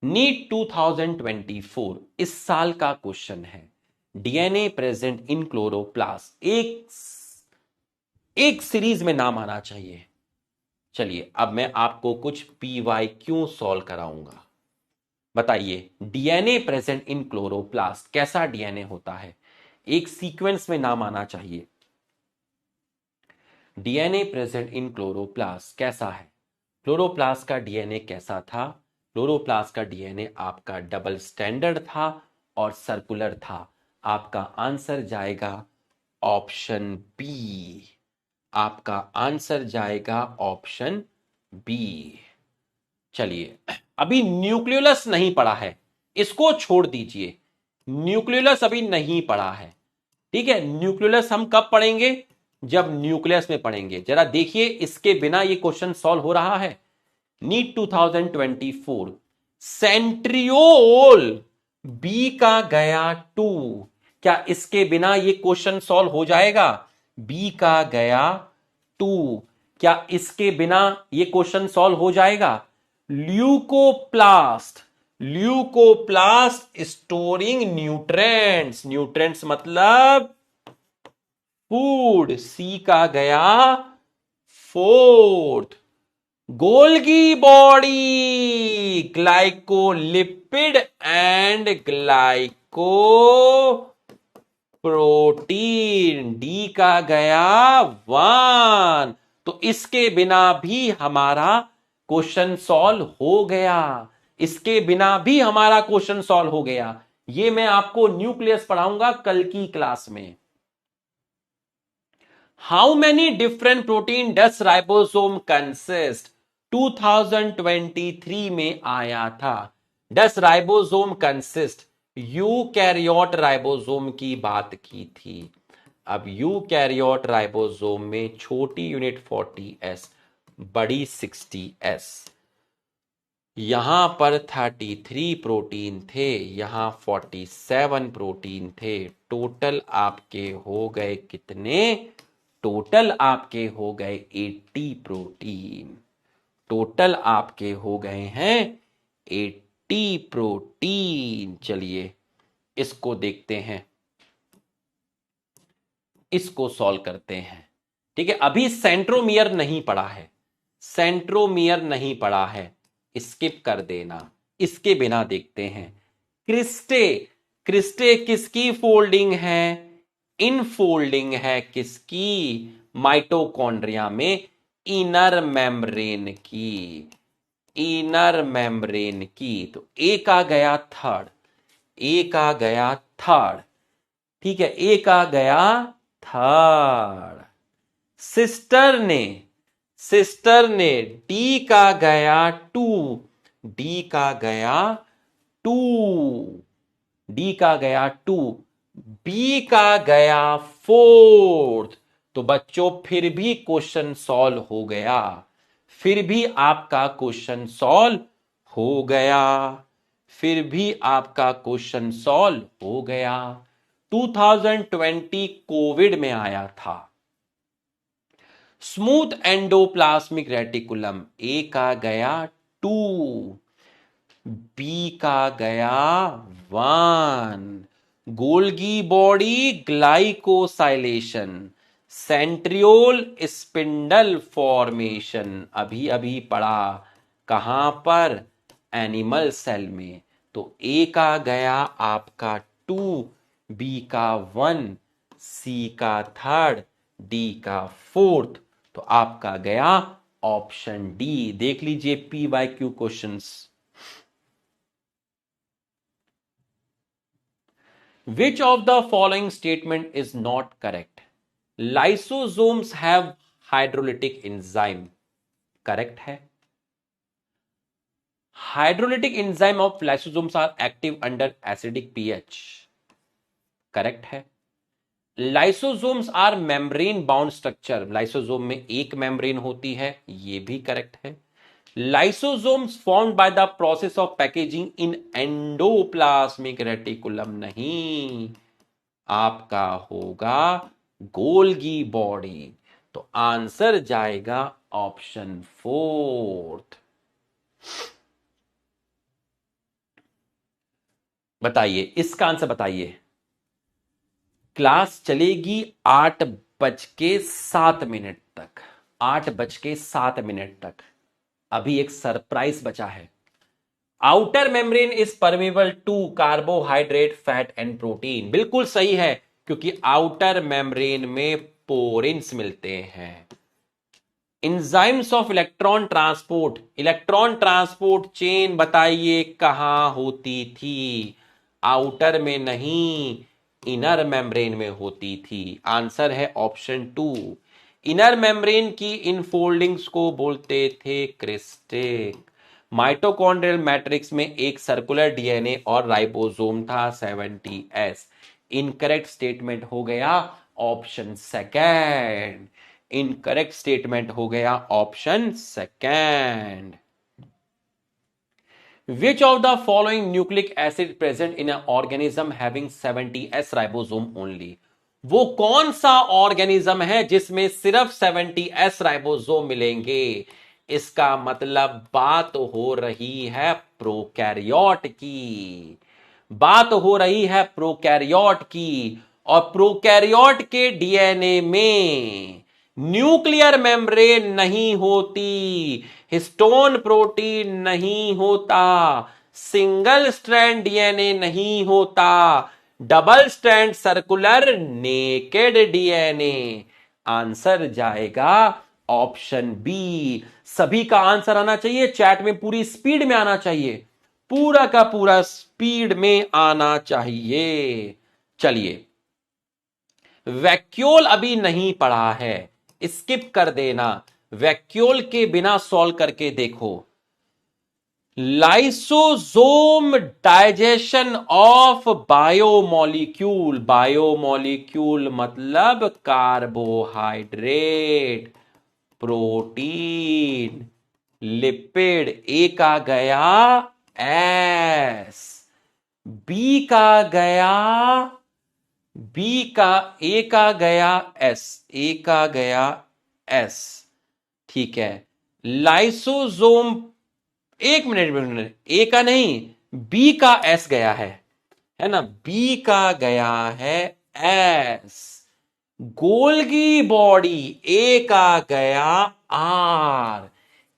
नीट 2024 इस साल का क्वेश्चन है। डीएनए प्रेजेंट इन क्लोरोप्लास्ट, एक सीरीज में नाम आना चाहिए। चलिए, अब मैं आपको कुछ PYQ सॉल्व कराऊंगा। बताइए, डीएनए प्रेजेंट इन क्लोरोप्लास्ट कैसा डीएनए होता है? एक सीक्वेंस में नाम आना चाहिए। डीएनए प्रेजेंट इन क्लोरोप्लास्ट कैसा है? क्लोरोप्लास्ट का डीएनए कैसा था? क्लोरोप्लास्ट का डीएनए आपका डबल स्टैंडर्ड था और सर्कुलर था। आपका आंसर जाएगा ऑप्शन बी। आपका आंसर जाएगा ऑप्शन बी। चलिए, अभी न्यूक्लियोलस नहीं पढ़ा है, इसको छोड़ दीजिए। न्यूक्लियोलस अभी नहीं पढ़ा है, ठीक है। न्यूक्लियोलस हम कब पढ़ेंगे? जब न्यूक्लियस में पढ़ेंगे। जरा देखिए, इसके बिना ये क्वेश्चन सॉल्व हो रहा है। नीट 2024, सेंट्रियोल बी का गया 2, क्या इसके बिना ये क्वेश्चन सॉल्व हो जाएगा? बी का गया 2, क्या इसके बिना ये क्वेश्चन सॉल्व हो जाएगा? Leucoplast, leucoplast storing nutrients, nutrients मतलब फूड। सी का गया 4th। Golgi body, glycolipid and glyco protein. D का गया 1। तो इसके बिना भी हमारा क्वेश्चन सॉल्व हो गया, इसके बिना भी हमारा क्वेश्चन सॉल्व हो गया। ये मैं आपको न्यूक्लियस पढ़ाऊंगा कल की क्लास में। How many different protein does ribosome consist? 2023 में आया था। डस राइबोसोम कंसिस्ट, यूकैरियोट राइबोसोम की बात की थी। अब यूकैरियोट राइबोसोम में छोटी यूनिट 40S, बड़ी 60S। यहां पर 33 प्रोटीन थे, यहां 47 प्रोटीन थे। टोटल आपके हो गए कितने? टोटल आपके हो गए 80 प्रोटीन। टोटल आपके हो गए हैं 80 प्रोटीन। चलिए इसको देखते हैं, इसको सॉल्व करते हैं। ठीक है, अभी सेंट्रोमियर नहीं पड़ा है, सेंट्रोमियर नहीं पड़ा है, स्किप कर देना। इसके बिना देखते हैं क्रिस्टे। क्रिस्टे किसकी फोल्डिंग है? इनफोल्डिंग है। किसकी? माइटोकॉन्ड्रिया में इनर मेम्ब्रेन की, इनर मेम्ब्रेन की। तो एक आ गया थर्ड, एक आ गया थर्ड। ठीक है, एक आ गया थर्ड। सिस्टर ने, सिस्टर ने डी का गया 2, डी का गया 2, डी का गया 2, बी का गया 4। तो बच्चों फिर भी क्वेश्चन सॉल्व हो गया, फिर भी आपका क्वेश्चन सॉल्व हो गया, फिर भी आपका क्वेश्चन सॉल्व हो गया। 2020 कोविड में आया था। स्मूथ एंडोप्लाज्मिक रेटिकुलम, ए का गया 2, बी का गया 1। Golgi body glycosylation, centriole spindle formation अभी अभी पढ़ा। कहां पर? एनिमल सेल में। तो ए का गया आपका 2, बी का 1, सी का थर्ड, डी का 4th। तो आपका गया ऑप्शन डी। देख लीजिए PYQ questions. Which of the following statement is not correct? Lysosomes have hydrolytic enzyme. Correct है। Hydrolytic enzyme of lysosomes are active under acidic pH. Correct है। Lysosomes are membrane bound structure. Lysosome में एक membrane होती है, ये भी correct है। Lysosomes formed by the process of packaging in endoplasmic reticulum, नहीं, आपका होगा गोल्गी बॉडी। तो आंसर जाएगा ऑप्शन 4th। बताइए इसका आंसर बताइए। क्लास चलेगी 8:07 तक, 8:07 तक। अभी एक सरप्राइज बचा है। Outer membrane is permeable to carbohydrate, fat and protein. बिल्कुल सही है, क्योंकि आउटर मेम्ब्रेन में पोरिन्स मिलते हैं। Enzymes of electron transport, electron transport chain बताइए कहां होती थी? आउटर में नहीं, इनर मेम्ब्रेन में होती थी। आंसर है ऑप्शन 2। इनर मेम्ब्रेन की इन फोल्डिंग्स को बोलते थे क्रिस्टिक। माइटोकॉन्ड्रियल मैट्रिक्स में एक सर्कुलर डीएनए और राइबोसोम था 70S। इनकरेक्ट स्टेटमेंट हो गया ऑप्शन सेकेंड। इनकरेक्ट स्टेटमेंट हो गया option second. Which of the following nucleic acid present in an organism having 70S ribosome only? वो कौन सा ऑर्गेनिज्म है जिसमें सिर्फ 70S राइबोसोम मिलेंगे? इसका मतलब बात हो रही है प्रोकैरियोट की, बात हो रही है प्रोकैरियोट की। और प्रोकैरियोट के डीएनए में न्यूक्लियर मेम्ब्रेन नहीं होती, हिस्टोन प्रोटीन नहीं होता, सिंगल स्ट्रैंड डीएनए नहीं होता, double strand circular naked DNA. Answer जाएगा ऑप्शन बी। सभी का आंसर आना चाहिए चैट में, पूरी स्पीड में आना चाहिए, पूरा का पूरा स्पीड में आना चाहिए। चलिए वैक्यूल अभी नहीं पढ़ा है, स्किप कर देना। वैक्यूल के बिना सॉल्व करके देखो। Lysosome digestion of biomolecule, biomolecule मतलब कार्बोहाइड्रेट, प्रोटीन, लिपिड, ए का गया एस, बी का गया, बी का, ए का गया एस, ए का गया एस, ठीक है। लाइसोसोम, एक मिनट, ए का नहीं, बी का एस गया है ना, बी का गया है एस। गोल्गी बॉडी, ए का गया आर,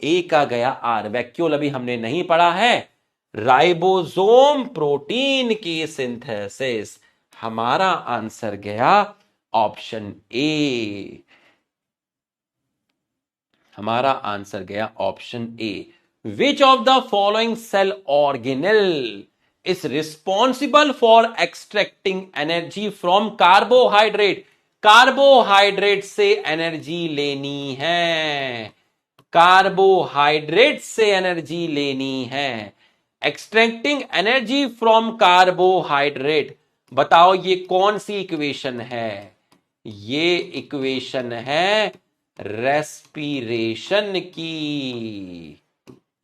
ए का गया आर। वैक्यूल अभी हमने नहीं पढ़ा है। राइबोसोम प्रोटीन की सिंथेसिस, हमारा आंसर गया ऑप्शन ए, हमारा आंसर गया option A. Which of the following cell organelle is responsible for extracting energy from carbohydrate? Carbohydrate से एनर्जी लेनी है, कार्बोहाइड्रेट से एनर्जी लेनी है, एक्सट्रैक्टिंग एनर्जी फ्रॉम कार्बोहाइड्रेट। बताओ ये कौन सी इक्वेशन है? ये इक्वेशन है रेस्पिरेशन की,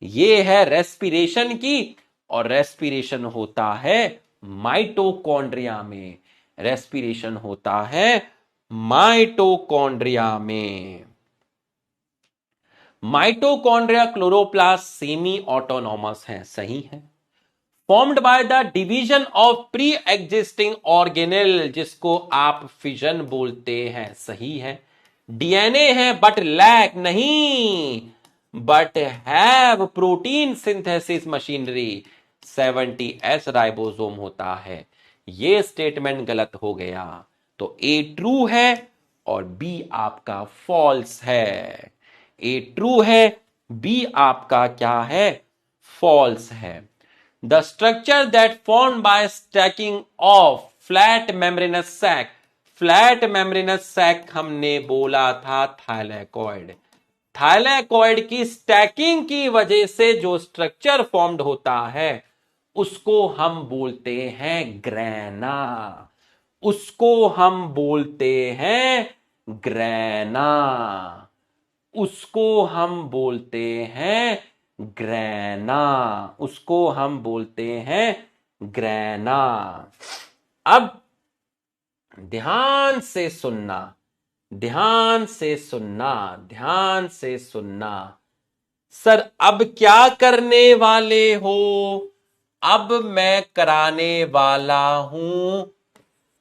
ये है रेस्पिरेशन की, और रेस्पिरेशन होता है माइटोकॉन्ड्रिया में, रेस्पिरेशन होता है माइटोकॉन्ड्रिया में। माइटोकॉन्ड्रिया क्लोरोप्लास्ट सेमी ऑटोनॉमस है, सही है। Formed by the division of pre existing organelle, जिसको आप फिजन बोलते हैं, सही है। डीएनए है बट लैक नहीं, but have protein synthesis machinery, 70S ribosome होता है। ये स्टेटमेंट गलत हो गया, तो ए ट्रू है और बी आपका फॉल्स है। ए ट्रू है, बी आपका क्या है? फॉल्स है। The structure that form by stacking of flat membranous sac, flat membranous sac हमने बोला था थाइलैकॉइड। थाइलैकॉइड की स्टैकिंग की वजह से जो स्ट्रक्चर फॉर्म्ड होता है उसको हम बोलते हैं ग्रैना, उसको हम बोलते हैं ग्रैना, उसको हम बोलते हैं ग्रैना, उसको हम बोलते हैं ग्रैना। अब ध्यान से सुनना, ध्यान से सुनना, ध्यान से सुनना। सर अब क्या करने वाले हो? अब मैं कराने वाला हूं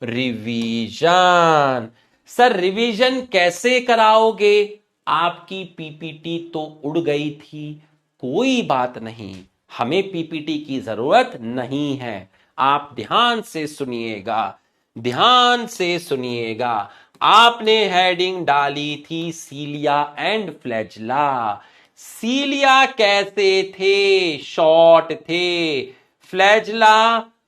रिवीजन। सर रिवीजन कैसे कराओगे? आपकी पीपीटी तो उड़ गई थी, कोई बात नहीं, हमें पीपीटी की जरूरत नहीं है। आप ध्यान से सुनिएगा, ध्यान से सुनिएगा। आपने हेडिंग डाली थी सीलिया एंड फ्लैजला। सीलिया कैसे थे? शॉर्ट थे। फ्लैजला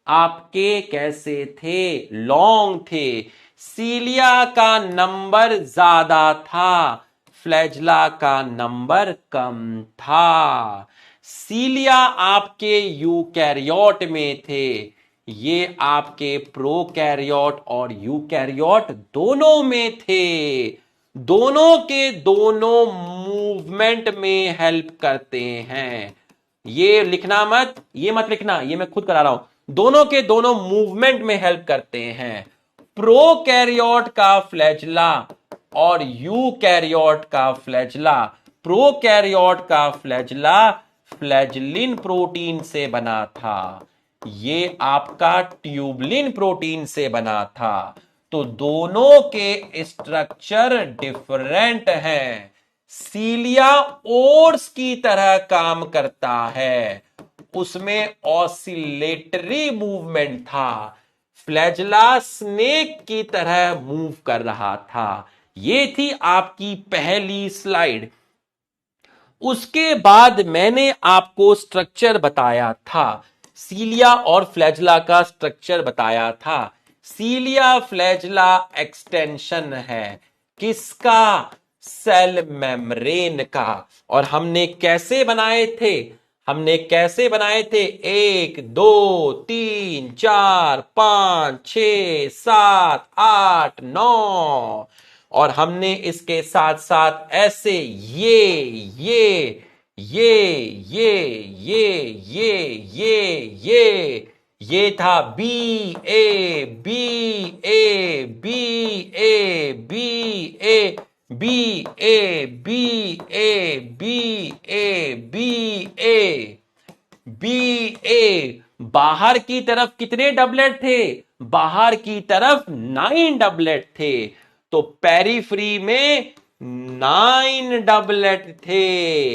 आपके कैसे थे? लॉन्ग थे। सीलिया का नंबर ज्यादा था, फ्लैजला का नंबर कम था। सीलिया आपके यूकैरियोट में थे, ये आपके प्रोकैरियोट और यूकैरियोट दोनों में थे। दोनों के दोनों मूवमेंट में हेल्प करते हैं। ये लिखना मत, ये मत लिखना, ये मैं खुद करा रहा हूं। दोनों के दोनों मूवमेंट में हेल्प करते हैं। प्रोकैरियोट का फ्लैजला और यूकैरियोट का फ्लैजला, प्रोकैरियोट का फ्लैजला फ्लैजलिन प्रोटीन से बना था, ये आपका ट्यूबलिन प्रोटीन से बना था। तो दोनों के स्ट्रक्चर डिफरेंट हैं। सीलिया ओट्स की तरह काम करता है, उसमें ऑसिलेटरी मूवमेंट था। फ्लैजला स्नेक की तरह मूव कर रहा था। ये थी आपकी पहली स्लाइड। उसके बाद मैंने आपको स्ट्रक्चर बताया था, सीलिया और फ्लैजला का स्ट्रक्चर बताया था। सीलिया फ्लैजला एक्सटेंशन है किसका? सेल मेम्ब्रेन का। और हमने कैसे बनाए थे? हमने कैसे बनाए थे? 1 2 3 4 5 6 7 8 9, और हमने इसके साथ साथ ऐसे ये ये था B A B A B A B A B A B A B A B A B A. बाहर की तरफ कितने डबलेट थे? बाहर की तरफ 9 डबलेट थे। तो पेरीफ्री में 9 डबलेट थे।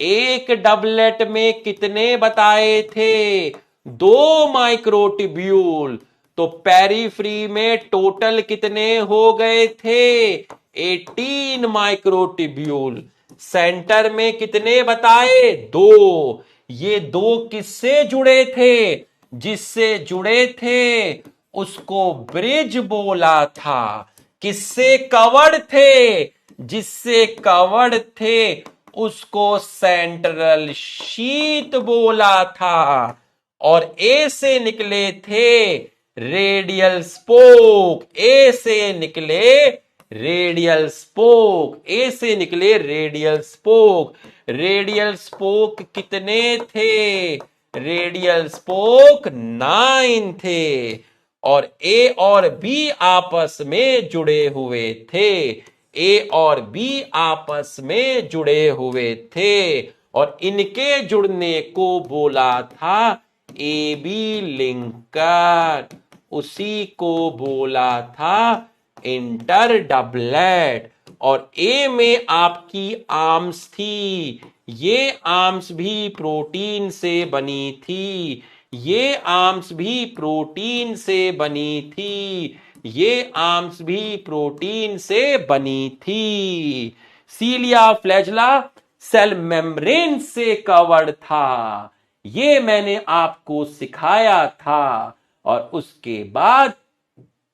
एक डबलेट में कितने बताए थे? 2 माइक्रोट्यूब्यूल। तो पेरीफ्री में टोटल कितने हो गए थे? 18 माइक्रोट्यूब्यूल। सेंटर में कितने बताए? 2। ये 2 किससे जुड़े थे? जिससे जुड़े थे उसको ब्रिज बोला था। किससे कवर्ड थे? जिससे कवर्ड थे उसको सेंट्रल शीथ बोला था। और ए से निकले थे रेडियल स्पोक। ए से निकले रेडियल स्पोक। ए से निकले रेडियल स्पोक। रेडियल स्पोक कितने थे? रेडियल स्पोक 9 थे। और ए और बी आपस में जुड़े हुए थे। ए और बी आपस में जुड़े हुए थे और इनके जुड़ने को बोला था ए बी लिंकर। उसी को बोला था इंटर डबलेट। और ए में आपकी आर्म्स थी। ये आर्म्स भी प्रोटीन से बनी थी। ये आर्म्स भी प्रोटीन से बनी थी। ये आर्म्स भी प्रोटीन से बनी थी। सीलिया फ्लैजला सेल मेम्ब्रेन से कवर्ड था। ये मैंने आपको सिखाया था। और उसके बाद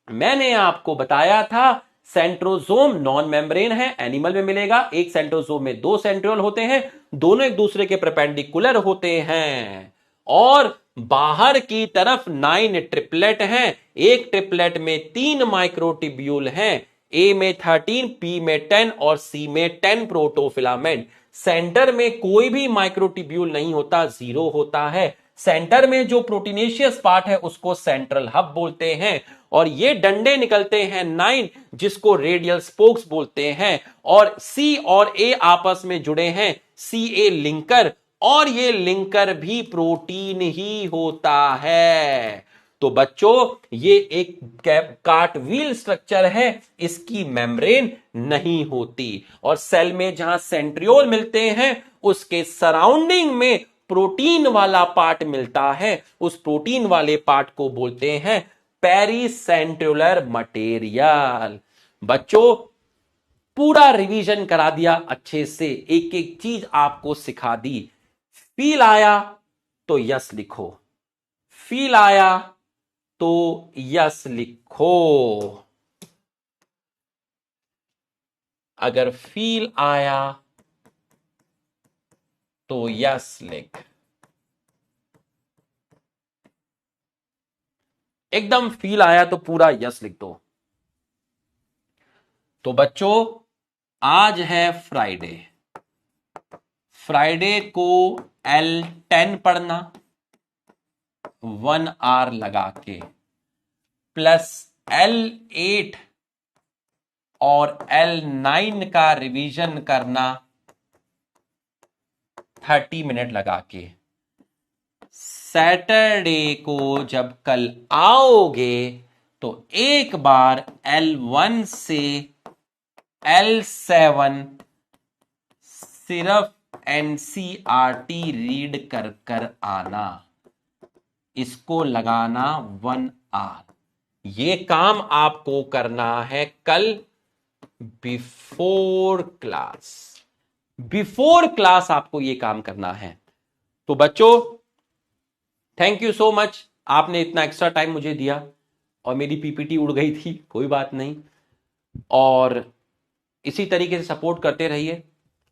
मैंने आपको बताया था सेंट्रोजोम नॉन मेम्ब्रेन है, एनिमल में मिलेगा। एक सेंट्रोजोम में 2 सेंट्रियोल होते हैं, दोनों एक दूसरे के परपेंडिकुलर होते हैं। और बाहर की तरफ 9 ट्रिपलेट हैं। एक ट्रिपलेट में 3 माइक्रोट्यूब्यूल हैं। ए में 13, पी में 10 और सी में 10 प्रोटोफिलामेंट। सेंटर में कोई भी माइक्रोट्यूब्यूल नहीं होता, 0 होता है। सेंटर में जो प्रोटीनेशियस पार्ट है उसको सेंट्रल हब बोलते हैं। और ये डंडे निकलते हैं 9, जिसको रेडियल स्पोक्स बोलते हैं। और सी और ए आपस में जुड़े हैं, सी ए लिंकर। और ये लिंकर भी प्रोटीन ही होता है। तो बच्चों ये एक कार्टव्हील स्ट्रक्चर है, इसकी मेम्ब्रेन नहीं होती। और सेल में जहां सेंट्रियोल मिलते हैं उसके सराउंडिंग में प्रोटीन वाला पार्ट मिलता है। उस प्रोटीन वाले पार्ट को बोलते हैं पेरीसेंट्रियोलर मटेरियल। बच्चों पूरा रिवीजन करा दिया अच्छे से, एक एक चीज आपको सिखा दी। फील आया तो यस लिखो। फील आया तो यस लिखो। अगर फील आया तो यस लिख। एकदम फील आया तो पूरा यस लिख दो। तो बच्चों आज है फ्राइडे। फ्राइडे को L10 पढ़ना 1 आवर लगा के, प्लस L8 और L9 का रिवीजन करना 30 मिनट लगा के। सैटरडे को जब कल आओगे तो एक बार L1 से L7 सिर्फ NCERT रीड कर कर आना। इसको लगाना 1 आवर। ये काम आपको करना है कल बिफोर क्लास। बिफोर क्लास आपको ये काम करना है। तो बच्चों थैंक यू सो मच, आपने इतना एक्स्ट्रा टाइम मुझे दिया। और मेरी पीपीटी उड़ गई थी, कोई बात नहीं। और इसी तरीके से सपोर्ट करते रहिए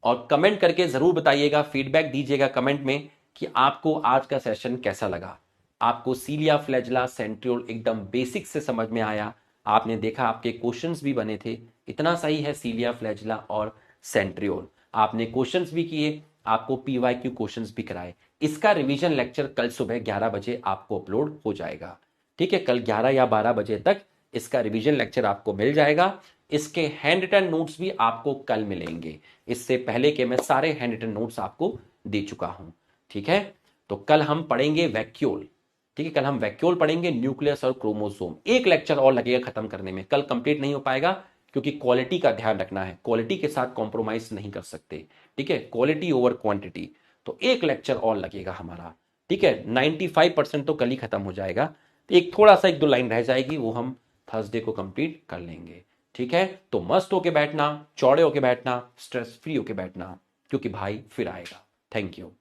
और कमेंट करके जरूर बताइएगा, फीडबैक दीजिएगा कमेंट में कि आपको आज का सेशन कैसा लगा। आपको सीलिया फ्लैजला सेंट्रियोल एकदम बेसिक से समझ में आया। आपने देखा आपके क्वेश्चंस भी बने थे। इतना सही है सीलिया फ्लैजला और सेंट्रियोल। आपने क्वेश्चंस भी किए, आपको PYQ क्वेश्चंस भी कराए। इसका रिवीजन लेक्चर कल सुबह 11 बजे आपको अपलोड हो जाएगा। ठीक है, कल 11 या 12 बजे तक इसका रिवीजन लेक्चर आपको मिल जाएगा। इसके हैंड रिटन नोट्स भी आपको कल मिलेंगे। इससे पहले के मैं सारे हैंड रिटन नोट्स आपको दे चुका हूं। ठीक है, तो कल हम पढ़ेंगे वैक्यूल। ठीक है, कल हम वैक्यूल पढ़ेंगे, न्यूक्लियस और क्रोमोसोम। एक लेक्चर और लगेगा खत्म करने में, कल कंप्लीट नहीं हो पाएगा क्योंकि क्वालिटी का ध्यान रखना है, क्वालिटी के साथ कॉम्प्रोमाइज नहीं कर सकते। ठीक है, क्वालिटी ओवर क्वांटिटी। तो एक लेक्चर और लगेगा हमारा। ठीक है, 95% तो कल ही खत्म हो जाएगा। एक थोड़ा सा 1-2 लाइन रह जाएगी, वो हम थर्सडे को कंप्लीट कर लेंगे। ठीक है, तो मस्त होके बैठना, चौड़े होके बैठना, स्ट्रेस फ्री होके बैठना, क्योंकि भाई फिर आएगा। Thank you.